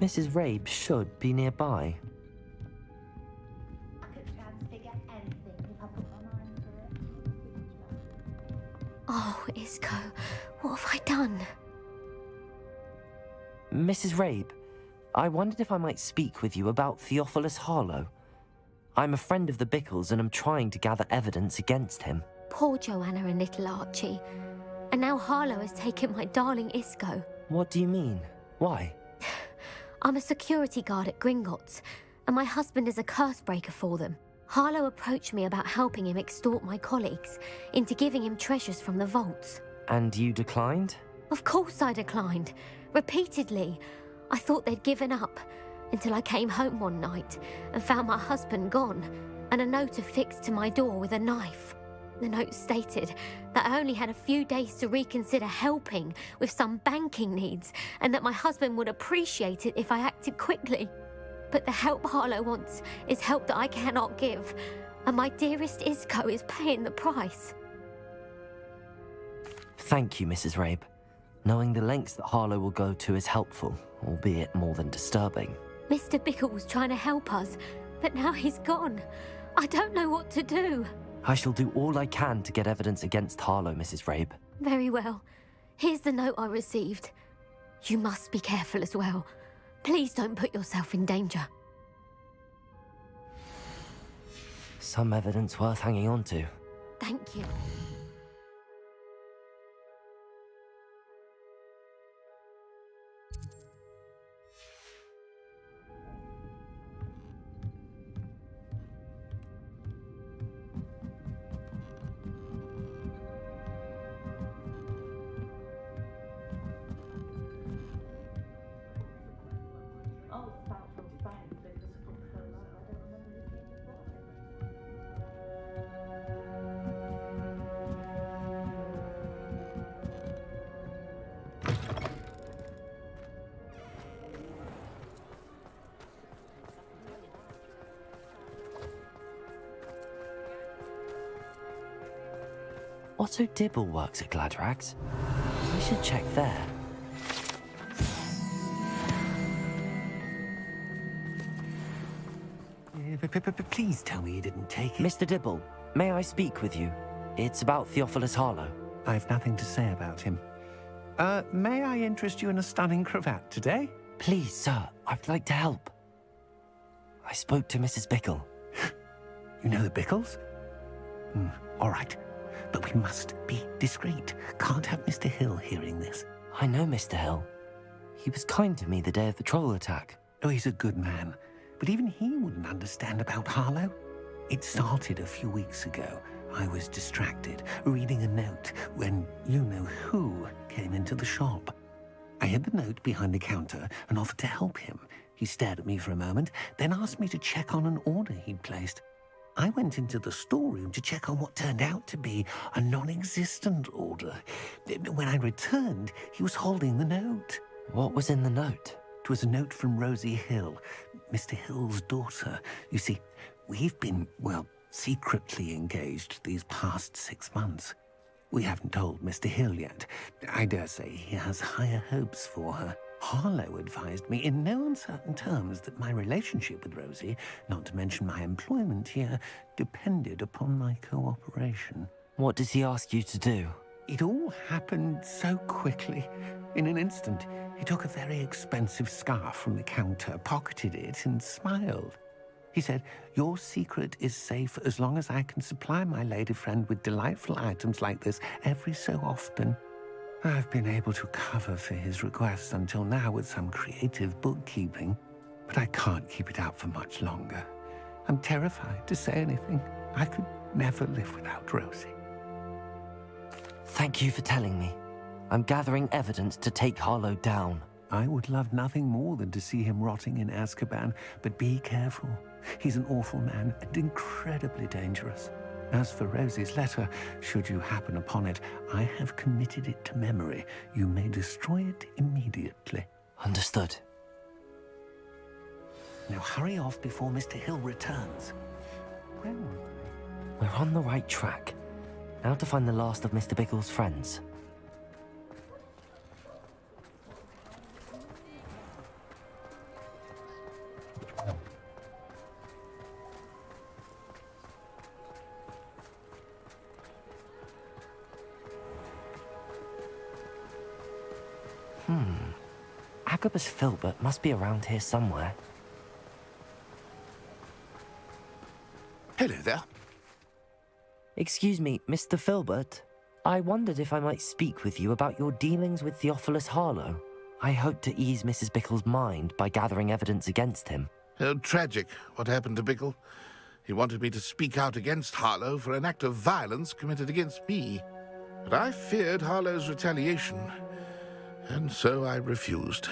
Mrs. Rabe should be nearby. Oh, Isco, what have I done? Mrs. Rabe, I wondered if I might speak with you about Theophilus Harlow. I'm a friend of the Bickles and I'm trying to gather evidence against him. Poor Joanna and little Archie. And now Harlow has taken my darling Isco. What do you mean? Why? I'm a security guard at Gringotts, and my husband is a curse breaker for them. Harlow approached me about helping him extort my colleagues into giving him treasures from the vaults. And you declined? Of course I declined. Repeatedly. I thought they'd given up, until I came home one night and found my husband gone, and a note affixed to my door with a knife. The note stated that I only had a few days to reconsider helping with some banking needs, and that my husband would appreciate it if I acted quickly. But the help Harlow wants is help that I cannot give, and my dearest Isco is paying the price. Thank you, Mrs. Rabe. Knowing the lengths that Harlow will go to is helpful, albeit more than disturbing. Mr. Bickle was trying to help us, but now he's gone. I don't know what to do. I shall do all I can to get evidence against Harlow, Mrs. Rabe. Very well. Here's the note I received. You must be careful as well. Please don't put yourself in danger. Some evidence worth hanging on to. Thank you. Otto Dibble works at Gladrags. I should check there. Please tell me you didn't take it. Mr. Dibble, may I speak with you? It's about Theophilus Harlow. I've nothing to say about him. May I interest you in a stunning cravat today? Please, sir, I'd like to help. I spoke to Mrs. Bickle. You know the Bickles? All right. But we must be discreet. Can't have Mr. Hill hearing this. I know Mr. Hill. He was kind to me the day of the troll attack. Oh, he's a good man. But even he wouldn't understand about Harlow. It started a few weeks ago. I was distracted, reading a note, when you-know-who came into the shop. I hid the note behind the counter and offered to help him. He stared at me for a moment, then asked me to check on an order he'd placed. I went into the storeroom to check on what turned out to be a non-existent order. When I returned, he was holding the note. What was in the note? It was a note from Rosie Hill, Mr. Hill's daughter. You see, we've been, well, secretly engaged these past 6 months. We haven't told Mr. Hill yet. I dare say he has higher hopes for her. Harlow advised me in no uncertain terms that my relationship with Rosie, not to mention my employment here, depended upon my cooperation. What does he ask you to do? It all happened so quickly. In an instant, he took a very expensive scarf from the counter, pocketed it, and smiled. He said, "Your secret is safe as long as I can supply my lady friend with delightful items like this every so often." I've been able to cover for his requests until now with some creative bookkeeping, but I can't keep it up for much longer. I'm terrified to say anything. I could never live without Rosie. Thank you for telling me. I'm gathering evidence to take Harlow down. I would love nothing more than to see him rotting in Azkaban, but be careful. He's an awful man and incredibly dangerous. As for Rosie's letter, should you happen upon it, I have committed it to memory. You may destroy it immediately. Understood. Now hurry off before Mr. Hill returns. We're on the right track. Now to find the last of Mr. Bickle's friends. Agabus Filbert must be around here somewhere. Hello there. Excuse me, Mr. Filbert. I wondered if I might speak with you about your dealings with Theophilus Harlow. I hope to ease Mrs. Bickle's mind by gathering evidence against him. Tragic, what happened to Bickle. He wanted me to speak out against Harlow for an act of violence committed against me. But I feared Harlow's retaliation, and so I refused.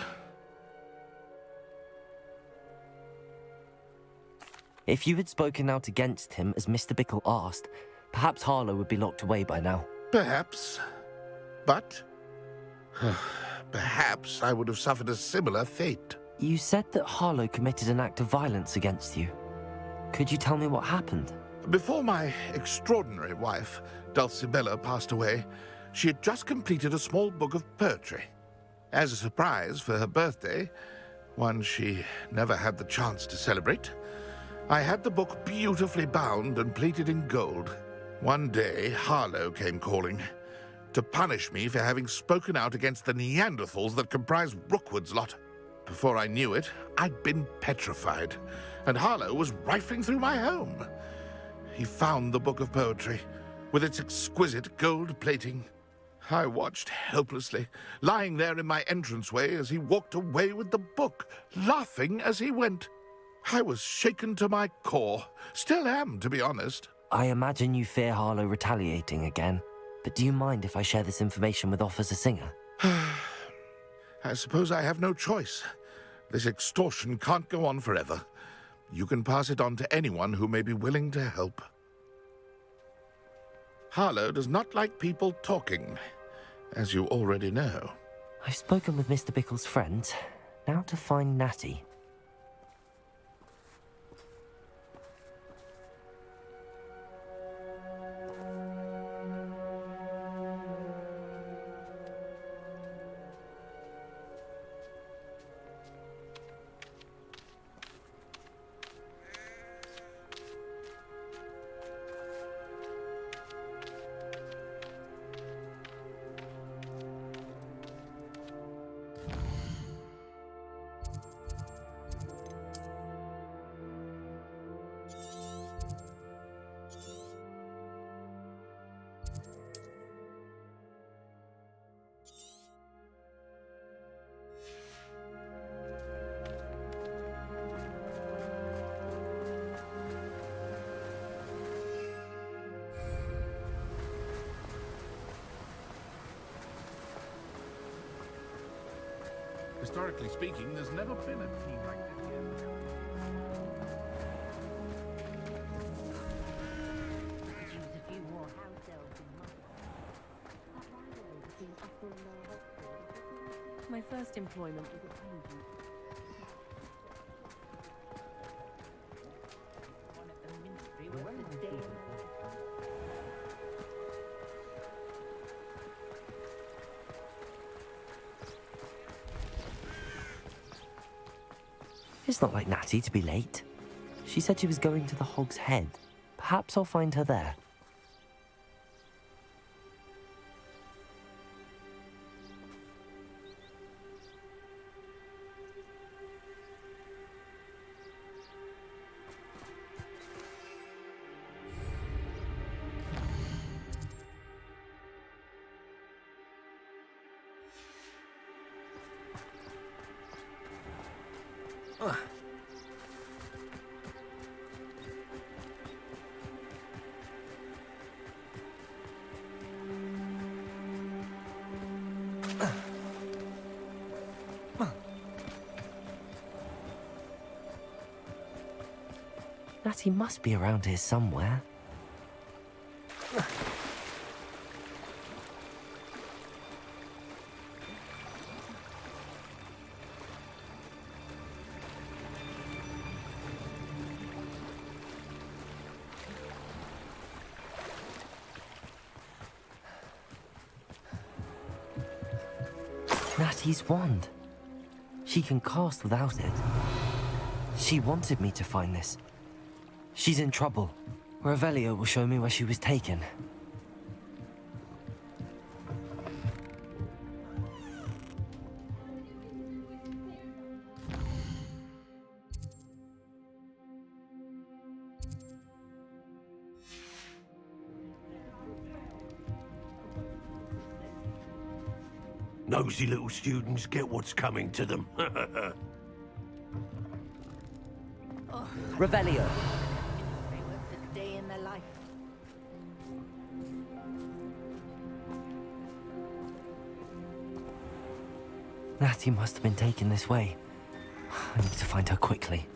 If you had spoken out against him as Mr. Bickle asked, perhaps Harlow would be locked away by now. Perhaps. But perhaps I would have suffered a similar fate. You said that Harlow committed an act of violence against you. Could you tell me what happened? Before my extraordinary wife, Dulcibella, passed away, she had just completed a small book of poetry. As a surprise for her birthday, one she never had the chance to celebrate, I had the book beautifully bound and plated in gold. One day, Harlow came calling to punish me for having spoken out against the Neanderthals that comprise Rookwood's lot. Before I knew it, I'd been petrified, and Harlow was rifling through my home. He found the book of poetry, with its exquisite gold plating. I watched helplessly, lying there in my entranceway as he walked away with the book, laughing as he went. I was shaken to my core. Still am, to be honest. I imagine you fear Harlow retaliating again, but do you mind if I share this information with Officer Singer? I suppose I have no choice. This extortion can't go on forever. You can pass it on to anyone who may be willing to help. Harlow does not like people talking, as you already know. I've spoken with Mr. Bickle's friends. Now to find Natty. Historically speaking, there's never been a team like this here. My first employment was a painting. One of the ministry was the day. It's not like Natty to be late. She said she was going to the Hog's Head. Perhaps I'll find her there. Natty must be around here somewhere. Natty's wand. She can cast without it. She wanted me to find this. She's in trouble. Revelio will show me where she was taken. Nosy little students get what's coming to them. Revelio. A day in their life. Natty must have been taken this way. I need to find her quickly.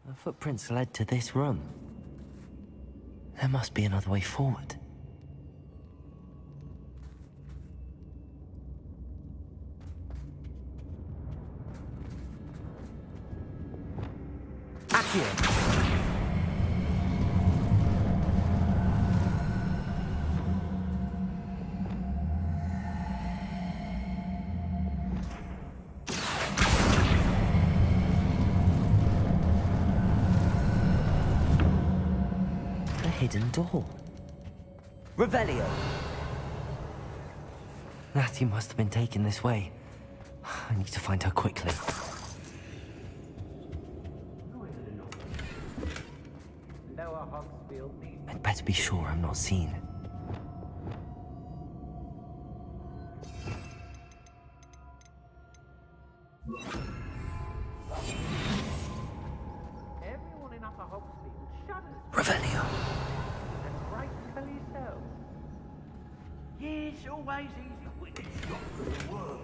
The footprints led to this room. There must be another way forward. Accio. Hidden door. Revelio. Natty must have been taken this way. I need to find her quickly. I'd better be sure I'm not seen. Everyone in Upper Hogsfield shudders. Revelio. And right for yourself. Yeah, it's always easy when it's not good work.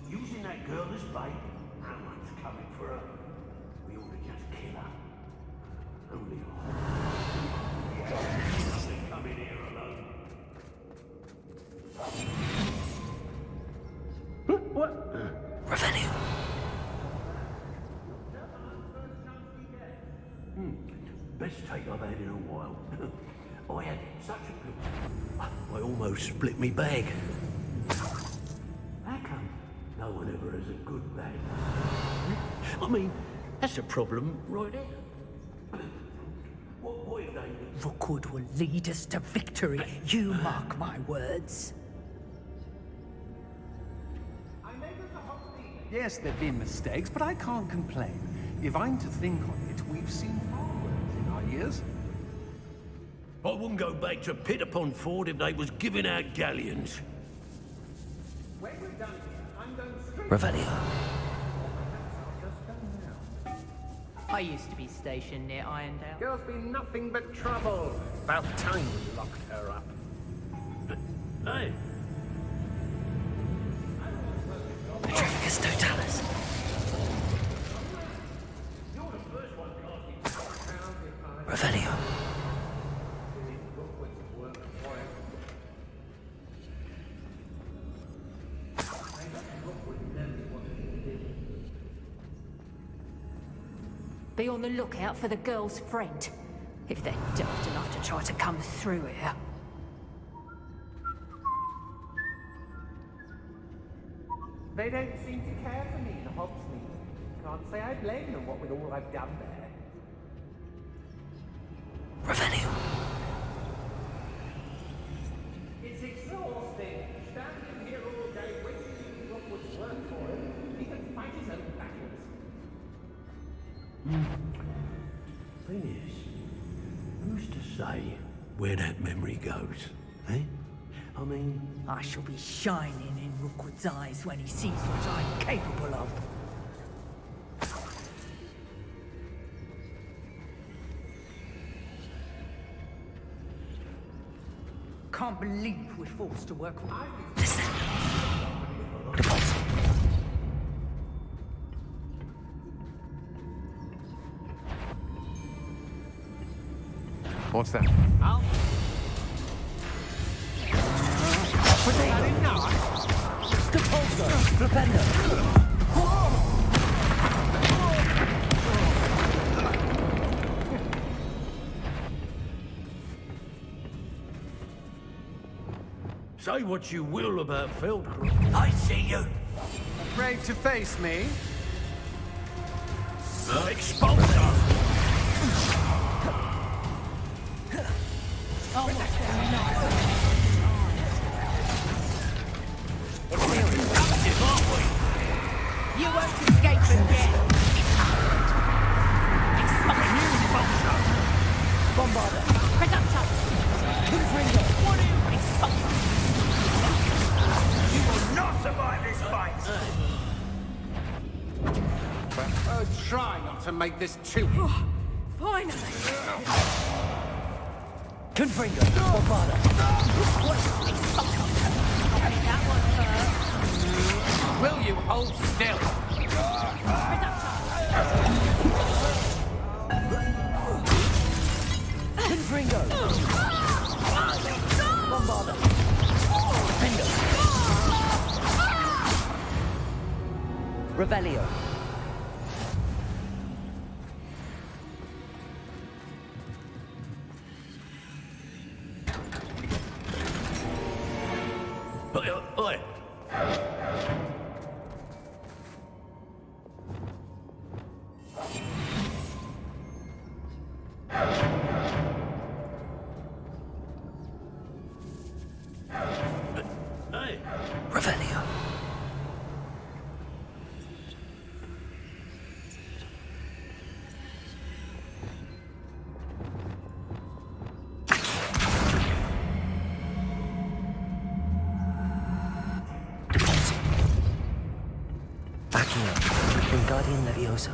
Using that girl as bait. No one's coming for her. We ought to just kill her. Only nothing come in here alone. What? Revelio. Best take I've had in a while. I had such a good... I almost split me bag. How come no one ever has a good bag? I mean, that's a problem right there. What if they... Rookwood will lead us to victory. You mark my words. Yes, there've been mistakes, but I can't complain. If I'm to think on it, we've seen far worse in our years. I wouldn't go back to Pit upon Ford if they was giving out galleons. When we're done here, I'm going straight... Revelio. I used to be stationed near Irondale. Girl's been nothing but trouble. About time we locked her up. Hey. Petrificus totalis. Revelio. Be on the lookout for the girl's friend, if they're daft enough to try to come through here. They don't seem to care for me in Hogsmeade. Can't say I blame them, what with all I've done there. Revelio. It's exhausting. Standing here all day waiting for Rookwood's work for him. He can fight his own battles. Thing is, who's to say where that memory goes, eh? I mean... I shall be shining in Rookwood's eyes when he sees what I'm capable of. Can't believe we're forced to work with... Listen. Deposit. What's that? Al? Depulsor! Propender! Say what you will about Feldcroft. I see you. Afraid to face me? Expulsor! You won't escape again! Bombarder! make this children. Finally! Confringo, Bombarda. Will you hold still? Confringo. Bombarda. Confringo. Revelio. Oi! Hey! Revelio. Backing up. Wingardium Leviosa.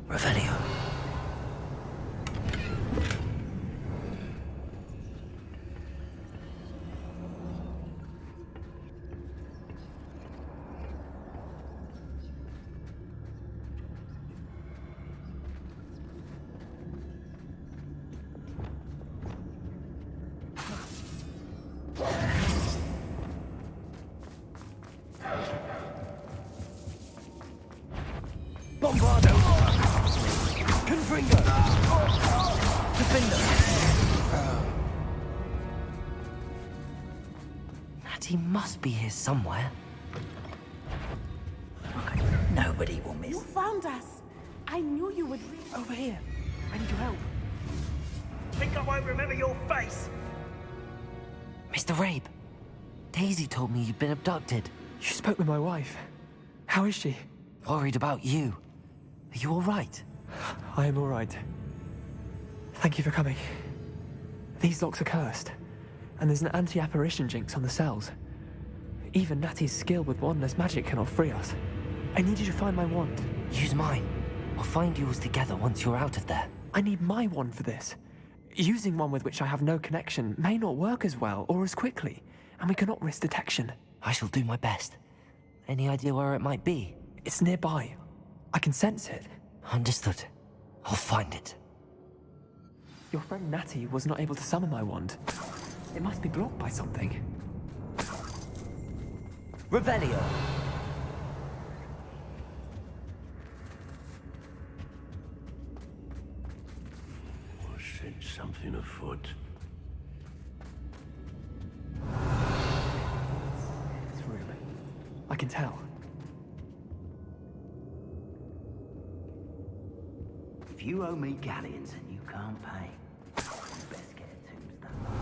Revelio. Bombardo! Confringo! Defender! Natty must be here somewhere. Nobody will miss. You found us! I knew you would reach over here. I need your help. Think I won't remember your face? Mr. Rabe, Daisy told me you'd been abducted. You spoke with my wife. How is she? Worried about you. Are you all right? I am all right. Thank you for coming. These locks are cursed, and there's an anti-apparition jinx on the cells. Even Natty's skill with wandless magic cannot free us. I need you to find my wand. Use mine. We'll find yours together once you're out of there. I need my wand for this. Using one with which I have no connection may not work as well or as quickly, and we cannot risk detection. I shall do my best. Any idea where it might be? It's nearby. I can sense it. Understood. I'll find it. Your friend Natty was not able to summon my wand. It must be blocked by something. Revelio. I sense something afoot. This room. I can tell. If you owe me galleons and you can't pay, you best get a tombstone.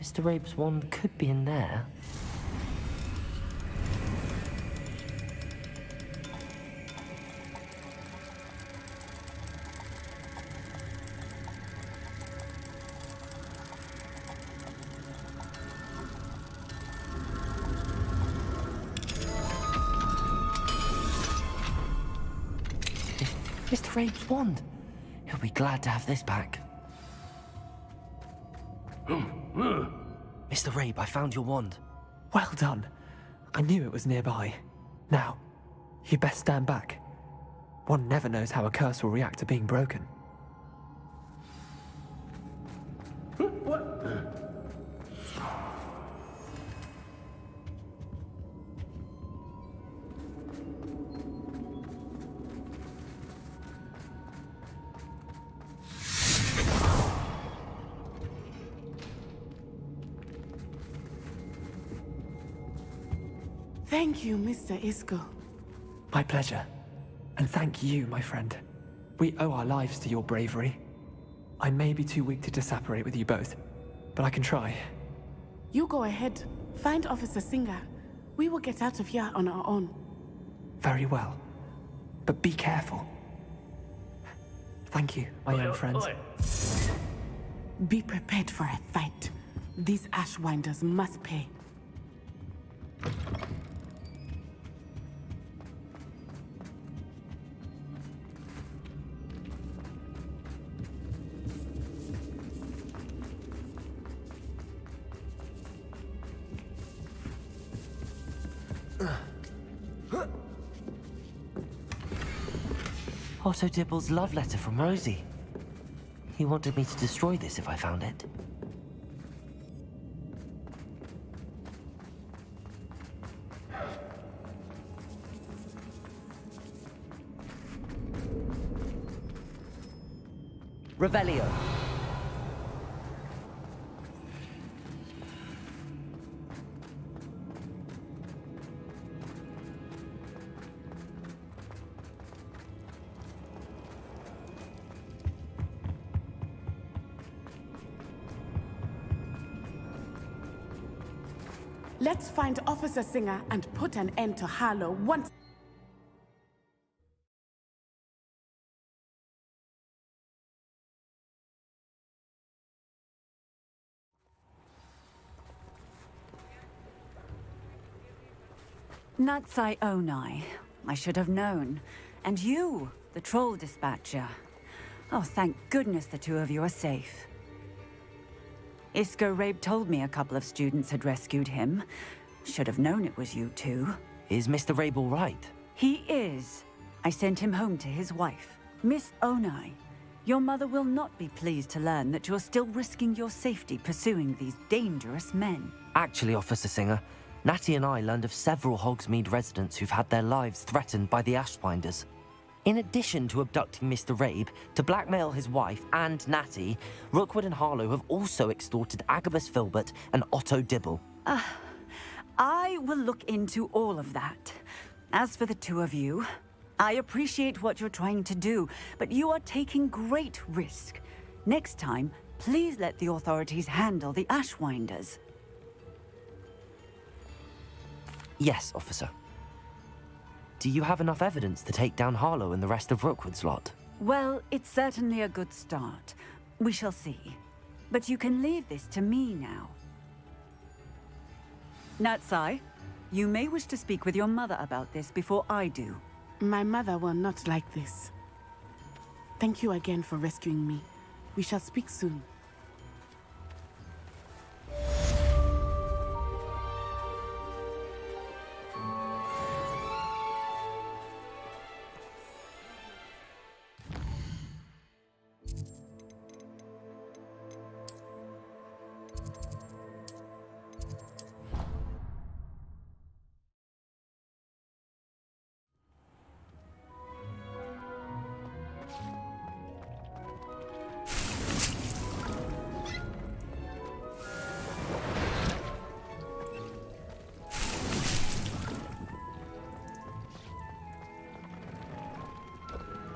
Mr. Rabe's wand could be in there. Mr. Rabe's wand. He'll be glad to have this back. Mr. Rabe, I found your wand. Well done. I knew it was nearby. Now, you best stand back. One never knows how a curse will react to being broken. What? Thank you, Mr. Isco. My pleasure. And thank you, my friend. We owe our lives to your bravery. I may be too weak to disapparate with you both, but I can try. You go ahead. Find Officer Singer. We will get out of here on our own. Very well. But be careful. Thank you, my young friends. Be prepared for a fight. These Ashwinders must pay. Otto Dibble's love letter from Rosie. He wanted me to destroy this if I found it. Revelio. Let's find Officer Singer and put an end to Harlow once. Natsai Onai. I should have known. And you, the troll dispatcher. Oh, thank goodness the two of you are safe. Isco Rabe told me a couple of students had rescued him. Should have known it was you two. Is Mr. Rabe all right? He is. I sent him home to his wife. Miss Onai, your mother will not be pleased to learn that you're still risking your safety pursuing these dangerous men. Actually, Officer Singer, Natty and I learned of several Hogsmeade residents who've had their lives threatened by the Ashwinders. In addition to abducting Mr. Rabe to blackmail his wife and Natty, Rookwood and Harlow have also extorted Agabus Filbert and Otto Dibble. I will look into all of that. As for the two of you, I appreciate what you're trying to do, but you are taking great risk. Next time, please let the authorities handle the Ashwinders. Yes, officer. Do you have enough evidence to take down Harlow and the rest of Rookwood's lot? Well, it's certainly a good start. We shall see. But you can leave this to me now. Natsai, you may wish to speak with your mother about this before I do. My mother will not like this. Thank you again for rescuing me. We shall speak soon.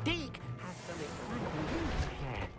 Dig has some exciting news to share.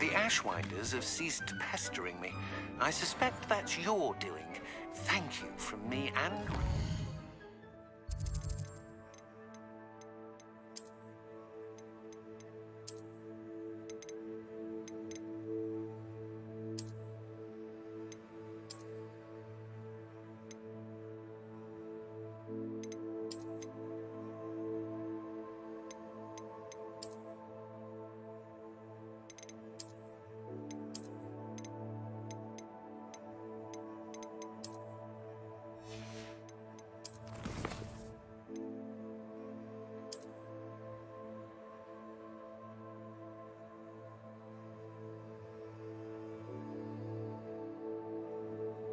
The Ashwinders have ceased pestering me. I suspect that's your doing. Thank you from me and